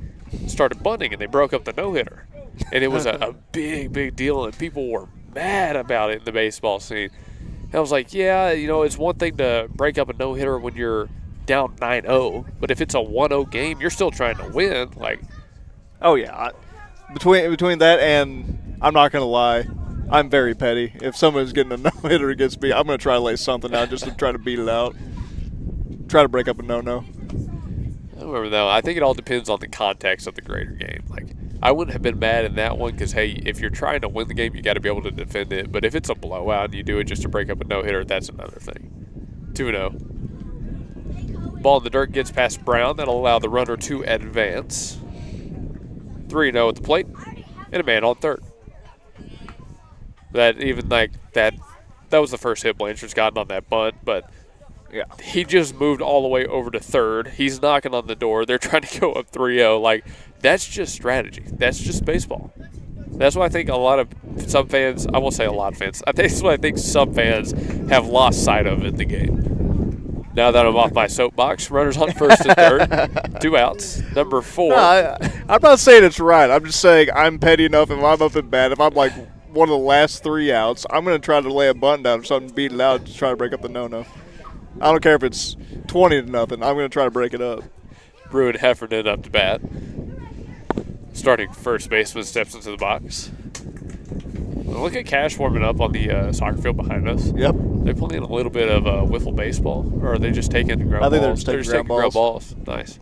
started bunting, and they broke up the no-hitter. And it was a big, big deal, and people were mad about it in the baseball scene. And I was like, yeah, you know, it's one thing to break up a no-hitter when you're down 9-0, but if it's a 1-0 game, you're still trying to win. Like, oh, yeah. Between that and, I'm not going to lie, I'm very petty. If someone's getting a no-hitter against me, I'm going to try to lay something out just to try to beat it out. Try to break up a no-no. However, though, I think it all depends on the context of the greater game. Like, I wouldn't have been mad in that one because, hey, if you're trying to win the game, you got to be able to defend it. But if it's a blowout and you do it just to break up a no-hitter, that's another thing. 2-0. Ball in the dirt gets past Brown. That'll allow the runner to advance. 3-0 at the plate, and a man on third. That was the first hit Blanchard's gotten on that bunt, but Yeah. He just moved all the way over to third. He's knocking on the door. They're trying to go up 3-0. Like, that's just strategy. That's just baseball. That's why I think some fans, I won't say a lot of fans, that's what I think some fans have lost sight of in the game. Now that I'm off my soapbox, runners on first and third, 2 outs. Number 4. No, I'm not saying it's right. I'm just saying I'm petty enough if I'm up and bad. If I'm like one of the last 3 outs, I'm going to try to lay a button down or something, beat it out to try to break up the no-no. I don't care if it's 20-0. I'm going to try to break it up. Bruin Heffernan up to bat. Starting first baseman steps into the box. Well, look at Cash warming up on the soccer field behind us. Yep. They're playing a little bit of wiffle baseball, or are they just taking ground balls? I think they're just taking ground balls. Nice.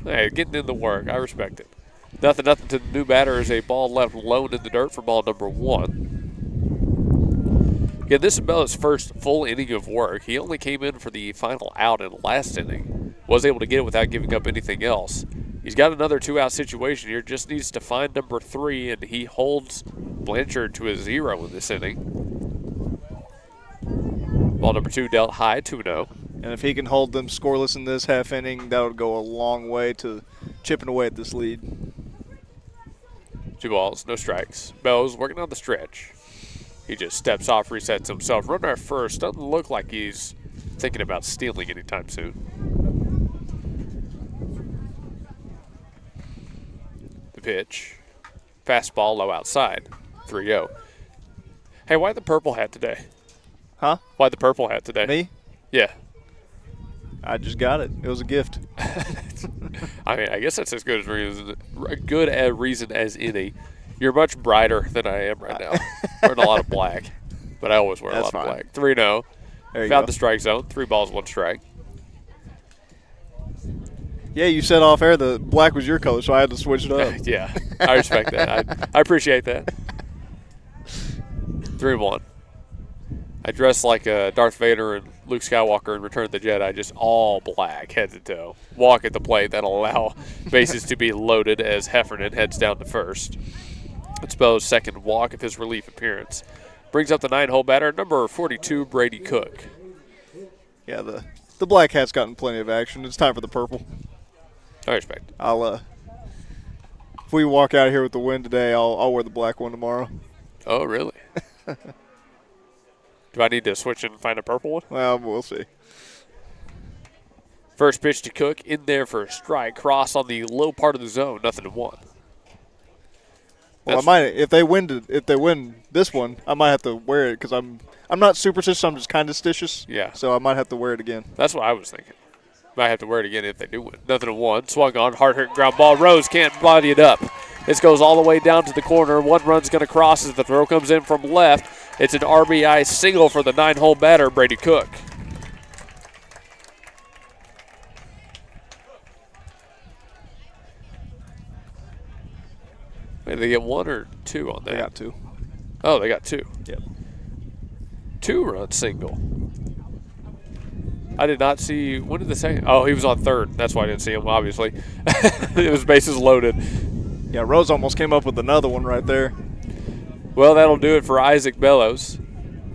Hey, getting in the work. I respect it. Nothing to the new batter is a ball left alone in the dirt for ball number 1. Again, this is Bella's first full inning of work. He only came in for the final out in the last inning. Was able to get it without giving up anything else. He's got another 2-out situation here. Just needs to find number 3, and he holds Blanchard to a 0 in this inning. Ball number 2 dealt high, 2-0. And if he can hold them scoreless in this half inning, that would go a long way to chipping away at this lead. 2 balls, no strikes. Bell's working on the stretch. He just steps off, resets himself. Runner at first. Doesn't look like he's thinking about stealing anytime soon. The pitch. Fastball low outside. 3-0. Hey, why the purple hat today? Huh? Why the purple hat today? Me? Yeah. I just got it. It was a gift. I mean, I guess that's as good a reason as any. You're much brighter than I am right now. Wearing a lot of black, but I always wear a lot of black. 3-0. Found the strike zone. 3 balls, 1 strike. Yeah, you said off air the black was your color, so I had to switch it up. Yeah, I respect that. I appreciate that. 3-1. I dress like Darth Vader and Luke Skywalker in Return of the Jedi, just all black, head to toe. Walk at the plate. That'll allow bases to be loaded as Heffernan heads down to first. It's Bo's second walk of his relief appearance. Brings up the 9-hole batter, number 42, Brady Cook. Yeah, the black hat's gotten plenty of action. It's time for the purple. I respect it. If we walk out of here with the win today, I'll wear the black one tomorrow. Oh, really? Do I need to switch and find a purple one? Well, we'll see. First pitch to Cook, in there for a strike. Cross on the low part of the zone, 0-1. Well, if they win this one, I might have to wear it because I'm not superstitious. I'm just kind of stitious. Yeah. So I might have to wear it again. That's what I was thinking. Might have to wear it again if they do win. 0-1. Swung on, hard-hit ground ball. Rose can't body it up. This goes all the way down to the corner. 1 run's going to cross as the throw comes in from left. It's an RBI single for the 9-hole batter, Brady Cook. Did they get 1 or 2 on that? They got 2. Oh, they got 2. Yep. 2-run single. I did not see. When did the second? Oh, he was on third. That's why I didn't see him, obviously. It was bases loaded. Yeah, Rose almost came up with another one right there. Well, that'll do it for Isaac Bellows.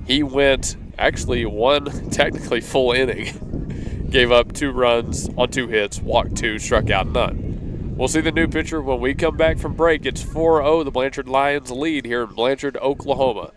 He went actually 1 technically full inning. Gave up 2 runs on 2 hits, walked 2, struck out none. We'll see the new pitcher when we come back from break. It's 4-0, the Blanchard Lions lead here in Blanchard, Oklahoma.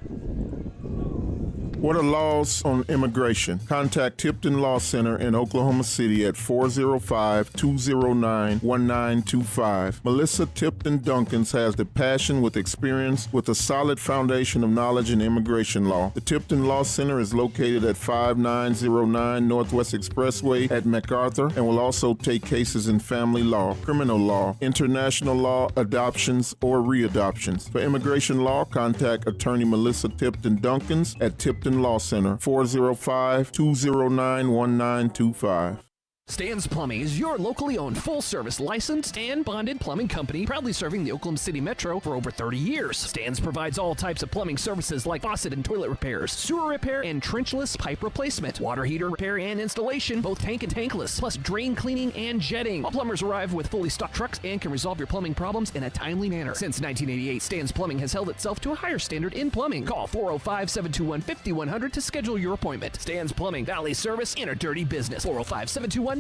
What are laws on immigration? Contact Tipton Law Center in Oklahoma City at 405-209-1925. Melissa Tipton Duncans has the passion with experience with a solid foundation of knowledge in immigration law. The Tipton Law Center is located at 5909 Northwest Expressway at MacArthur and will also take cases in family law, criminal law, international law, adoptions, or readoptions. For immigration law, contact attorney Melissa Tipton Duncans at Tipton Law Center, 405-209-1925. Stan's Plumbing is your locally owned, full-service, licensed, and bonded plumbing company, proudly serving the Oklahoma City Metro for over 30 years. Stan's provides all types of plumbing services like faucet and toilet repairs, sewer repair, and trenchless pipe replacement, water heater repair and installation, both tank and tankless, plus drain cleaning and jetting. All plumbers arrive with fully stocked trucks and can resolve your plumbing problems in a timely manner. Since 1988, Stan's Plumbing has held itself to a higher standard in plumbing. Call 405-721-5100 to schedule your appointment. Stan's Plumbing, Valley service in a dirty business. 405-721-5100.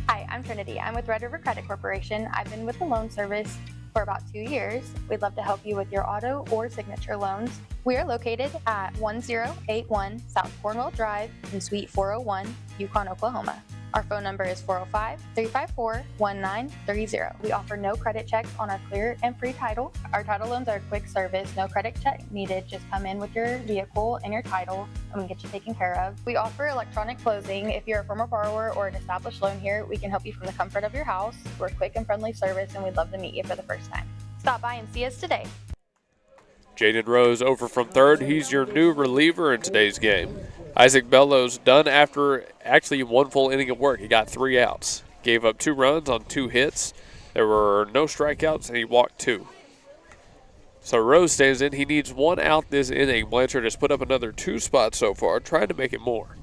Hi, I'm Trinity. I'm with Red River Credit Corporation. I've been with the loan service for about 2 years. We'd love to help you with your auto or signature loans. We are located at 1081 South Cornwall Drive in Suite 401, Yukon, Oklahoma. Our phone number is 405-354-1930. We offer no credit checks on our clear and free title. Our title loans are a quick service, no credit check needed. Just come in with your vehicle and your title and we get you taken care of. We offer electronic closing. If you're a former borrower or an established loan here, we can help you from the comfort of your house. We're a quick and friendly service and we'd love to meet you for the first time. Stop by and see us today. Jaden Rose over from third. He's your new reliever in today's game. Isaac Bellows done after actually 1 full inning of work. He got 3 outs. Gave up 2 runs on 2 hits. There were no strikeouts, and he walked 2. So Rose stays in. He needs 1 out this inning. Blanchard has put up another 2 spots so far, trying to make it more.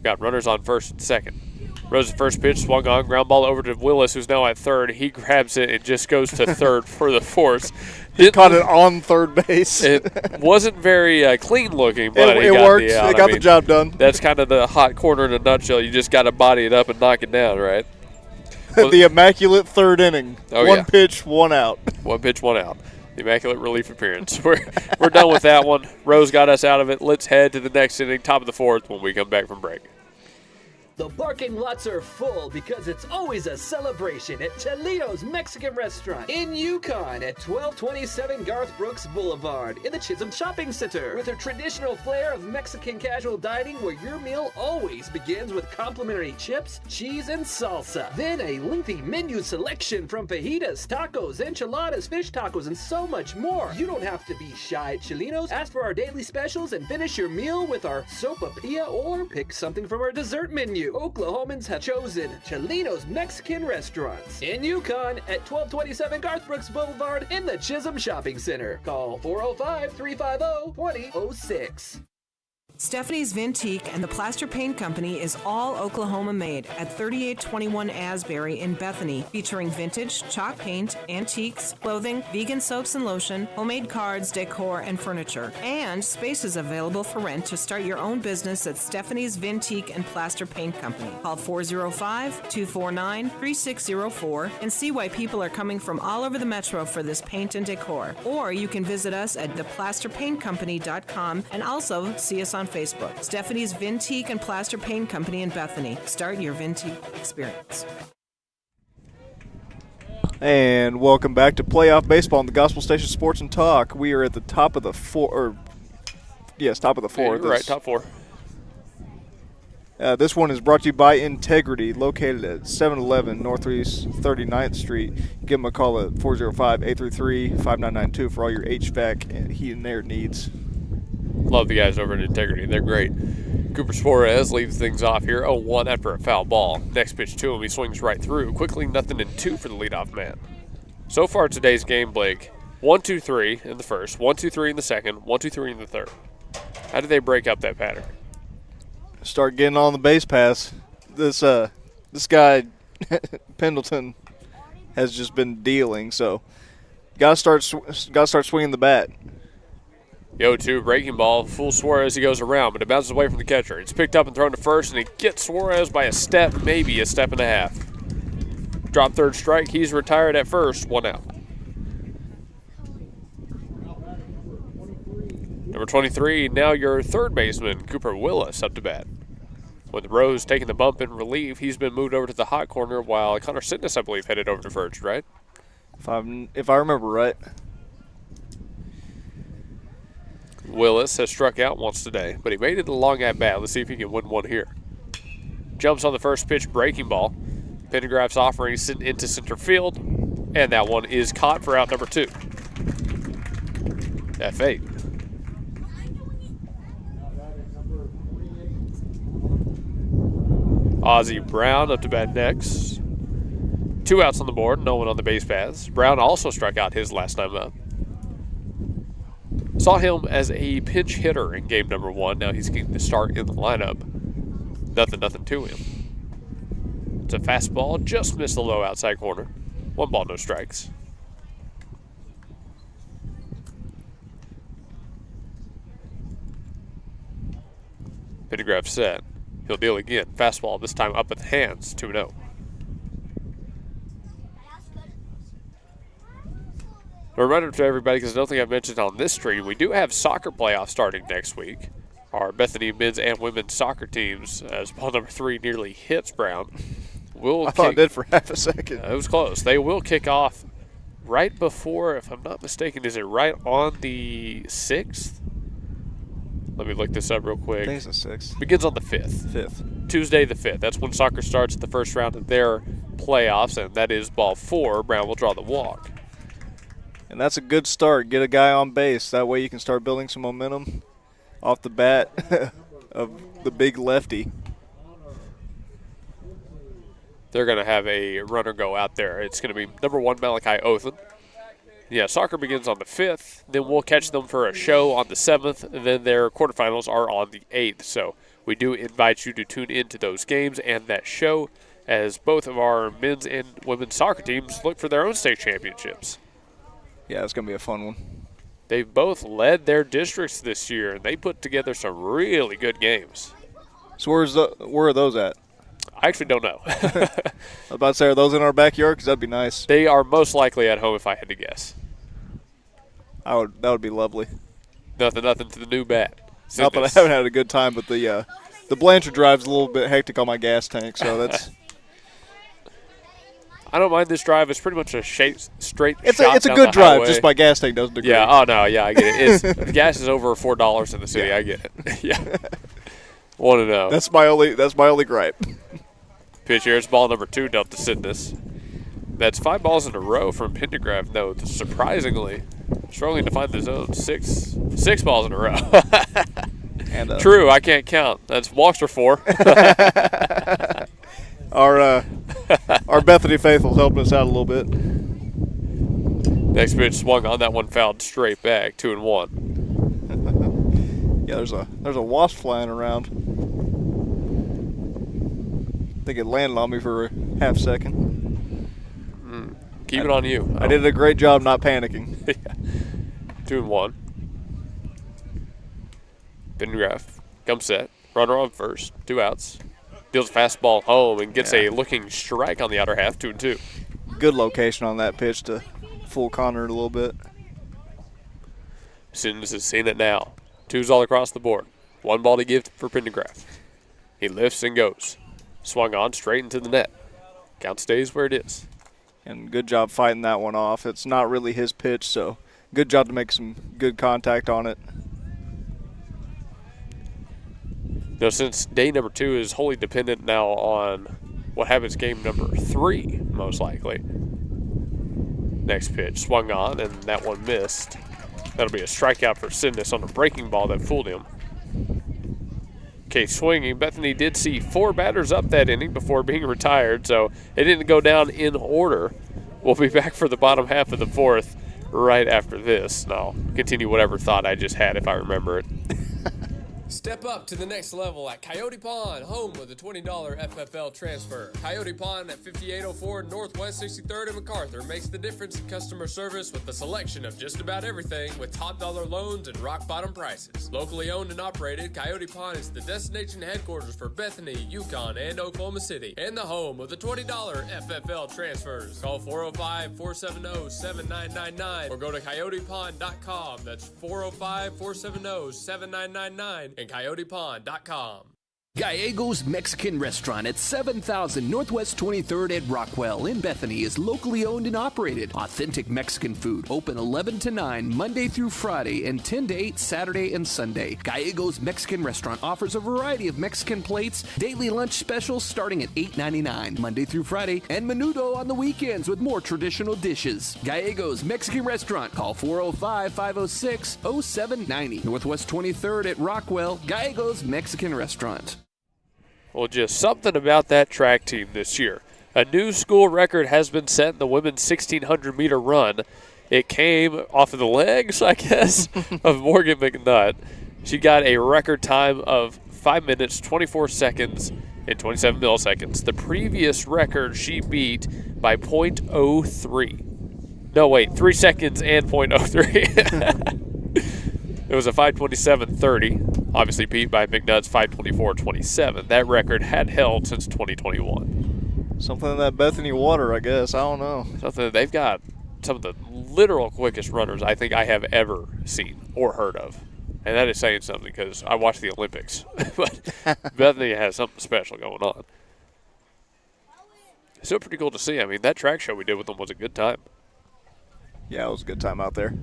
Got runners on first and second. Rose's first pitch swung on, ground ball over to Willis, who's now at third. He grabs it and just goes to third for the force. He caught it on third base. It wasn't very clean looking, but it worked. It got the job done. That's kind of the hot corner in a nutshell. You just got to body it up and knock it down, right? Well, the immaculate third inning. Oh, 1 pitch, 1 out. 1 pitch, 1 out. The immaculate relief appearance. We're done with that one. Rose got us out of it. Let's head to the next inning, top of the 4th, when we come back from break. The parking lots are full because it's always a celebration at Toledo's Mexican Restaurant in Yukon at 1227 Garth Brooks Boulevard in the Chisholm Shopping Center. With a traditional flair of Mexican casual dining where your meal always begins with complimentary chips, cheese, and salsa. Then a lengthy menu selection from fajitas, tacos, enchiladas, fish tacos, and so much more. You don't have to be shy at Chilinos. Ask for our daily specials and finish your meal with our sopapilla or pick something from our dessert menu. Oklahomans have chosen Chilino's Mexican Restaurants in Yukon at 1227 Garth Brooks Boulevard in the Chisholm Shopping Center. Call 405-350-2006. Stephanie's Vintique and the Plaster Paint Company is all Oklahoma made at 3821 Asbury in Bethany, featuring vintage, chalk paint, antiques, clothing, vegan soaps and lotion, homemade cards, decor, and furniture. And space is available for rent to start your own business at Stephanie's Vintique and Plaster Paint Company. Call 405-249-3604 and see why people are coming from all over the metro for this paint and decor. Or you can visit us at theplasterpaintcompany.com and also see us on Facebook. Stephanie's Vintique and Plaster Paint Company in Bethany. Start your Vintique experience. And welcome back to Playoff Baseball on the Gospel Station Sports and TalK. We are at the top of the top of the 4th. Yeah, you're right, top 4. This one is brought to you by Integrity, located at 711 Northeast 39th Street. Give them a call at 405-833-5992 for all your HVAC and heat and air needs. Love the guys over at Integrity. They're great. Cooper Suarez leads things off here 0-1 after a foul ball. Next pitch to him, he swings right through. Quickly 0-2 for the leadoff man. So far today's game, Blake, 1-2-3 in the first, 1-2-3 in the second, 1-2-3 in the third. How did they break up that pattern? Start getting on the base pass. This guy, Pendleton, has just been dealing, so gotta start swinging the bat. 0-2 breaking ball, full Suarez, he goes around, but it bounces away from the catcher. It's picked up and thrown to first, and he gets Suarez by a step, maybe a step and a half. Drop third strike, he's retired at first, 1 out. Number 23, now your third baseman, Cooper Willis, up to bat. With Rose taking the bump in relief, he's been moved over to the hot corner while Connor Sitness, I believe, headed over to first, right? If I remember right. Willis has struck out once today, but he made it a long at bat. Let's see if he can win one here. Jumps on the first pitch, breaking ball. Pendergraft's offering into center field, and that one is caught for out number 2. F8. Ozzie Brown up to bat next. 2 outs on the board, no one on the base paths. Brown also struck out his last time up. Saw him as a pinch hitter in game number 1. Now he's getting the start in the lineup. Nothing to him. It's a fastball, just missed the low outside corner. 1 ball, no strikes. Pendergraph set. He'll deal again. Fastball, this time up with the hands, 2-0. A reminder to everybody, because I don't think I've mentioned on this stream, we do have soccer playoffs starting next week. Our Bethany men's and women's soccer teams, as ball number 3 nearly hits Brown, I thought it did for half a second. It was close. They will kick off right before, if I'm not mistaken, is it right on the 6th? Let me look this up real quick. I think it's the 6th. Begins on the 5th. Tuesday the 5th. That's when soccer starts the first round of their playoffs, and that is ball 4. Brown will draw the walk. And that's a good start. Get a guy on base. That way you can start building some momentum off the bat of the big lefty. They're going to have a runner go out there. It's going to be number 1, Malachi Othen. Yeah, soccer begins on the 5th. Then we'll catch them for a show on the 7th. And then their quarterfinals are on the 8th. So we do invite you to tune into those games and that show, as both of our men's and women's soccer teams look for their own state championships. Yeah, it's going to be a fun one. They've both led their districts this year, and they put together some really good games. So where are those at? I actually don't know. I was about to say, are those in our backyard? Because that'd be nice. They are most likely at home if I had to guess. That would be lovely. Nothing to the new bat. Not that I haven't had a good time, but the Blanchard drive's a little bit hectic on my gas tank, so that's. I don't mind this drive. It's pretty much a straight shot. It's a good drive, highway. Just my gas tank doesn't agree. Yeah. Oh no. Yeah, I get it. Gas is over $4 in the city. Yeah. I get it. Yeah. Want to know? That's my only gripe. Pitch here. It's ball number 2 dealt to Sidness. That's 5 balls in a row from Pendergraph. No, surprisingly, struggling to find the zone. Six balls in a row. And, True, I can't count. That's walks for 4. Our Bethany faithful's helping us out a little bit. Next pitch swung on, that one fouled straight back. 2-1. Yeah, there's a wasp flying around. I think it landed on me for a half second. Keep it on you. I did a great job not panicking. 2-1. Pendergraph comes set. Runner on first. 2 outs. Deals a fastball home and gets a looking strike on the outer half. 2-2. Good location on that pitch to full corner it a little bit. Simmons has seen it now. 2s all across the board. 1 ball to give for Pendergraph. He lifts and goes. Swung on straight into the net. Count stays where it is. And good job fighting that one off. It's not really his pitch, so good job to make some good contact on it. Now, since day number 2 is wholly dependent now on what happens game number 3, most likely. Next pitch, swung on, and that one missed. That'll be a strikeout for Sidness on a breaking ball that fooled him. Okay, swinging. Bethany did see 4 batters up that inning before being retired, so it didn't go down in order. We'll be back for the bottom half of the 4th right after this. And I'll continue whatever thought I just had if I remember it. Step up to the next level at Coyote Pond, home of the $20 FFL transfer. Coyote Pond at 5804 Northwest 63rd and MacArthur makes the difference in customer service with a selection of just about everything with top dollar loans and rock bottom prices. Locally owned and operated, Coyote Pond is the destination headquarters for Bethany, Yukon, and Oklahoma City, and the home of the $20 FFL transfers. Call 405-470-7999 or go to coyotepond.com. That's 405-470-7999 and coyotepond.com. Gallegos Mexican Restaurant at 7000 Northwest 23rd at Rockwell in Bethany is locally owned and operated. Authentic Mexican food. Open 11 to 9 Monday through Friday and 10 to 8 Saturday and Sunday. Gallegos Mexican Restaurant offers a variety of Mexican plates, daily lunch specials starting at $8.99 Monday through Friday, and menudo on the weekends with more traditional dishes. Gallegos Mexican Restaurant. Call 405-506-0790. Northwest 23rd at Rockwell. Gallegos Mexican Restaurant. Well, just something about that track team this year. A new school record has been set in the women's 1,600-meter run. It came off of the legs, I guess, of Morgan McNutt. She got a record time of 5 minutes, 24 seconds, and 27 milliseconds. The previous record she beat by .03. No, wait, 3 seconds and .03. It was a 5:27.30, obviously beat by McNutt's 5:24.27. That record had held since 2021. Something in that Bethany water, I guess. I don't know. Something they've got some of the literal quickest runners I think I have ever seen or heard of. And that is saying something because I watch the Olympics. But Bethany has something special going on. It's still pretty cool to see. I mean, that track show we did with them was a good time. Yeah, it was a good time out there.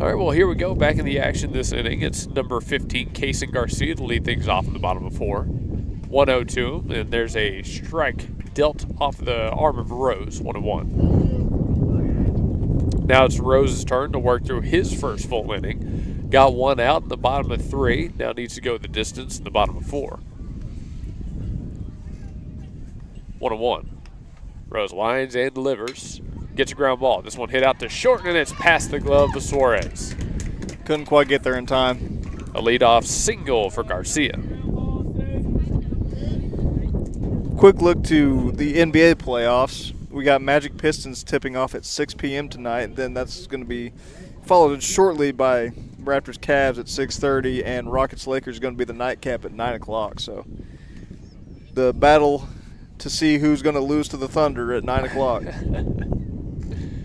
All right, well, here we go. Back in the action this inning. It's number 15, Kason Garcia, to lead things off in the bottom of 4. 1-0-2, and there's a strike dealt off the arm of Rose, 1-1. Now it's Rose's turn to work through his first full inning. Got one out in the bottom of 3. Now needs to go the distance in the bottom of 4. 1-1. Rose lines and delivers. Gets a ground ball. This one hit out to short, and it's past the glove of Suarez. Couldn't quite get there in time. A leadoff single for Garcia. Quick look to the NBA playoffs. We got Magic Pistons tipping off at 6 p.m. tonight. And then that's going to be followed shortly by Raptors Cavs at 6:30, and Rockets Lakers is going to be the nightcap at 9 o'clock. So the battle to see who's going to lose to the Thunder at 9 o'clock.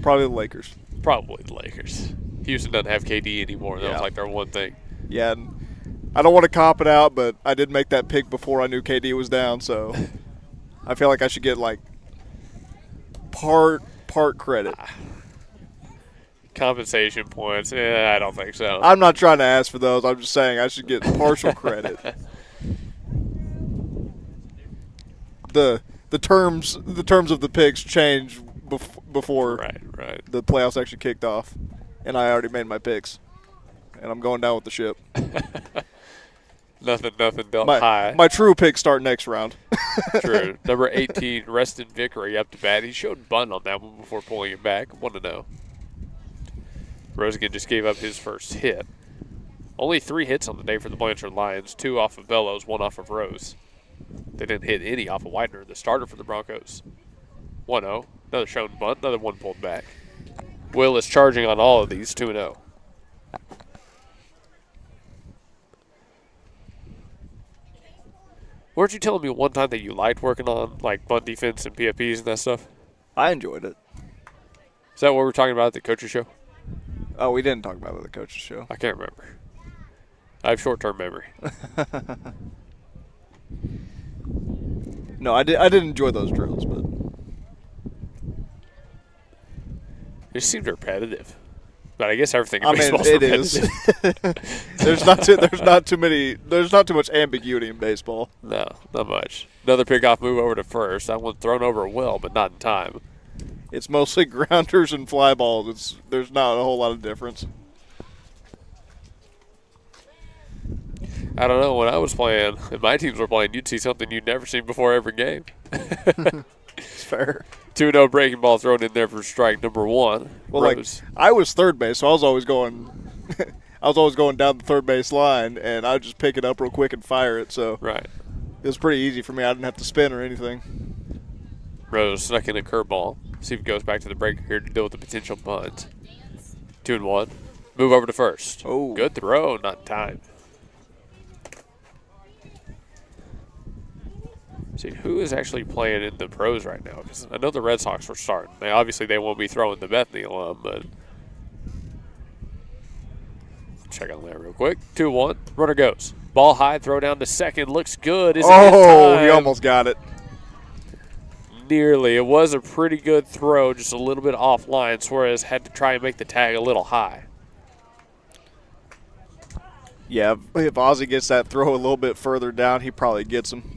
Probably the Lakers. Probably the Lakers. Houston doesn't have KD anymore. That was like their one thing. Yeah, and I don't want to cop it out, but I did make that pick before I knew KD was down, so I feel like I should get like part credit. Compensation points. I don't think so. I'm not trying to ask for those. I'm just saying I should get partial credit. The terms of the picks change before right. the playoffs actually kicked off, and I already made my picks, and I'm going down with the ship. nothing dealt high. My true picks start next round. True. Number 18, Reston Vickery up to bat. He showed bunt on that one before pulling it back. 1-0. Rosigan just gave up his first hit. Only 3 hits on the day for the Blanchard Lions, 2 off of Bellows, 1 off of Rose. They didn't hit any off of Widener, the starter for the Broncos. 1-0. Another shown bunt, another one pulled back. Will is charging on all of these, 2-0. Weren't you telling me one time that you liked working on like bunt defense and PFPs and that stuff? I enjoyed it. Is that what we were talking about at the coaches show? Oh, we didn't talk about it at the coaches show. I can't remember. I have short-term memory. No, I did enjoy those drills, but they seemed repetitive. But I guess everything in baseball is repetitive. There's not too much ambiguity in baseball. No, not much. Another pickoff move over to first. That one thrown over well, but not in time. It's mostly grounders and fly balls. There's not a whole lot of difference. I don't know. When I was playing, and my teams were playing, you'd see something you'd never seen before every game. It's fair. 2-0 breaking ball thrown in there for strike number 1. Well, Rose. like I was third base, so I was always going down the third base line, and I'd just pick it up real quick and fire it. So right, it was pretty easy for me. I didn't have to spin or anything. Rose snuck in a curveball. See if it goes back to the breaker here to deal with the potential bunt. 2-1. Move over to first. Oh, good throw, not in time. See, who is actually playing in the pros right now? Because I know the Red Sox were starting. They won't be throwing the Bethany alum, but check on that real quick. 2-1. Runner goes. Ball high, throw down to second. Looks good. Is it in time? He almost got it. Nearly. It was a pretty good throw, just a little bit offline. Suarez had to try and make the tag a little high. Yeah, if Ozzie gets that throw a little bit further down, he probably gets him.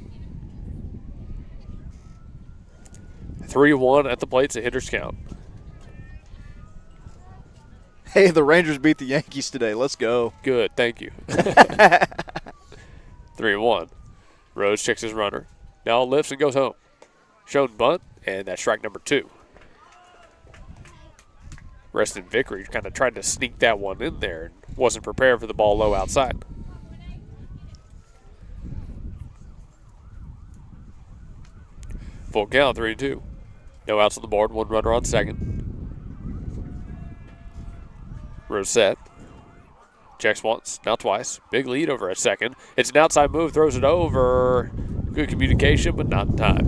3-1 at the plate. It's a hitter's count. Hey, the Rangers beat the Yankees today. Let's go. Good, thank you. 3-1. Rose checks his runner. Now lifts and goes home. Shown bunt, and that's strike number 2. Reston Vickery kind of tried to sneak that one in there and wasn't prepared for the ball low outside. Full count, 3-2. No outs on the board, 1 runner on second. Rose set. Checks once, now twice. Big lead over at second. It's an outside move, throws it over. Good communication, but not in time.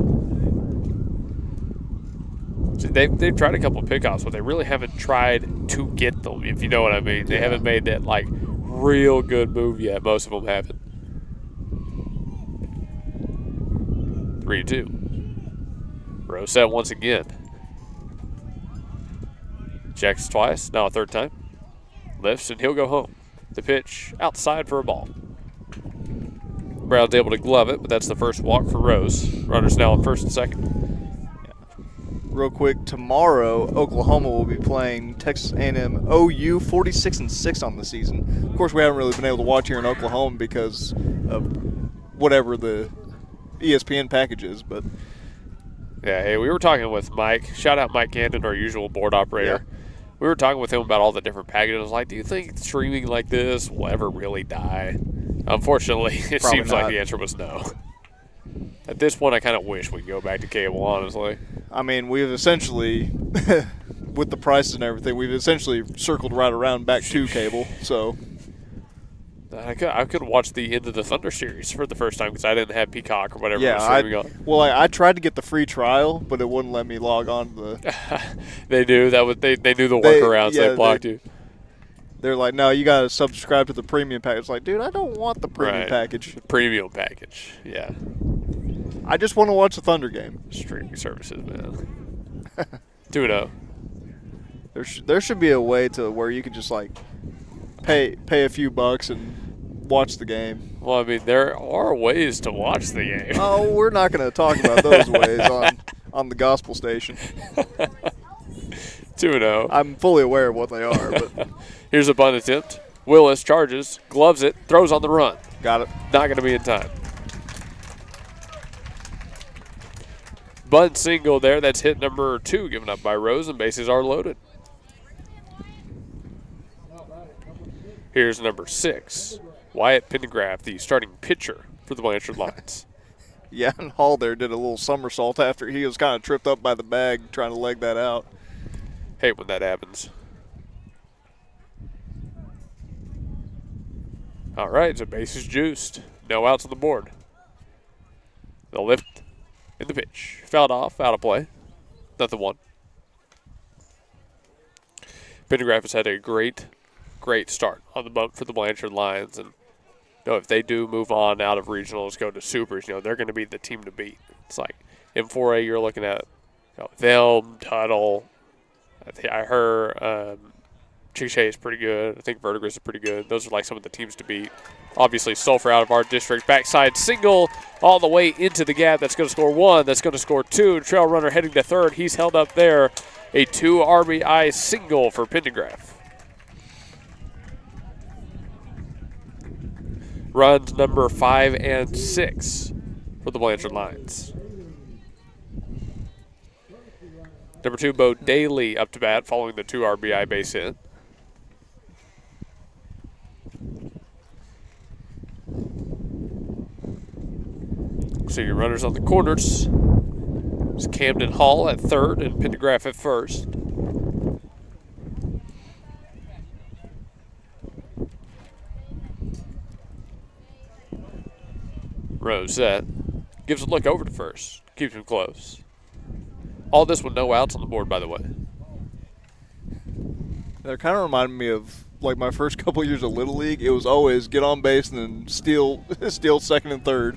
See, they've tried a couple of pickoffs, but they really haven't tried to get them, if you know what I mean. They haven't made that, like, real good move yet. Most of them haven't. 3-2. Rose set once again. Checks twice, now a third time. Lifts, and he'll go home. The pitch outside for a ball. Brown's able to glove it, but that's the first walk for Rose. Runners now on first and second. Real quick, tomorrow Oklahoma will be playing Texas A&M OU, 46-6 on the season. Of course, we haven't really been able to watch here in Oklahoma because of whatever the ESPN package is, but yeah, hey, we were talking with Mike. Shout out Mike Gandon, our usual board operator. Yeah. We were talking with him about all the different packages. I was like, do you think streaming like this will ever really die? Unfortunately, it Probably seems not. like the answer was no. At this point, I kind of wish we could go back to cable, honestly. I mean, we've essentially, with the prices and everything, we've essentially circled right around back to cable, so. I could watch the end of the Thunder series for the first time because I didn't have Peacock or whatever. Yeah, I tried to get the free trial, but it wouldn't let me log on to the. They knew that they knew the workarounds. They blocked you. They're like, no, you got to subscribe to the premium package. It's like, dude, I don't want the premium package. The premium package, yeah. I just want to watch the Thunder game. Streaming services, man. 2-0. There should be a way to where you can just like pay a few bucks and watch the game. Well, I mean, there are ways to watch the game. Oh, we're not going to talk about those ways on the gospel station. 2-0. I'm fully aware of what they are. But here's a bunt attempt. Willis charges, gloves it, throws on the run. Got it. Not going to be in time. Bunt single there. That's hit number 2 given up by Rose, and bases are loaded. Here's number 6, Wyatt Pendergraft, the starting pitcher for the Blanchard Lions. Yeah, and Hall there did a little somersault after he was kind of tripped up by the bag trying to leg that out. Hate when that happens. All right, so base is juiced. No outs on the board. The lift and the pitch. Fouled off, out of play. 0-1. Pendergraft has had a great start on the bump for the Blanchard Lions, and if they do move on out of regionals, go to supers, they're going to be the team to beat. It's like in 4A, you're looking at them, Tuttle. I heard Chickasha is pretty good. I think Verdigris is pretty good. Those are like some of the teams to beat. Obviously, Sulphur out of our district. Backside single all the way into the gap. That's going to score 1. That's going to score 2. Trail runner heading to third. He's held up there. A 2 RBI single for Pendergraft. Runs number 5 and 6 for the Blanchard Lions. Number 2, Bo Daly up to bat following the 2 RBI base hit. So your runners on the corners. It's Camden Hall at third and Pendergraft at first. Rose set. Gives a look over to first. Keeps him close. All this with no outs on the board, by the way. That kind of reminded me of like my first couple years of Little League. It was always get on base and then steal second and third.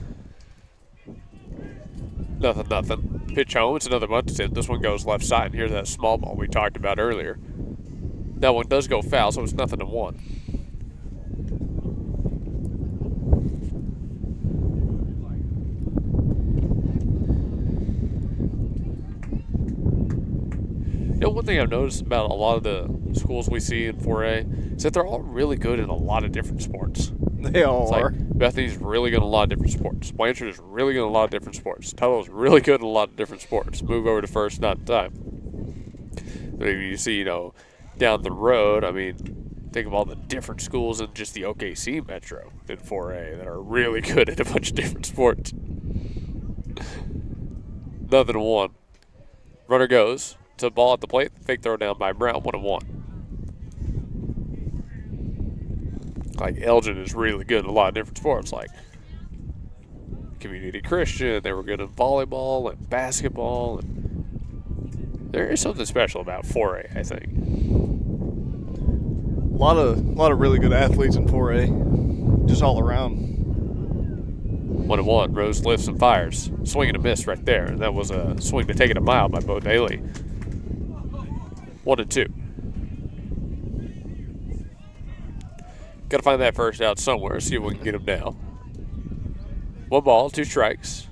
Nothing. Pitch home. It's another bunt attempt. This one goes left side. And here's that small ball we talked about earlier. That one does go foul, so it's 0-1. One thing I've noticed about a lot of the schools we see in 4A is that they're all really good in a lot of different sports. They all are. Bethany's really good in a lot of different sports. Blanchard is really good in a lot of different sports. Tuttle's really good in a lot of different sports. Move over to first, not time. But if you see, down the road, I mean, think of all the different schools in just the OKC Metro in 4A that are really good at a bunch of different sports. Nothing to one. Runner goes to ball at the plate. Fake throw down by Brown. 1-1. Like Elgin is really good in a lot of different sports, like Community Christian. They were good in volleyball and basketball, and there is something special about 4A, I think. A lot of really good athletes in 4A, just all around. 1-1. Rose lifts and fires. Swing and a miss right there. And that was a swing to take it a mile by Bo Daly. 1-2. Got to find that first out somewhere. See if we can get him now. 1 ball, 2 strikes.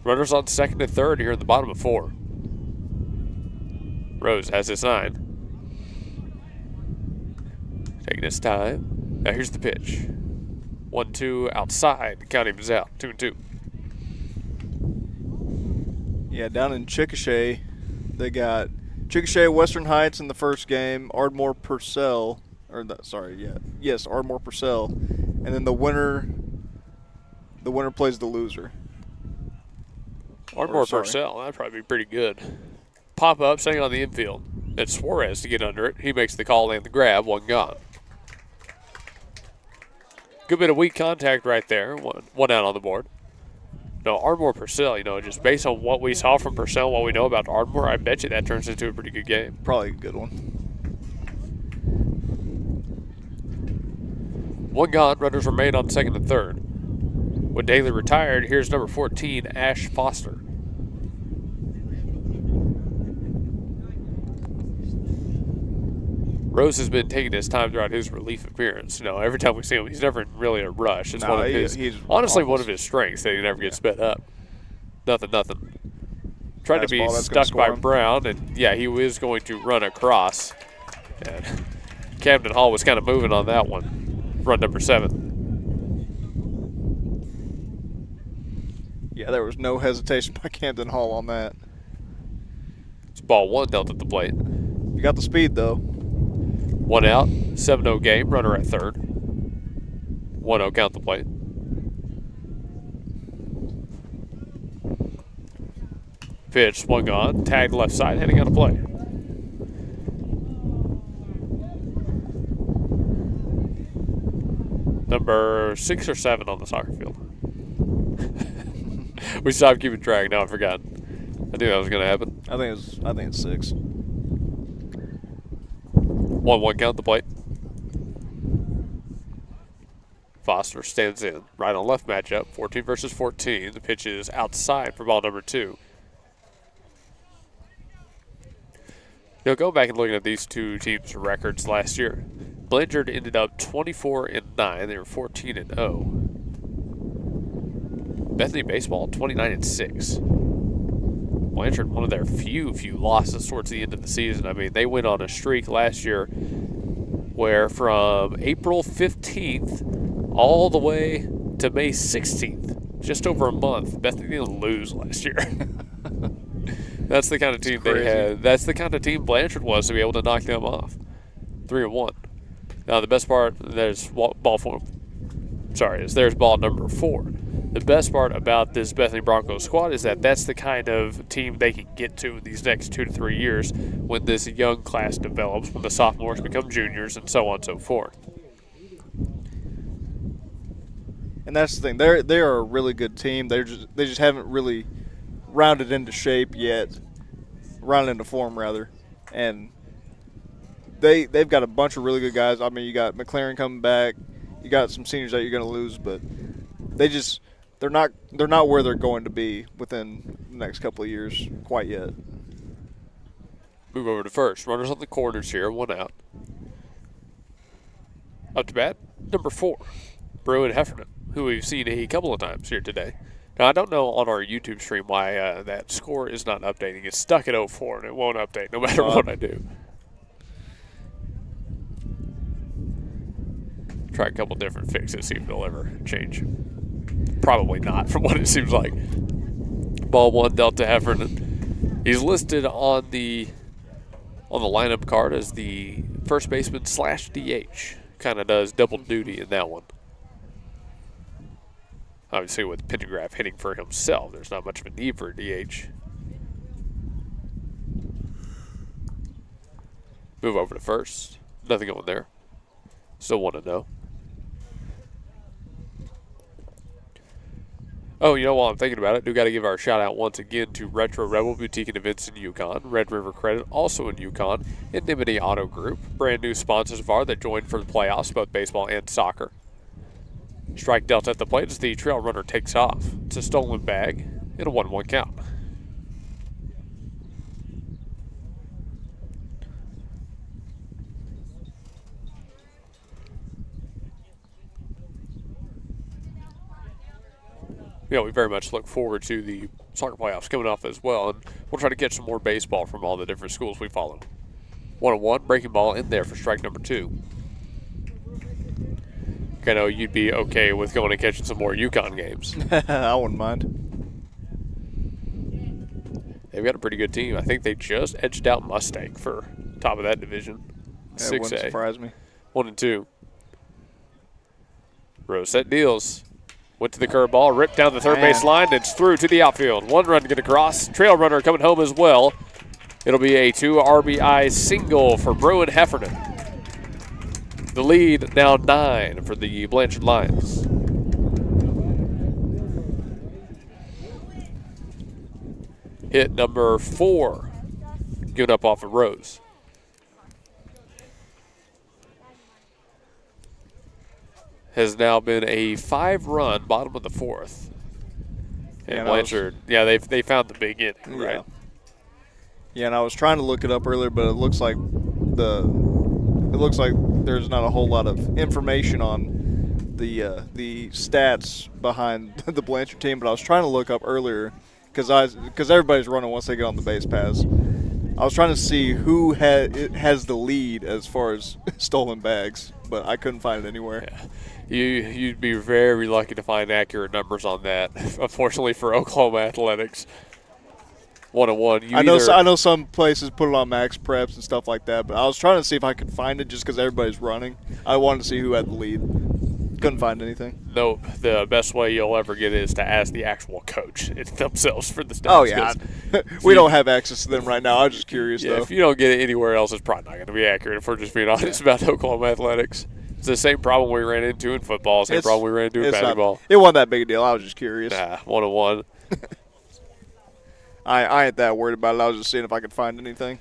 Runners on second and third here in the bottom of 4. Rose has his 9. Taking his time. Now here's the pitch. 1-2 outside. Count him is out. 2-2. Yeah, down in Chickasha, they got Chickasha Western Heights in the first game. Ardmore Purcell, Ardmore Purcell, and then the winner plays the loser. Ardmore Purcell, that'd probably be pretty good. Pop up, staying on the infield. It's Suarez to get under it. He makes the call and the grab. 1 gone. Good bit of weak contact right there. One out on the board. No, Ardmore Purcell, just based on what we saw from Purcell, what we know about Ardmore, I bet you that turns into a pretty good game. Probably a good one. 1 gone. Runners remain on second and third. When Daly retired, here's number 14, Ash Foster. Rose has been taking his time throughout his relief appearance. Every time we see him, he's never in really a rush. It's one of his strengths that he never gets sped up. Nothing. Tried to be stuck by Brown, and he was going to run across. And Camden Hall was kind of moving on that one. Run number 7. Yeah, there was no hesitation by Camden Hall on that. It's ball 1 dealt at the plate. You got the speed, though. 1 out, 7-0 game, runner at third. 1-0 count the plate. Pitch, 1 gone, tagged left side, heading out of play. Number 6 or 7 on the soccer field. We stopped keeping track, now I forgot. I knew that was going to happen. I think it's 6. 1-1 count the plate. Foster stands in. Right on left matchup. 14 versus 14. The pitch is outside for ball number 2. Go back and look at these two teams' records last year. Blanchard ended up 24-9. They were 14-0. Bethany baseball 29-6. Blanchard, one of their few losses towards the end of the season. I mean, they went on a streak last year where from April 15th all the way to May 16th, just over a month, Bethany didn't lose last year. That's the kind of team they had. That's the kind of team Blanchard was to be able to knock them off. 3-1. Now, the best part, there's ball number 4. The best part about this Bethany Broncos squad is that that's the kind of team they can get to in these next 2 to 3 years when this young class develops, when the sophomores become juniors, and so on and so forth. And that's the thing. They're a really good team. They just haven't really rounded into shape yet, rounded into form rather, and they've got a bunch of really good guys. I mean, you got McLaren coming back. You got some seniors that you're going to lose, but they're not where they're going to be within the next couple of years quite yet. Move over to first. Runners on the corners here. 1 out. Up to bat, number 4, Bruin Heffernan, who we've seen a couple of times here today. Now, I don't know on our YouTube stream why that score is not updating. It's stuck at 04, and it won't update no matter what I do. Try a couple different fixes, see if it'll ever change. Probably not, from what it seems like. Ball one, Delta Heffernan. He's listed on the lineup card as the first baseman / DH. Kind of does double duty in that one. Obviously, with Pendergraph hitting for himself, there's not much of a need for a DH. Move over to first. Nothing going there. Still 1-0. Oh, you know, while I'm thinking about it, do got to give our shout out once again to Retro Rebel Boutique and Events in Yukon, Red River Credit also in Yukon, Indemnity Auto Group, brand new sponsors of ours that joined for the playoffs, both baseball and soccer. Strike Delta at the plate as the trail runner takes off. It's a stolen bag and a 1-1 count. Yeah, we very much look forward to the soccer playoffs coming up as well, and we'll try to get some more baseball from all the different schools we follow. 1-1, breaking ball in there for strike number 2. I know you'd be okay with going and catching some more Yukon games. I wouldn't mind. They've got a pretty good team. I think they just edged out Mustang for top of that division. That 6A. wouldn't surprise me. 1-2. Rosette deals. Went to the curveball, ripped down the third base line, and it's through to the outfield. One run to get across. Trail runner coming home as well. It'll be a 2 RBI single for Bruin Heffernan. The lead now 9 for the Blanchard Lions. Hit number 4, given up off of Rose. Has now been a 5-run bottom of the 4th. And Blanchard, they found the big inning, right? Yeah, and I was trying to look it up earlier, but it looks like there's not a whole lot of information on the stats behind the Blanchard team. But I was trying to look up earlier because everybody's running once they get on the base paths. I was trying to see who has the lead as far as stolen bags, but I couldn't find it anywhere. Yeah. You'd be very lucky to find accurate numbers on that. Unfortunately for Oklahoma Athletics, 1-1. I know some places put it on Max Preps and stuff like that, but I was trying to see if I could find it just because everybody's running. I wanted to see who had the lead. Couldn't find anything. Nope. The best way you'll ever get it is to ask the actual coach themselves for the stats. Oh, yeah. We don't have access to them right now. I'm just curious, though. If you don't get it anywhere else, it's probably not going to be accurate if we're just being honest about Oklahoma Athletics. It's the same problem we ran into in football, same problem we ran into in basketball. It wasn't that big a deal. I was just curious. 1-1. I ain't that worried about it. I was just seeing if I could find anything.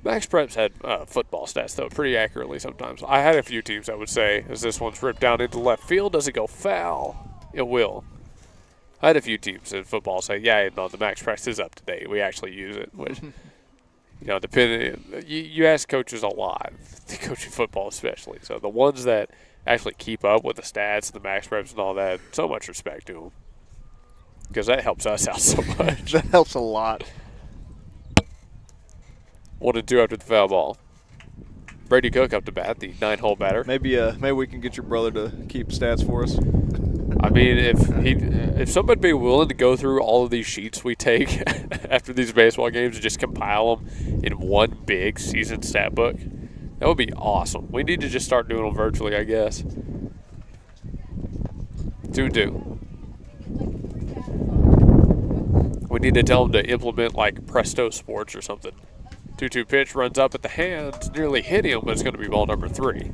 Max Preps had football stats, though, pretty accurately sometimes. I had a few teams that would say, as this one's ripped down into left field, does it go foul? It will. I had a few teams in football say, the Max Preps is up to date. We actually use it, which, you ask coaches a lot, the coaching football especially. So the ones that actually keep up with the stats, the Max Preps and all that, so much respect to them. Because that helps us out so much. That helps a lot. 1-2 after the foul ball. Brady Cook up to bat, the 9-hole batter. Maybe we can get your brother to keep stats for us. I mean, if somebody be willing to go through all of these sheets we take after these baseball games and just compile them in one big season stat book, that would be awesome. We need to just start doing them virtually, I guess. 2-2. We need to tell them to implement like Presto Sports or something. 2-2 pitch, runs up at the hands, nearly hit him, but it's going to be ball number 3.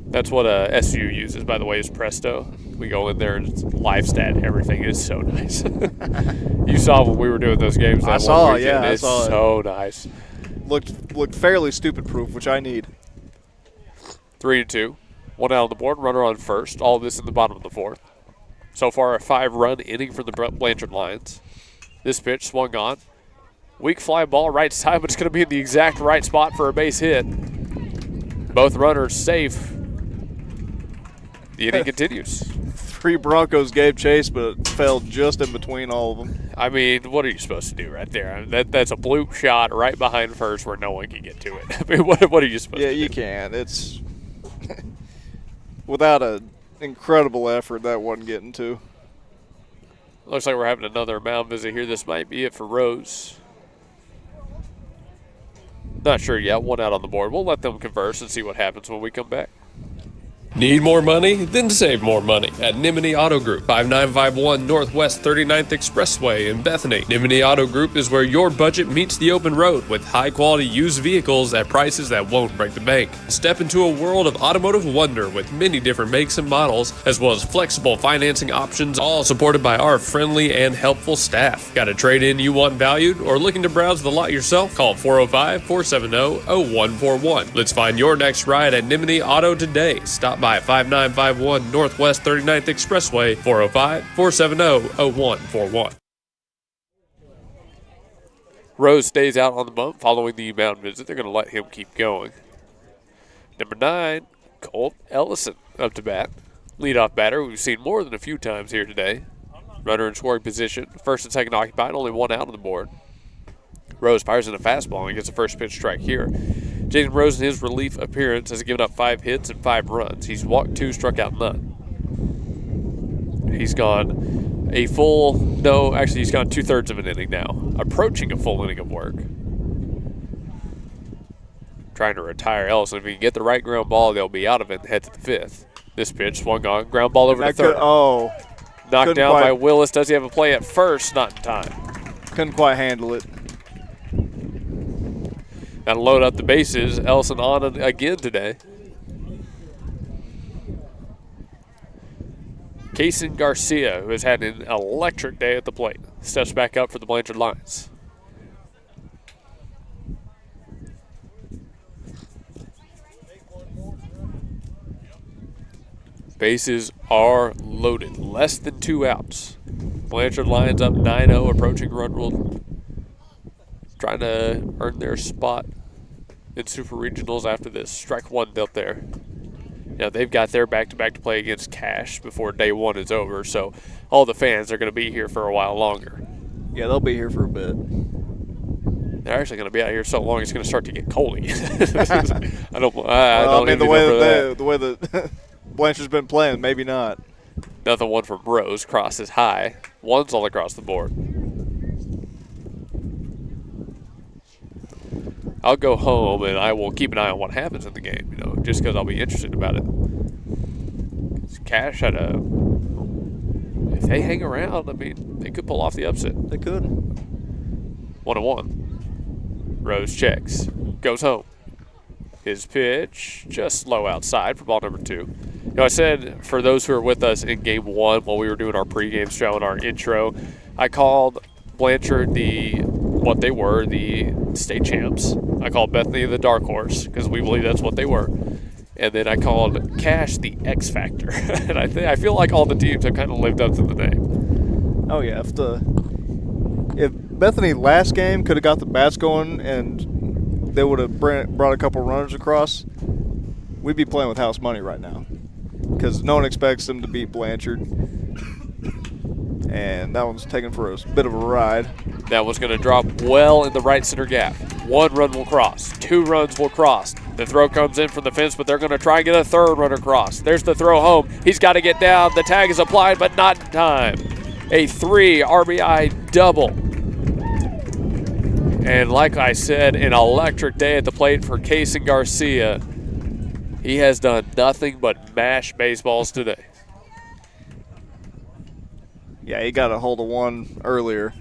That's what SU uses, by the way, is Presto. We go in there and it's live stat. Everything is so nice. You saw when we were doing those games that one weekend. It's so nice. Looked fairly stupid proof, which I need. 3-2. 1 out on the board, runner on first. All of this in the bottom of the 4th. So far, a 5-run inning for the Blanchard Lions. This pitch swung on. Weak fly ball right side, but it's going to be in the exact right spot for a base hit. Both runners safe. The inning continues. 3 Broncos gave chase, but it fell just in between all of them. I mean, what are you supposed to do right there? That's a bloop shot right behind first where no one can get to it. I mean, what are you supposed to do? Yeah, you can. It's without an incredible effort, that wasn't getting to. Looks like we're having another mound visit here. This might be it for Rose. Not sure yet. One out on the board. We'll let them converse and see what happens when we come back. Need more money? Then save more money at Nimini Auto Group, 5951 Northwest 39th Expressway in Bethany. Nimini Auto Group is where your budget meets the open road with high-quality used vehicles at prices that won't break the bank. Step into a world of automotive wonder with many different makes and models, as well as flexible financing options, all supported by our friendly and helpful staff. Got a trade-in you want valued or looking to browse the lot yourself? Call 405-470-0141. Let's find your next ride at Nimini Auto today. Stop by 5951 Northwest 39th Expressway, 405-470-0141. Rose stays out on the bump following the mound visit. They're going to let him keep going. Number 9, Colt Ellison up to bat. Leadoff batter we've seen more than a few times here today. Runner in scoring position. First and second occupied, only one out on the board. Rose fires in a fastball and gets a first pitch strike here. Jaden Rose in his relief appearance has given up 5 hits and 5 runs. He's walked 2, struck out none. He's gone he's gone 2/3 of an inning now, approaching a full inning of work. Trying to retire Ellison. If he can get the right ground ball, they'll be out of it and head to the 5th. This pitch swung on, ground ball over to third. Knocked down by Willis. Does he have a play at first? Not in time. Couldn't quite handle it. Got to load up the bases. Ellison on again today. Kason Garcia, who has had an electric day at the plate, steps back up for the Blanchard Lions. Bases are loaded. Less than 2 outs. Blanchard Lions up 9-0, approaching run rule. Trying to earn their spot in Super Regionals after this. Strike one out there. Now they've got their back-to-back to play against Cash before day 1 is over, so all the fans are going to be here for a while longer. Yeah, they'll be here for a bit. They're actually going to be out here so long it's going to start to get cold again. The way that Blanchard's been playing, maybe not. Another one from Rose, crosses high. One's all across the board. I'll go home and I will keep an eye on what happens in the game, just because I'll be interested about it. Cash if they hang around, they could pull off the upset. They could. 1-1. Rose checks, goes home. His pitch just slow outside for ball number 2. I said for those who are with us in game 1 while we were doing our pregame show and our intro, I called Blanchard the state champs. I called Bethany the dark horse because we believe that's what they were. And then I called Cash the X Factor. And I feel like all the teams have kind of lived up to the name. Oh, yeah. If Bethany last game could have got the bats going and they would have brought a couple runners across, we'd be playing with house money right now because no one expects them to beat Blanchard. And that one's taken for a bit of a ride. That one's going to drop well in the right center gap. 1 run will cross. 2 runs will cross. The throw comes in from the fence, but they're going to try and get a 3rd run across. There's the throw home. He's got to get down. The tag is applied, but not in time. A 3 RBI double. And like I said, an electric day at the plate for Kason Garcia. He has done nothing but mash baseballs today. Yeah, he got a hold of one earlier.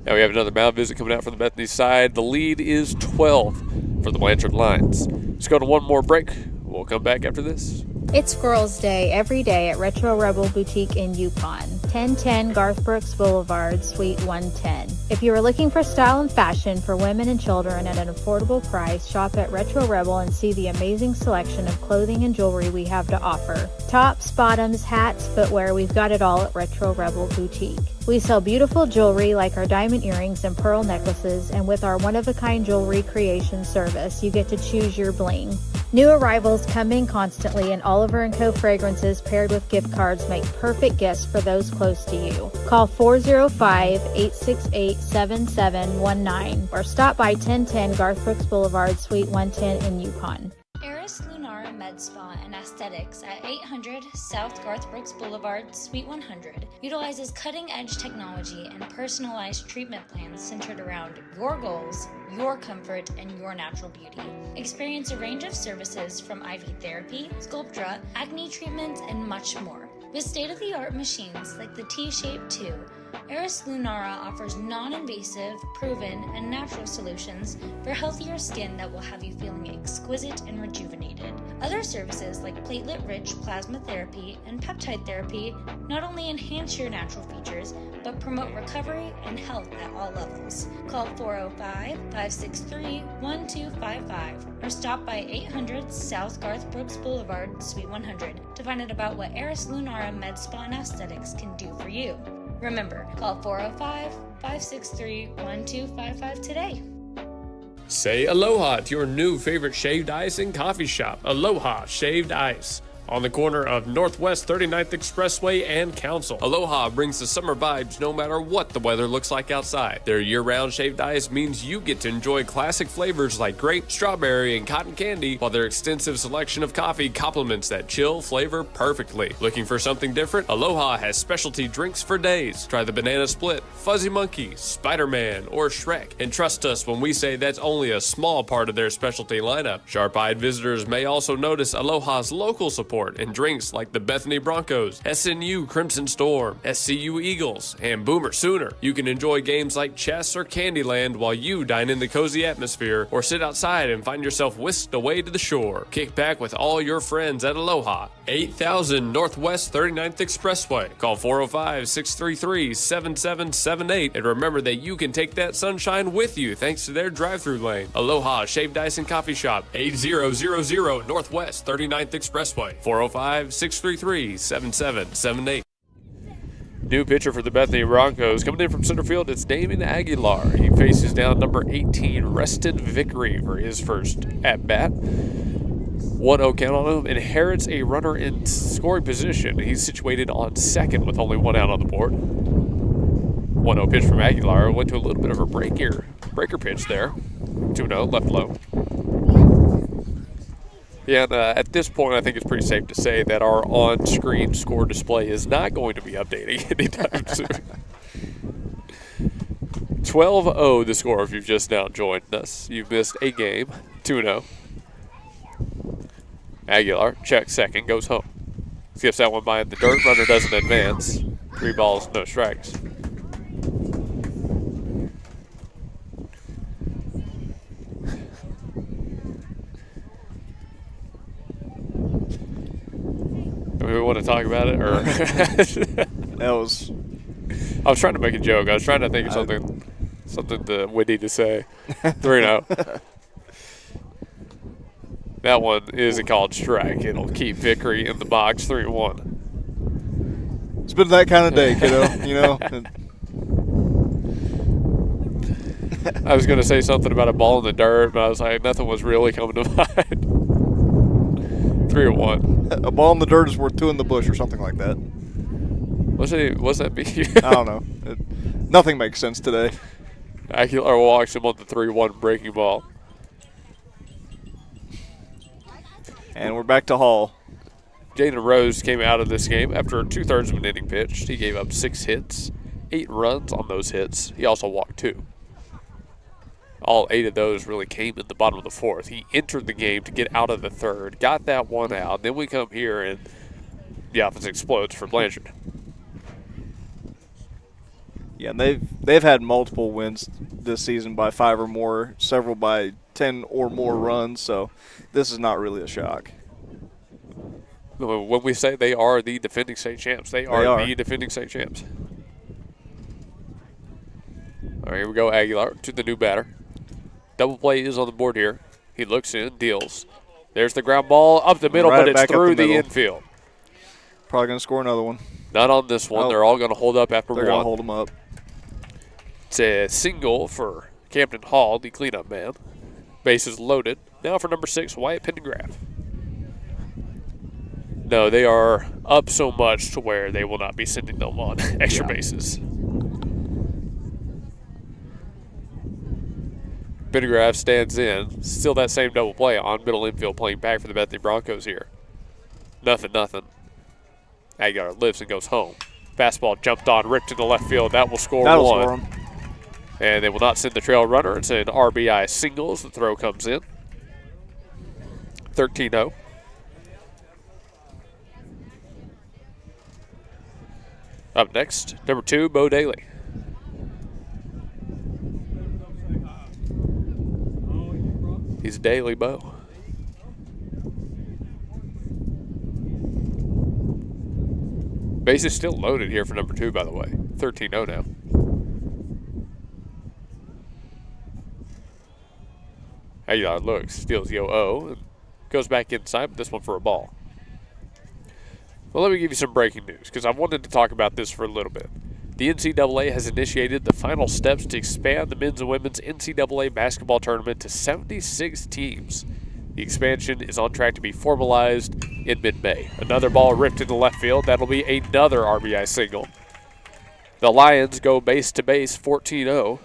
Now we have another mound visit coming out from the Bethany side. The lead is 12 for the Blanchard Lions. Let's go to one more break. We'll come back after this. It's Girls' Day every day at Retro Rebel Boutique in Yukon, 1010 Garth Brooks Boulevard, Suite 110. If you are looking for style and fashion for women and children at an affordable price, shop at Retro Rebel and see the amazing selection of clothing and jewelry we have to offer. Tops, bottoms, hats, footwear, we've got it all at Retro Rebel Boutique. We sell beautiful jewelry like our diamond earrings and pearl necklaces, and with our one-of-a-kind jewelry creation service, you get to choose your bling. New arrivals come in constantly, and Oliver & Co. fragrances paired with gift cards make perfect gifts for those close to you. Call 405-868-7719 or stop by 1010 Garth Brooks Boulevard, Suite 110 in Yukon. Eris Lunara Med Spa and Aesthetics at 800 South Garth Brooks Boulevard, Suite 100 utilizes cutting-edge technology and personalized treatment plans centered around your goals, your comfort, and your natural beauty. Experience a range of services from IV therapy, Sculptra, acne treatments, and much more. With state-of-the-art machines like the T-Shape 2, Eris Lunara offers non-invasive, proven, and natural solutions for healthier skin that will have you feeling exquisite and rejuvenated. Other services like platelet-rich plasma therapy and peptide therapy not only enhance your natural features, but promote recovery and health at all levels. Call 405-563-1255 or stop by 800 South Garth Brooks Boulevard, Suite 100 to find out about what Eris Lunara Med Spa and Aesthetics can do for you. Remember, call 405-563-1255 today. Say aloha to your new favorite shaved ice and coffee shop, Aloha Shaved Ice. On the corner of Northwest 39th Expressway and Council. Aloha brings the summer vibes no matter what the weather looks like outside. Their year-round shaved ice means you get to enjoy classic flavors like grape, strawberry, and cotton candy, while their extensive selection of coffee complements that chill flavor perfectly. Looking for something different? Aloha has specialty drinks for days. Try the Banana Split, Fuzzy Monkey, Spider-Man, or Shrek. And trust us when we say that's only a small part of their specialty lineup. Sharp-eyed visitors may also notice Aloha's local support and drinks like the Bethany Bronchos, SNU Crimson Storm, SCU Eagles, and Boomer Sooner. You can enjoy games like chess or Candyland while you dine in the cozy atmosphere or sit outside and find yourself whisked away to the shore. Kick back with all your friends at Aloha, 8000 Northwest 39th Expressway. Call 405-633-7778 and remember that you can take that sunshine with you thanks to their drive-thru lane. Aloha Shaved Ice and Coffee Shop, 8000 Northwest 39th Expressway. 405-633-7778. New pitcher for the Bethany Broncos. Coming in from center field, it's Damon Aguilar. He faces down number 18, Reston Vickery, for his first at-bat. 1-0 count on him. Inherits a runner in scoring position. He's situated on second with only one out on the board. 1-0 pitch from Aguilar. Went to a little bit of a breaker pitch there. 2-0, left low. Yeah, and at this point, I think it's pretty safe to say that our on-screen score display is not going to be updating anytime soon. 12-0 the score if you've just now joined us. You've missed a game, 2-0. Aguilar checks second, goes home. Skips that one by in the dirt. Runner doesn't advance. 3 balls, no strikes. Do we want to talk about it, or I was trying to make a joke. I was trying to think of something witty to say. 3-0. That one is a called strike. It'll keep Vickery in the box. 3-1. It's been that kind of day, kiddo. You know. I was going to say something about a ball in the dirt, but I was like, nothing was really coming to mind. 3-1. A ball in the dirt is worth 2 in the bush, or something like that. What's that mean? I don't know. Nothing makes sense today. Aguilar walks him on the 3-1 breaking ball. And we're back to Hall. Jaden Rose came out of this game after 2/3 of an inning pitched. He gave up 6 hits, 8 runs on those hits. He also walked 2. All 8 of those really came in the bottom of the 4th. He entered the game to get out of the 3rd, got that one out. Then we come here and the offense explodes for Blanchard. Yeah, they've had multiple wins this season by 5 or more, several by 10 or more runs, so this is not really a shock. When we say they are the defending state champs, they are the defending state champs. All right, here we go, Aguilar to the new batter. Double play is on the board here. He looks in, deals. There's the ground ball up the middle, but it's through the infield. Probably going to score another one. Not on this one. They're all going to hold up after one. They're going to hold them up. It's a single for Campton Hall, the cleanup man. Bases loaded. Now for number 6, Wyatt Pendergraft. No, they are up so much to where they will not be sending them on extra bases. Pendergraft stands in. Still that same double play on middle infield, playing back for the Bethany Bronchos here. Nothing. Aguilar lifts and goes home. Fastball jumped on, ripped into left field. That will score That'll one. Score him. And they will not send the trail runner. It's an RBI single as the throw comes in. 13-0. Up next, number 2, Bo Daly. He's Daily Bo. Base is still loaded here for number 2, by the way. 13-0 now. Aguilar looks, steals the 0-0, and goes back inside, but this one for a ball. Well, let me give you some breaking news, because I wanted to talk about this for a little bit. The NCAA has initiated the final steps to expand the men's and women's NCAA basketball tournament to 76 teams. The expansion is on track to be formalized in mid-May. Another ball ripped into left field. That'll be another RBI single. The Lions go base to base, 14-0.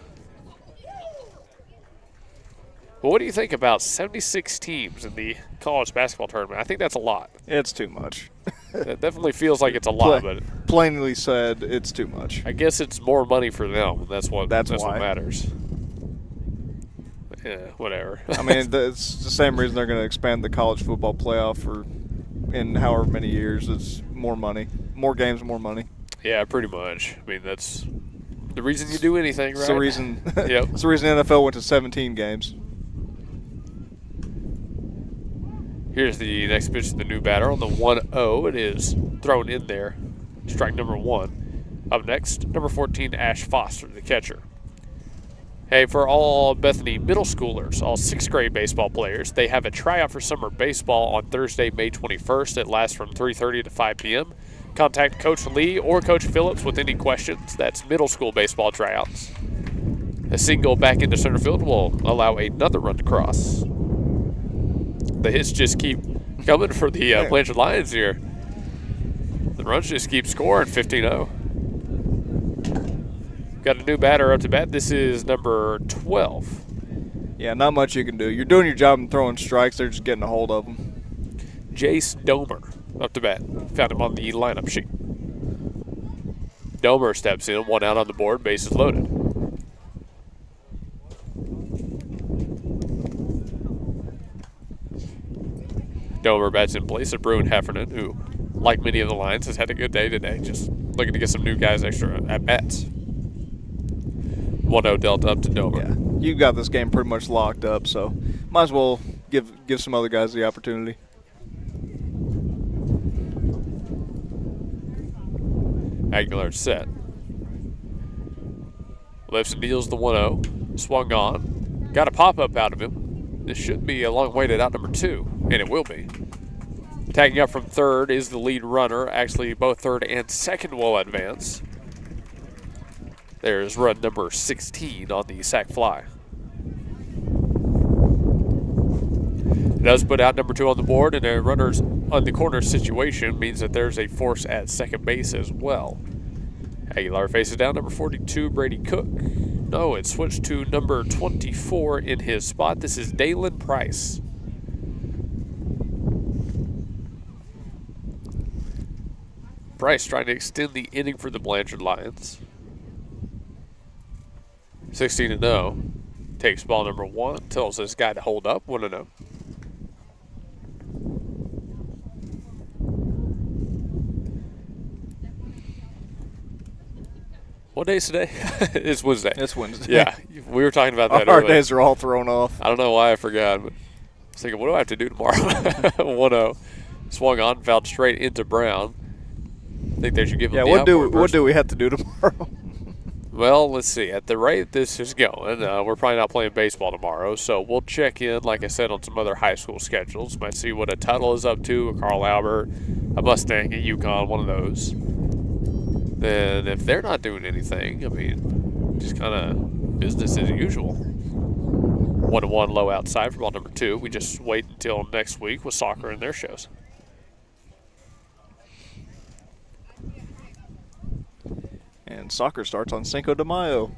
Well, what do you think about 76 teams in the college basketball tournament? I think that's a lot. It's too much. It definitely feels like it's a lot, but plainly said, it's too much. I guess it's more money for them. That's what matters. Yeah, whatever. I mean, it's the same reason they're going to expand the college football playoff in however many years. It's more money, more games, more money. Yeah, pretty much. I mean, that's the reason you do anything, right? It's the reason. Yep. It's the reason the NFL went to 17 games. Here's the next pitch to the new batter on the 1-0. It is thrown in there. Strike number 1. Up next, number 14, Ash Foster, the catcher. Hey, for all Bethany middle schoolers, all 6th grade baseball players, they have a tryout for summer baseball on Thursday, May 21st. It lasts from 3:30 to 5 p.m. Contact Coach Lee or Coach Phillips with any questions. That's middle school baseball tryouts. A single back into center field will allow another run to cross. The hits just keep coming for the Blanchard Lions here. The runs just keep scoring, 15-0. Got a new batter up to bat. This is number 12. Yeah, not much you can do. You're doing your job and throwing strikes. They're just getting a hold of them. Jace Domer up to bat. Found him on the lineup sheet. Domer steps in, 1 out on the board, bases loaded. Domer bats in place of Bruin Heffernan, who, like many of the Lions, has had a good day today. Just looking to get some new guys extra at-bats. 1-0 dealt up to Domer. Yeah, you got this game pretty much locked up, so might as well give some other guys the opportunity. Aguilar set. Lifts and deals the 1-0. Swung on. Got a pop-up out of him. This should be a long weighted out number 2, and it will be. Tagging up from third is the lead runner. Actually, both third and second will advance. There's run number 16 on the sac fly. It does put out number 2 on the board, and a runner's on the corner situation means that there's a force at second base as well. Aguilar faces down number 42, Brady Cook. No, it switched to number 24 in his spot. This is Dalen Price. Price trying to extend the inning for the Blanchard Lions. 16-0. Takes ball number 1. Tells this guy to hold up. 1-0. What day is today? It's Wednesday. It's Wednesday. Yeah, we were talking about that Our earlier. days are all thrown off. I don't know why I forgot, but I was thinking, what do I have to do tomorrow? 1-0. Swung on, fouled straight into Brown. I think they should give him the what outboard do we have to do tomorrow? Well, let's see. At the rate this is going, we're probably not playing baseball tomorrow, so we'll check in, like I said, on some other high school schedules. Might see what a Tuttle is up to, a Carl Albert, a Mustang, a Yukon, one of those. Then if they're not doing anything, I mean, just kind of business as usual. 1-1 low outside for ball number 2. We just wait until next week with soccer and their shows. And soccer starts on Cinco de Mayo.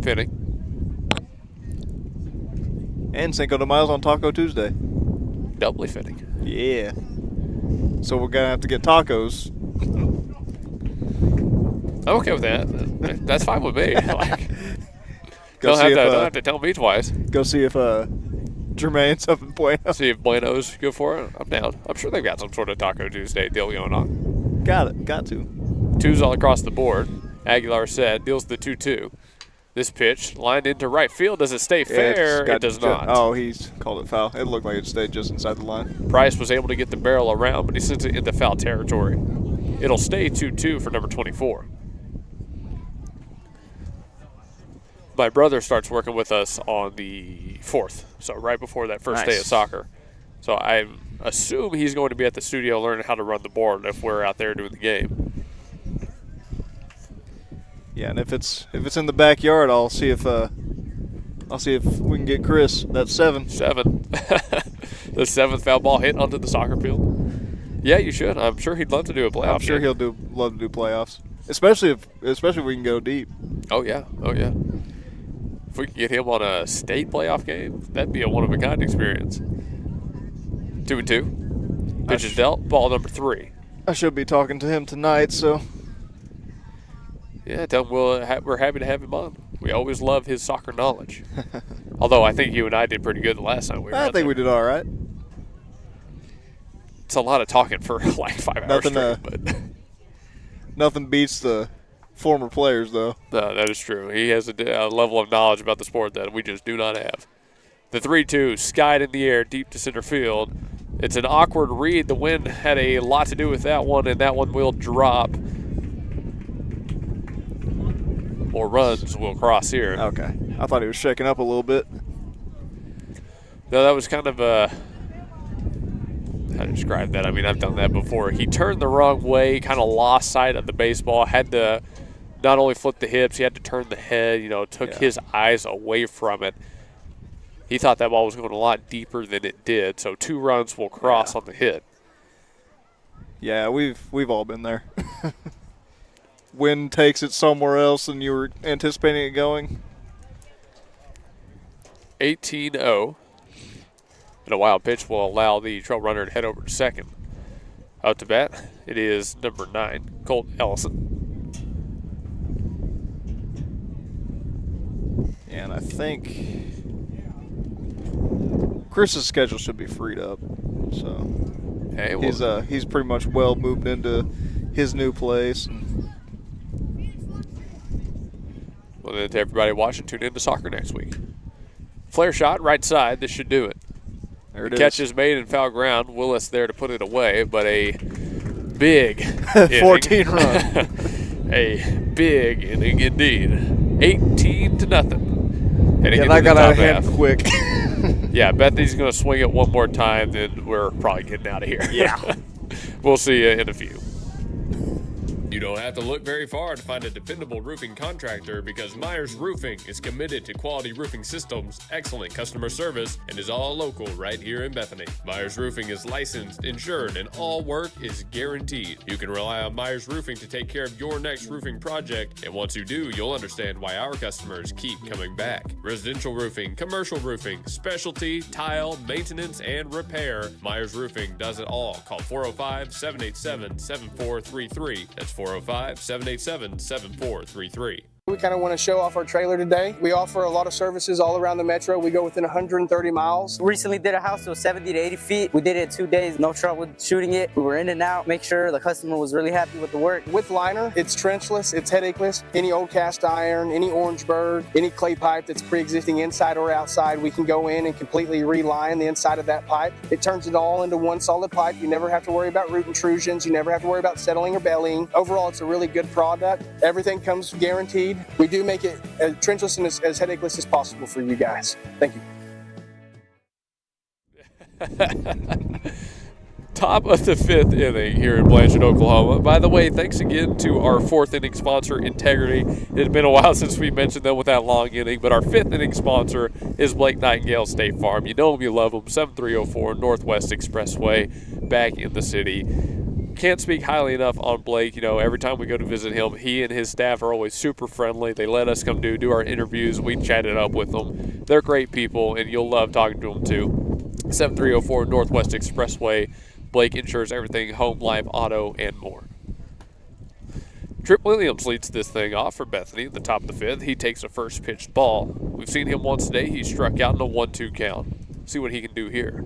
Fitting. And Cinco de Mayo's on Taco Tuesday. Doubly fitting. Yeah. So we're going to have to get tacos. I'm okay with that. That's fine with me. Like, don't have to tell me twice. Go see if Jermaine's up in Bueno. See if Bueno's good for it. I'm down. I'm sure they've got some sort of Taco Tuesday deal going on. Got to. 2s all across the board. Aguilar set, deals the 2-2. This pitch lined into right field. Does it stay fair? It does not. Oh, he's called it foul. It looked like it stayed just inside the line. Price was able to get the barrel around, but he sends it into foul territory. It'll stay 2-2 for number 24. My brother starts working with us on the 4th, so right before that first day of soccer. So I assume he's going to be at the studio learning how to run the board if we're out there doing the game. Yeah, and if it's in the backyard, I'll see if we can get Chris. That's 7. 7. The 7th foul ball hit onto the soccer field. Yeah, you should. I'm sure he'd love to do a playoff. I'm sure he'll love to do playoffs, especially if we can go deep. Oh yeah. If we can get him on a state playoff game, that'd be a one-of-a-kind experience. 2-2. Pitch is dealt. Ball number 3. I should be talking to him tonight, so. Yeah, tell him we're happy to have him on. We always love his soccer knowledge. Although I think you and I did pretty good the last time we were out there. We did all right. It's a lot of talking for like 5 hours straight, but nothing beats the former players, though. No, that is true. He has a level of knowledge about the sport that we just do not have. The 3-2 skied in the air deep to center field. It's an awkward read. The wind had a lot to do with that one, and that one will drop. More runs will cross here. Okay. I thought he was shaking up a little bit. No, that was kind of how to describe that? I mean, I've done that before. He turned the wrong way, kind of lost sight of the baseball, had to not only flip the hips, he had to turn the head, took his eyes away from it. He thought that ball was going a lot deeper than it did, so 2 runs will cross on the hit. Yeah, we've all been there. Wind takes it somewhere else than you were anticipating it going. 18-0. And a wild pitch will allow the trail runner to head over to second. Out to bat, it is number 9, Colt Ellison. And I think Chris's schedule should be freed up. So he's pretty much well moved into his new place. Well, then to everybody watching, tune in to soccer next week. Flare shot, right side. This should do it. There it is. Catch is made in foul ground. Willis there to put it away, but a big 14 run. A big inning indeed. 18-0. Yeah, that got out of hand quick. Yeah, Bethany's going to swing it one more time, then we're probably getting out of here. Yeah. We'll see you in a few. You don't have to look very far to find a dependable roofing contractor because Myers Roofing is committed to quality roofing systems, excellent customer service, and is all local right here in Bethany. Myers Roofing is licensed, insured, and all work is guaranteed. You can rely on Myers Roofing to take care of your next roofing project, and once you do, you'll understand why our customers keep coming back. Residential roofing, commercial roofing, specialty, tile, maintenance, and repair. Myers Roofing does it all. Call 405-787-7433. That's 405-787-7433. We kind of want to show off our trailer today. We offer a lot of services all around the metro. We go within 130 miles. Recently did a house that was 70 to 80 feet. We did it in 2 days, no trouble shooting it. We were in and out, make sure the customer was really happy with the work. With liner, it's trenchless, it's headacheless. Any old cast iron, any orange bird, any clay pipe that's pre-existing inside or outside, we can go in and completely reline the inside of that pipe. It turns it all into one solid pipe. You never have to worry about root intrusions. You never have to worry about settling or bellying. Overall, it's a really good product. Everything comes guaranteed. We do make it as trenchless and as headacheless as possible for you guys. Thank you. top of the 5th inning here in Blanchard, Oklahoma. By the way, thanks again to our 4th inning sponsor, Integrity. It had been a while since we mentioned them with that long inning, but our 5th inning sponsor is Blake Nightingale State Farm. You know them, you love them. 7304 Northwest Expressway, back in the city. Can't speak highly enough on Blake. You know, every time we go to visit him, he and his staff are always super friendly. They let us come do our interviews. We chat it up with them. They're great people, and you'll love talking to them too. 7304 Northwest Expressway. Blake insures everything, home, life, auto, and more. Trip Williams leads this thing off for Bethany at the top of the 5th. He takes a first pitched ball. We've seen him once today. He struck out in a 1-2 count. See what he can do here.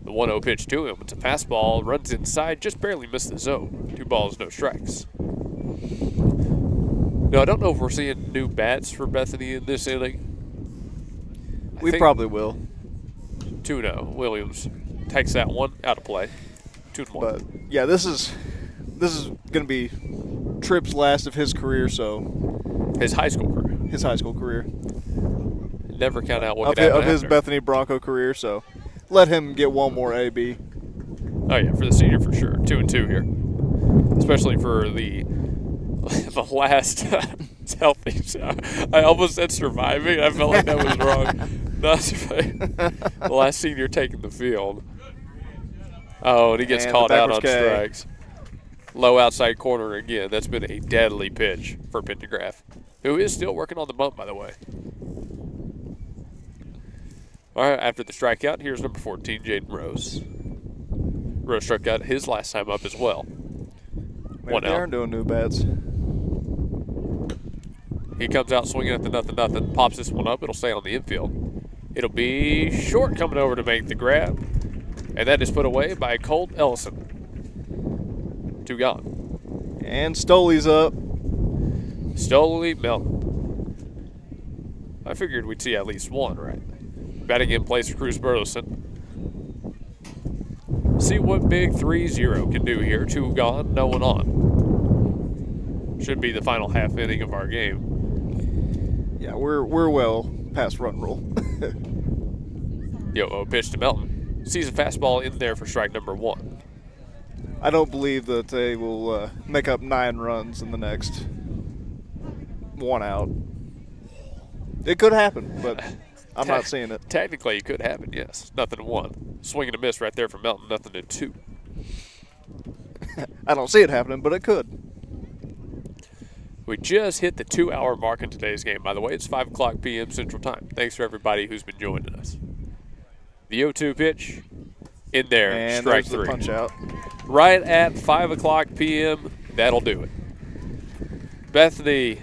The 1-0 pitch to him. It's a fastball. Runs inside. Just barely missed the zone. 2 balls, no strikes. Now, I don't know if we're seeing new bats for Bethany in this inning. We probably will. 2-0. Williams takes that one out of play. 2-1. But yeah, this is going to be Tripp's last of his career. So his high school career. His high school career. Never count out what could happen of his after. Bethany Bronco career. So let him get one more AB. Oh yeah, for the senior for sure. 2-2 here, especially for the last healthy. I almost said surviving. I felt like that was wrong. Not surviving. The last senior taking the field. Oh, and he gets called out on strikes. Low outside corner again. That's been a deadly pitch for Pendergraph, who is still working on the bump, by the way. All right, after the strikeout, here's number 14, Jaden Rose. Rose struck out his last time up as well. Maybe they aren't doing new bats. He comes out swinging at the nothing, pops this one up. It'll stay on the infield. It'll be short coming over to make the grab. And that is put away by Colt Ellison. 2 gone. And Stoley's up. Stoley Melton. I figured we'd see at least one, right? Batting in place for Cruz Burleson. See what big 3-0 can do here. 2 gone, no one on. Should be the final half inning of our game. Yeah, we're well past run rule. Yo, pitch to Melton. Sees a fastball in there for strike number 1. I don't believe that they will make up 9 runs in the next 1 out. It could happen, but I'm not seeing it. Technically, it could happen, yes. Nothing to 1. Swing and a miss right there for Melton. Nothing to 2. I don't see it happening, but it could. We just hit the 2-hour mark in today's game. By the way, it's 5 o'clock p.m. Central Time. Thanks for everybody who's been joining us. The 0-2 pitch in there, and strike there's 3. The punch out. Right at 5 o'clock p.m., that'll do it. Bethany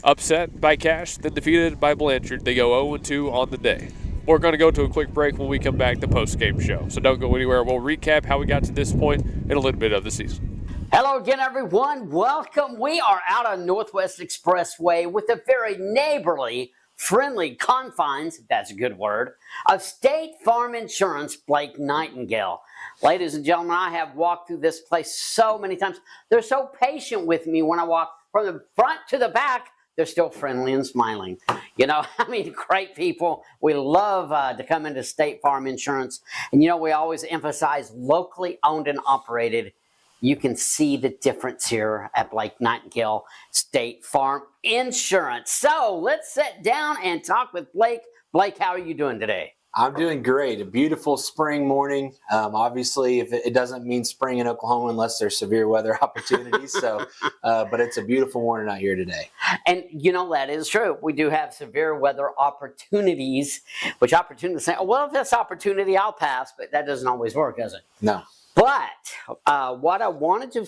upset by Cash, then defeated by Blanchard. They go 0-2 on the day. We're going to go to a quick break. When we come back, the post-game show. So don't go anywhere. We'll recap how we got to this point and a little bit of the season. Hello again, everyone. Welcome. We are out on Northwest Expressway with the very neighborly, friendly confines, that's a good word, of State Farm Insurance, Blake Nightingale. Ladies and gentlemen, I have walked through this place so many times. They're so patient with me when I walk from the front to the back. They're still friendly and smiling. You know, I mean, great people. We love to come into State Farm Insurance. And, you know, we always emphasize locally owned and operated. You can see the difference here at Blake Nightingale State Farm Insurance. So let's sit down and talk with Blake. Blake, how are you doing today? I'm doing great. A beautiful spring morning. Obviously, if it doesn't mean spring in Oklahoma unless there's severe weather opportunities. But it's a beautiful morning out here today. And you know, that is true. We do have severe weather opportunities, which opportunities say, oh, well, if that's opportunity, I'll pass. But that doesn't always work, does it? No. But what I wanted to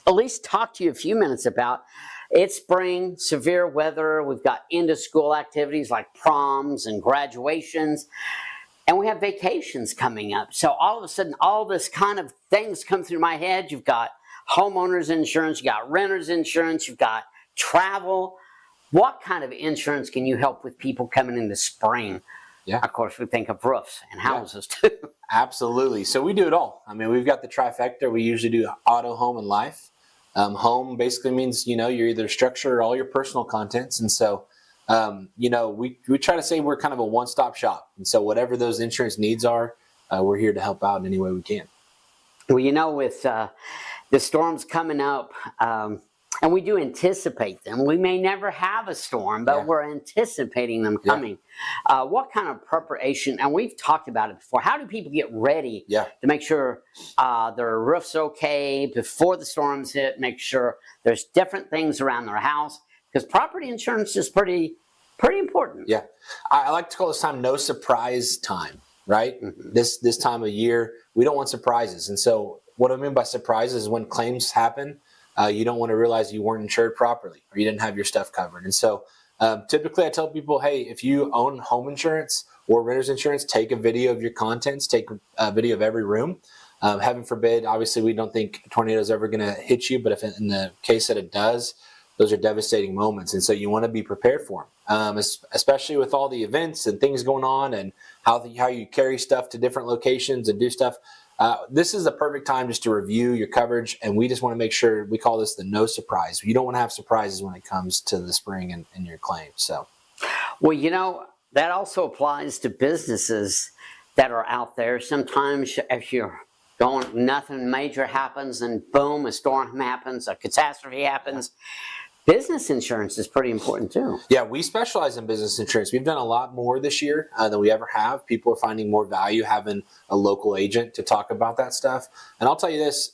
at least talk to you a few minutes about, it's spring, severe weather. We've got end-of-school activities like proms and graduations, and we have vacations coming up. So all of a sudden, all this kind of things come through my head. You've got homeowners insurance, you've got renters insurance, you've got travel. What kind of insurance can you help with people coming into spring? Yeah. Of course, we think of roofs and houses too. Absolutely. So we do it all. I mean, we've got the trifecta. We usually do auto, home, and life. Home basically means, you know, you're either structure or all your personal contents. And so, you know, we try to say we're kind of a one-stop shop. And so whatever those insurance needs are, we're here to help out in any way we can. Well, you know, with the storms coming up, and we do anticipate them. We may never have a storm, but we're anticipating them coming. What kind of preparation, and we've talked about it before, how do people get ready to make sure their roof's okay before the storms hit, make sure there's different things around their house? Because property insurance is pretty important. Yeah. I like to call this time no surprise time, right? This time of year, we don't want surprises. And so what I mean by surprises is when claims happen, you don't want to realize you weren't insured properly or you didn't have your stuff covered. And so typically I tell people, hey, if you own home insurance or renter's insurance, take a video of your contents, take a video of every room. Heaven forbid, obviously we don't think a tornado is ever going to hit you, but if in the case that it does, those are devastating moments. And so you want to be prepared for them, especially with all the events and things going on and how you carry stuff to different locations and do stuff. This is the perfect time just to review your coverage, and we just want to make sure, we call this the no surprise. You don't want to have surprises when it comes to the spring and your claims. So, well, you know, that also applies to businesses that are out there. Sometimes if you're going, nothing major happens, and boom, a storm happens, a catastrophe happens. Business insurance is pretty important too. Yeah, we specialize in business insurance. We've done a lot more this year than we ever have. People are finding more value having a local agent to talk about that stuff. And I'll tell you this,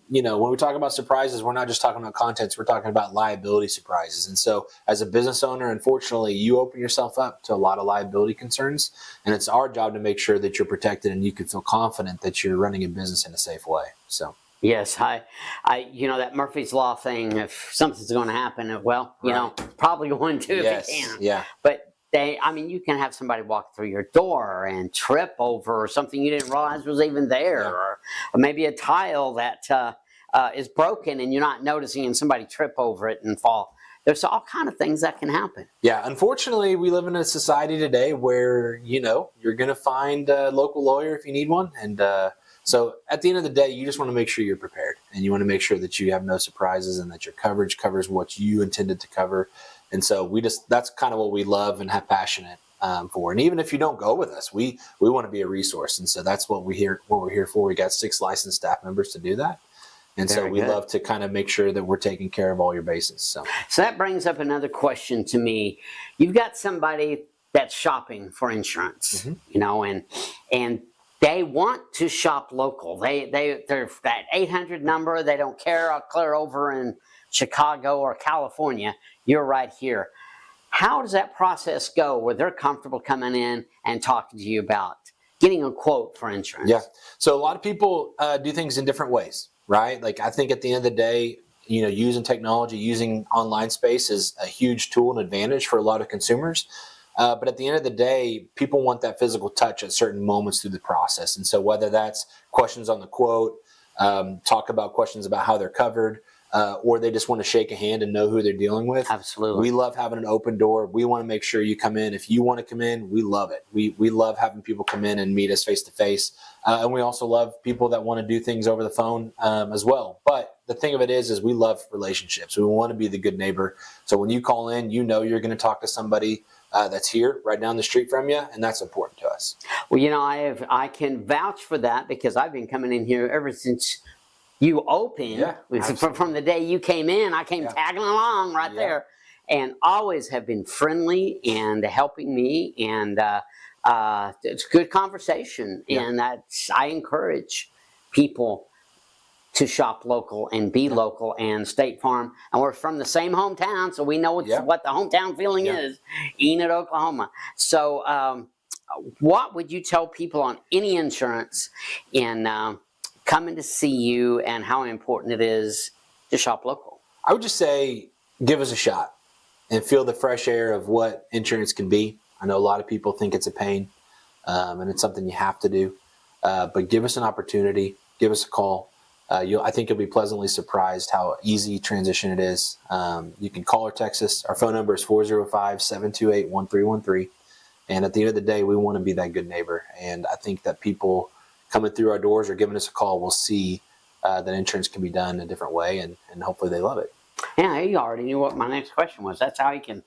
you know, when we talk about surprises, we're not just talking about contents, we're talking about liability surprises. And so as a business owner, unfortunately, you open yourself up to a lot of liability concerns. And it's our job to make sure that you're protected and you can feel confident that you're running a business in a safe way. So. Yes, I, you know, that Murphy's Law thing, if something's going to happen, well, you know, probably going to if it can. Yeah. But I mean, you can have somebody walk through your door and trip over something you didn't realize was even there, or maybe a tile that is broken and you're not noticing and somebody trip over it and fall. There's all kind of things that can happen. Yeah, unfortunately, we live in a society today where, you know, you're going to find a local lawyer if you need one. And so at the end of the day, you just want to make sure you're prepared, and you want to make sure that you have no surprises and that your coverage covers what you intended to cover. And so that's kind of what we love and have passionate for. And even if you don't go with us, we want to be a resource. And so that's what we're here for. We got 6 licensed staff members to do that. And so we love to kind of make sure that we're taking care of all your bases. So that brings up another question to me. You've got somebody that's shopping for insurance, you know, and they want to shop local. They're that 800 number. They don't care. I'll clear over in Chicago or California. You're right here. How does that process go where they're comfortable coming in and talking to you about getting a quote for insurance? Yeah. So a lot of people do things in different ways, right? Like I think at the end of the day, you know, using technology, using online space is a huge tool and advantage for a lot of consumers. But at the end of the day, people want that physical touch at certain moments through the process. And so whether that's questions on the quote, talk about questions about how they're covered, or they just want to shake a hand and know who they're dealing with. Absolutely. We love having an open door. We want to make sure you come in. If you want to come in, we love it. We love having people come in and meet us face to face. And we also love people that want to do things over the phone as well. But the thing of it is we love relationships. We want to be the good neighbor. So when you call in, you know you're going to talk to somebody that's here right down the street from you, and that's important to us. Well, you know, I can vouch for that because I've been coming in here ever since you opened. Yeah, from the day you came in, I came tagging along right there, and always have been friendly and helping me, and it's good conversation, and I encourage people to shop local and be local, and State Farm. And we're from the same hometown, so we know what the hometown feeling is, Enid, Oklahoma. So what would you tell people on any insurance in coming to see you and how important it is to shop local? I would just say give us a shot and feel the fresh air of what insurance can be. I know a lot of people think it's a pain and it's something you have to do, but give us an opportunity, give us a call. I think you'll be pleasantly surprised how easy transition it is. You can call or text us. Our phone number is 405-728-1313. And at the end of the day, we want to be that good neighbor. And I think that people coming through our doors or giving us a call will see that insurance can be done in a different way, and hopefully they love it. Yeah, you already knew what my next question was. That's how you can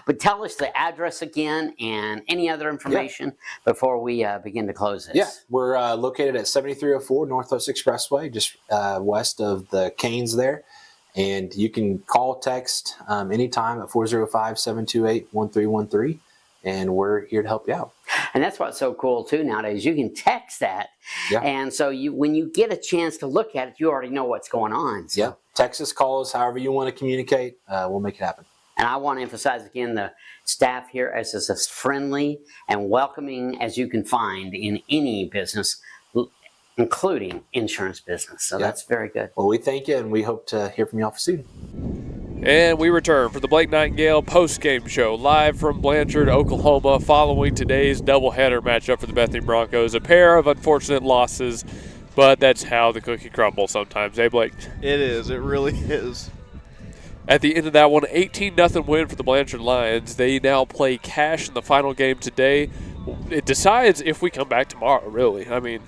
But tell us the address again and any other information before we begin to close this. Yeah, we're located at 7304 Northwest Expressway, just west of the Canes there. And you can call, text anytime at 405-728-1313. And we're here to help you out. And that's what's so cool, too, nowadays. You can text that. Yeah. And so when you get a chance to look at it, you already know what's going on. So. Yeah. Text us, call us, however you want to communicate. We'll make it happen. And I want to emphasize again the staff here as friendly and welcoming as you can find in any business, including insurance business. So that's very good. Well, we thank you, and we hope to hear from you all soon. And we return for the Blake Nightingale post-game show live from Blanchard, Oklahoma, following today's doubleheader matchup for the Bethany Bronchos. A pair of unfortunate losses, but that's how the cookie crumbles sometimes, eh, Blake? It is. It really is. At the end of that one, 18-0 win for the Blanchard Lions. They now play cash in the final game today. It decides if we come back tomorrow, really. I mean,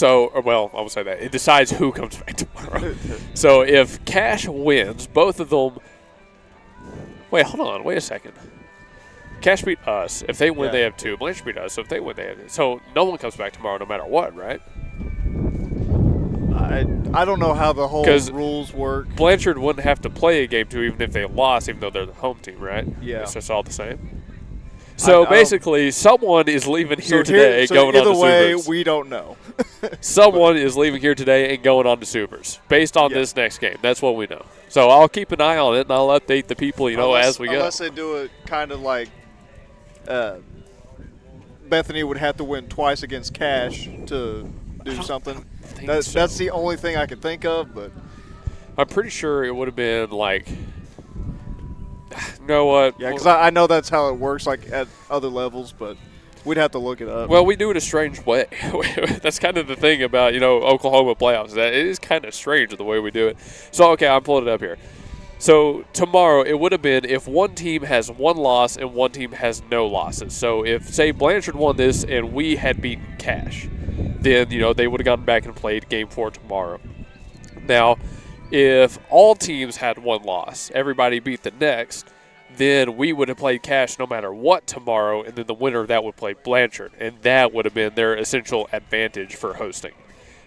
I will say that. It decides who comes back tomorrow. So if Cash wins, both of them – wait a second. Cash beat us. If they win, they have 2. Blanchard beat us. So if they win, they have 2. So no one comes back tomorrow no matter what, right? I don't know how the whole rules work. Blanchard wouldn't have to play a game 2 even if they lost, even though they're the home team, right? Yeah. It's just all the same. So basically, someone is leaving here today going on to Supers. Either way, we don't know. Someone is leaving here today and going on to Supers based on this next game. That's what we know. So I'll keep an eye on it, and I'll update the people, as we go. Unless they do it kind of like Bethany would have to win twice against Cash to do something. That's the only thing I can think of, but I'm pretty sure it would have been like – you know what? Yeah, because I know that's how it works, like at other levels, but we'd have to look it up. Well, we do it a strange way. That's kind of the thing about Oklahoma playoffs. That it is kind of strange the way we do it. So okay, I'm pulling it up here. So tomorrow it would have been if one team has 1 loss and one team has no losses. So if say Blanchard won this and we had beaten Cash, then they would have gotten back and played Game 4 tomorrow. Now, if all teams had 1 loss, everybody beat the next, then we would have played Cash no matter what tomorrow, and then the winner of that would play Blanchard, and that would have been their essential advantage for hosting.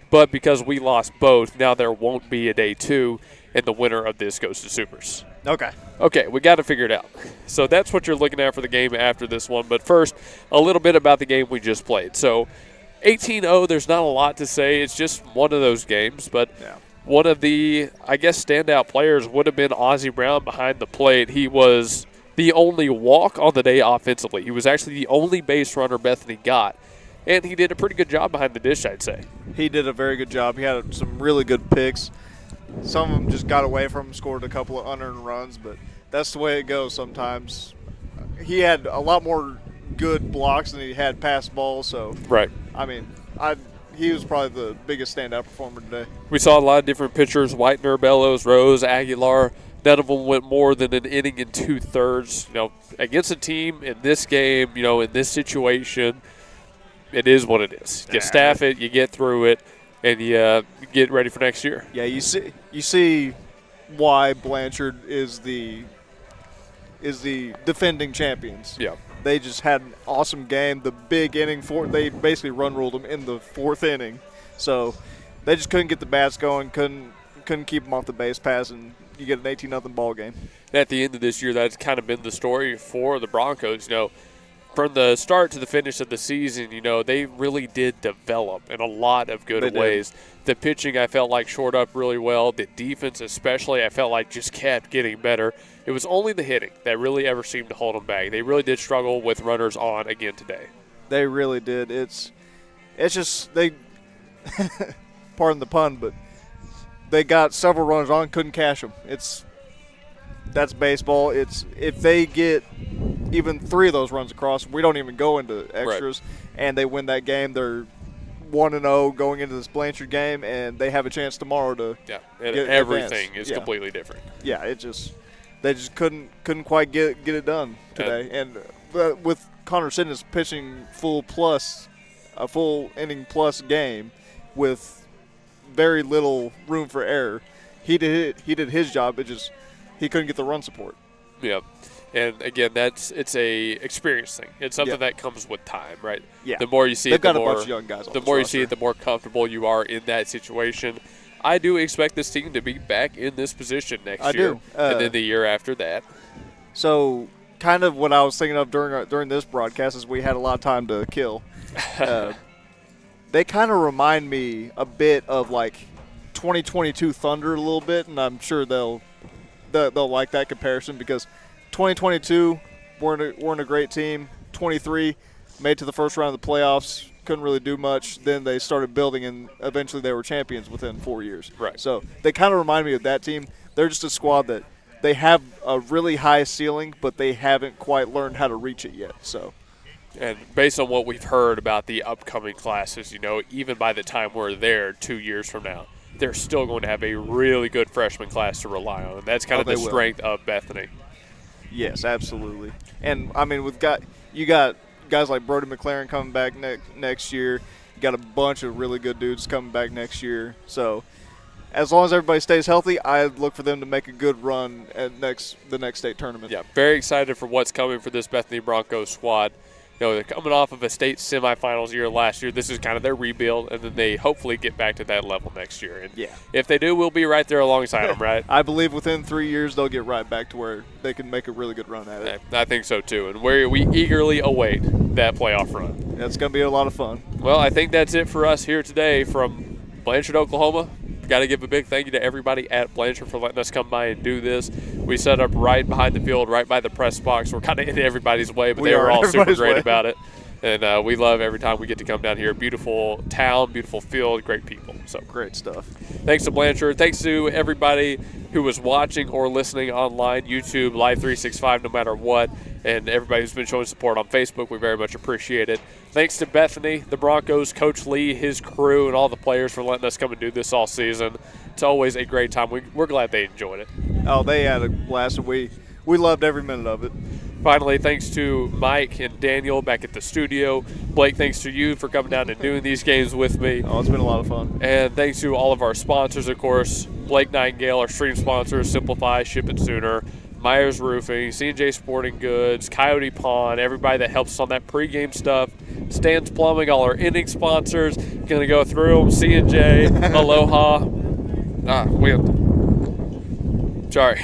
But because we lost both, now there won't be a day 2, and the winner of this goes to Supers. Okay, we got to figure it out. So that's what you're looking at for the game after this one. But first, a little bit about the game we just played. So 18-0, there's not a lot to say. It's just one of those games, but one of the, standout players would have been Ozzie Brown behind the plate. He was the only walk on the day offensively. He was actually the only base runner Bethany got, and he did a pretty good job behind the dish, I'd say. He did a very good job. He had some really good picks. Some of them just got away from him, scored a couple of unearned runs, but that's the way it goes sometimes. He had a lot more good blocks than he had pass balls, so right. He was probably the biggest standout performer today. We saw a lot of different pitchers, Whitener, Bellows, Rose, Aguilar. None of them went more than an inning and 2/3. Against a team in this game, in this situation, it is what it is. You staff it, you get through it, and you get ready for next year. Yeah, you see why Blanchard is the defending champions. Yeah. They just had an awesome game. The big inning, they basically run-ruled them in the 4th inning. So they just couldn't get the bats going, couldn't keep them off the base pass, and you get an 18-0 ball game. At the end of this year, that's kind of been the story for the Broncos. From the start to the finish of the season, they really did develop in a lot of good ways. The pitching, I felt like, shored up really well. The defense especially, I felt like just kept getting better. It was only the hitting that really ever seemed to hold them back. They really did struggle with runners on again today. They really did. It's just they – pardon the pun, but they got several runners on, couldn't cash them. That's baseball. If they get even 3 of those runs across, we don't even go into extras, and they win that game. They're 1-0 going into this Blanchard game, and they have a chance tomorrow to get everything advance. is completely different. Yeah, they just couldn't quite get it done today. And with Connor Sidness pitching a full inning plus game with very little room for error, he did his job. He couldn't get the run support. Yeah. And again, it's a experience thing. It's something that comes with time, right? Yeah. The more you see They've it, got a bunch of young guys on the this more you roster. see it, the more comfortable you are in that situation. I do expect this team to be back in this position next year. do. And then the year after that. So kind of what I was thinking of during this broadcast is we had a lot of time to kill. They kind of remind me a bit of like 2022 Thunder a little bit, and I'm sure they'll like that comparison because 2022 weren't a great team. 23 made it to the first round of the playoffs, couldn't really do much. Then they started building, and eventually they were champions within 4 years. Right. So they kind of remind me of that team. They're just a squad that they have a really high ceiling, but they haven't quite learned how to reach it yet. So. And based on what we've heard about the upcoming classes, even by the time we're there 2 years from now, they're still going to have a really good freshman class to rely on. And that's kind of the strength of Bethany. Yes, absolutely. And, I mean, you got guys like Brody McLaren coming back next year. You got a bunch of really good dudes coming back next year. So as long as everybody stays healthy, I look for them to make a good run at the next state tournament. Yeah, very excited for what's coming for this Bethany Broncos squad. They're coming off of a state semifinals year last year. This is kind of their rebuild, and then they hopefully get back to that level next year. And if they do, we'll be right there alongside them, right? I believe within 3 years they'll get right back to where they can make a really good run at it. I think so, too. And we eagerly await that playoff run. That's going to be a lot of fun. Well, I think that's it for us here today from Blanchard, Oklahoma. Got to give a big thank you to everybody at Blanchard for letting us come by and do this. We set up right behind the field, right by the press box. We're kind of in everybody's way, but they were all super great about it. And we love every time we get to come down here. Beautiful town, beautiful field, great people. So great stuff. Thanks to Blanchard. Thanks to everybody who was watching or listening online, YouTube, Live 365, no matter what. And everybody who's been showing support on Facebook, we very much appreciate it. Thanks to Bethany, the Broncos, Coach Lee, his crew, and all the players for letting us come and do this all season. It's always a great time. We're glad they enjoyed it. Oh, they had a blast. We loved every minute of it. Finally, thanks to Mike and Daniel back at the studio. Blake, thanks to you for coming down and doing these games with me. Oh, it's been a lot of fun. And thanks to all of our sponsors, of course. Blake Nightingale, our stream sponsor, Simplify, Ship It Sooner, Myers Roofing, C&J Sporting Goods, Coyote Pond, everybody that helps us on that pregame stuff. Stan's Plumbing, all our inning sponsors. Going to go through them. C&J, Aloha. Sorry.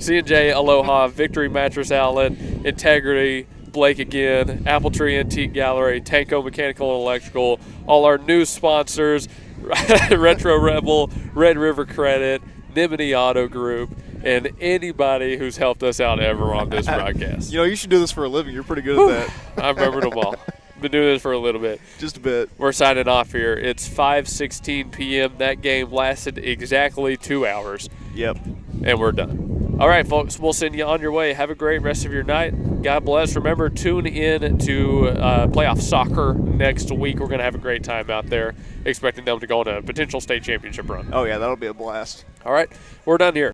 C&J, Aloha, Victory Mattress Outlet, Integrity, Blake again, Apple Tree Antique Gallery, Tanko Mechanical and Electrical, all our new sponsors, Retro Rebel, Red River Credit, Nimini Auto Group, and anybody who's helped us out ever on this broadcast. You should do this for a living. You're pretty good at that. I remembered them all. Been doing this for a little bit. Just a bit. We're signing off here. It's 5:16 p.m. That game lasted exactly 2 hours. Yep. And we're done. All right, folks, we'll send you on your way. Have a great rest of your night. God bless. Remember, tune in to playoff soccer next week. We're going to have a great time out there, expecting them to go on a potential state championship run. Oh, yeah, that'll be a blast. All right, we're done here.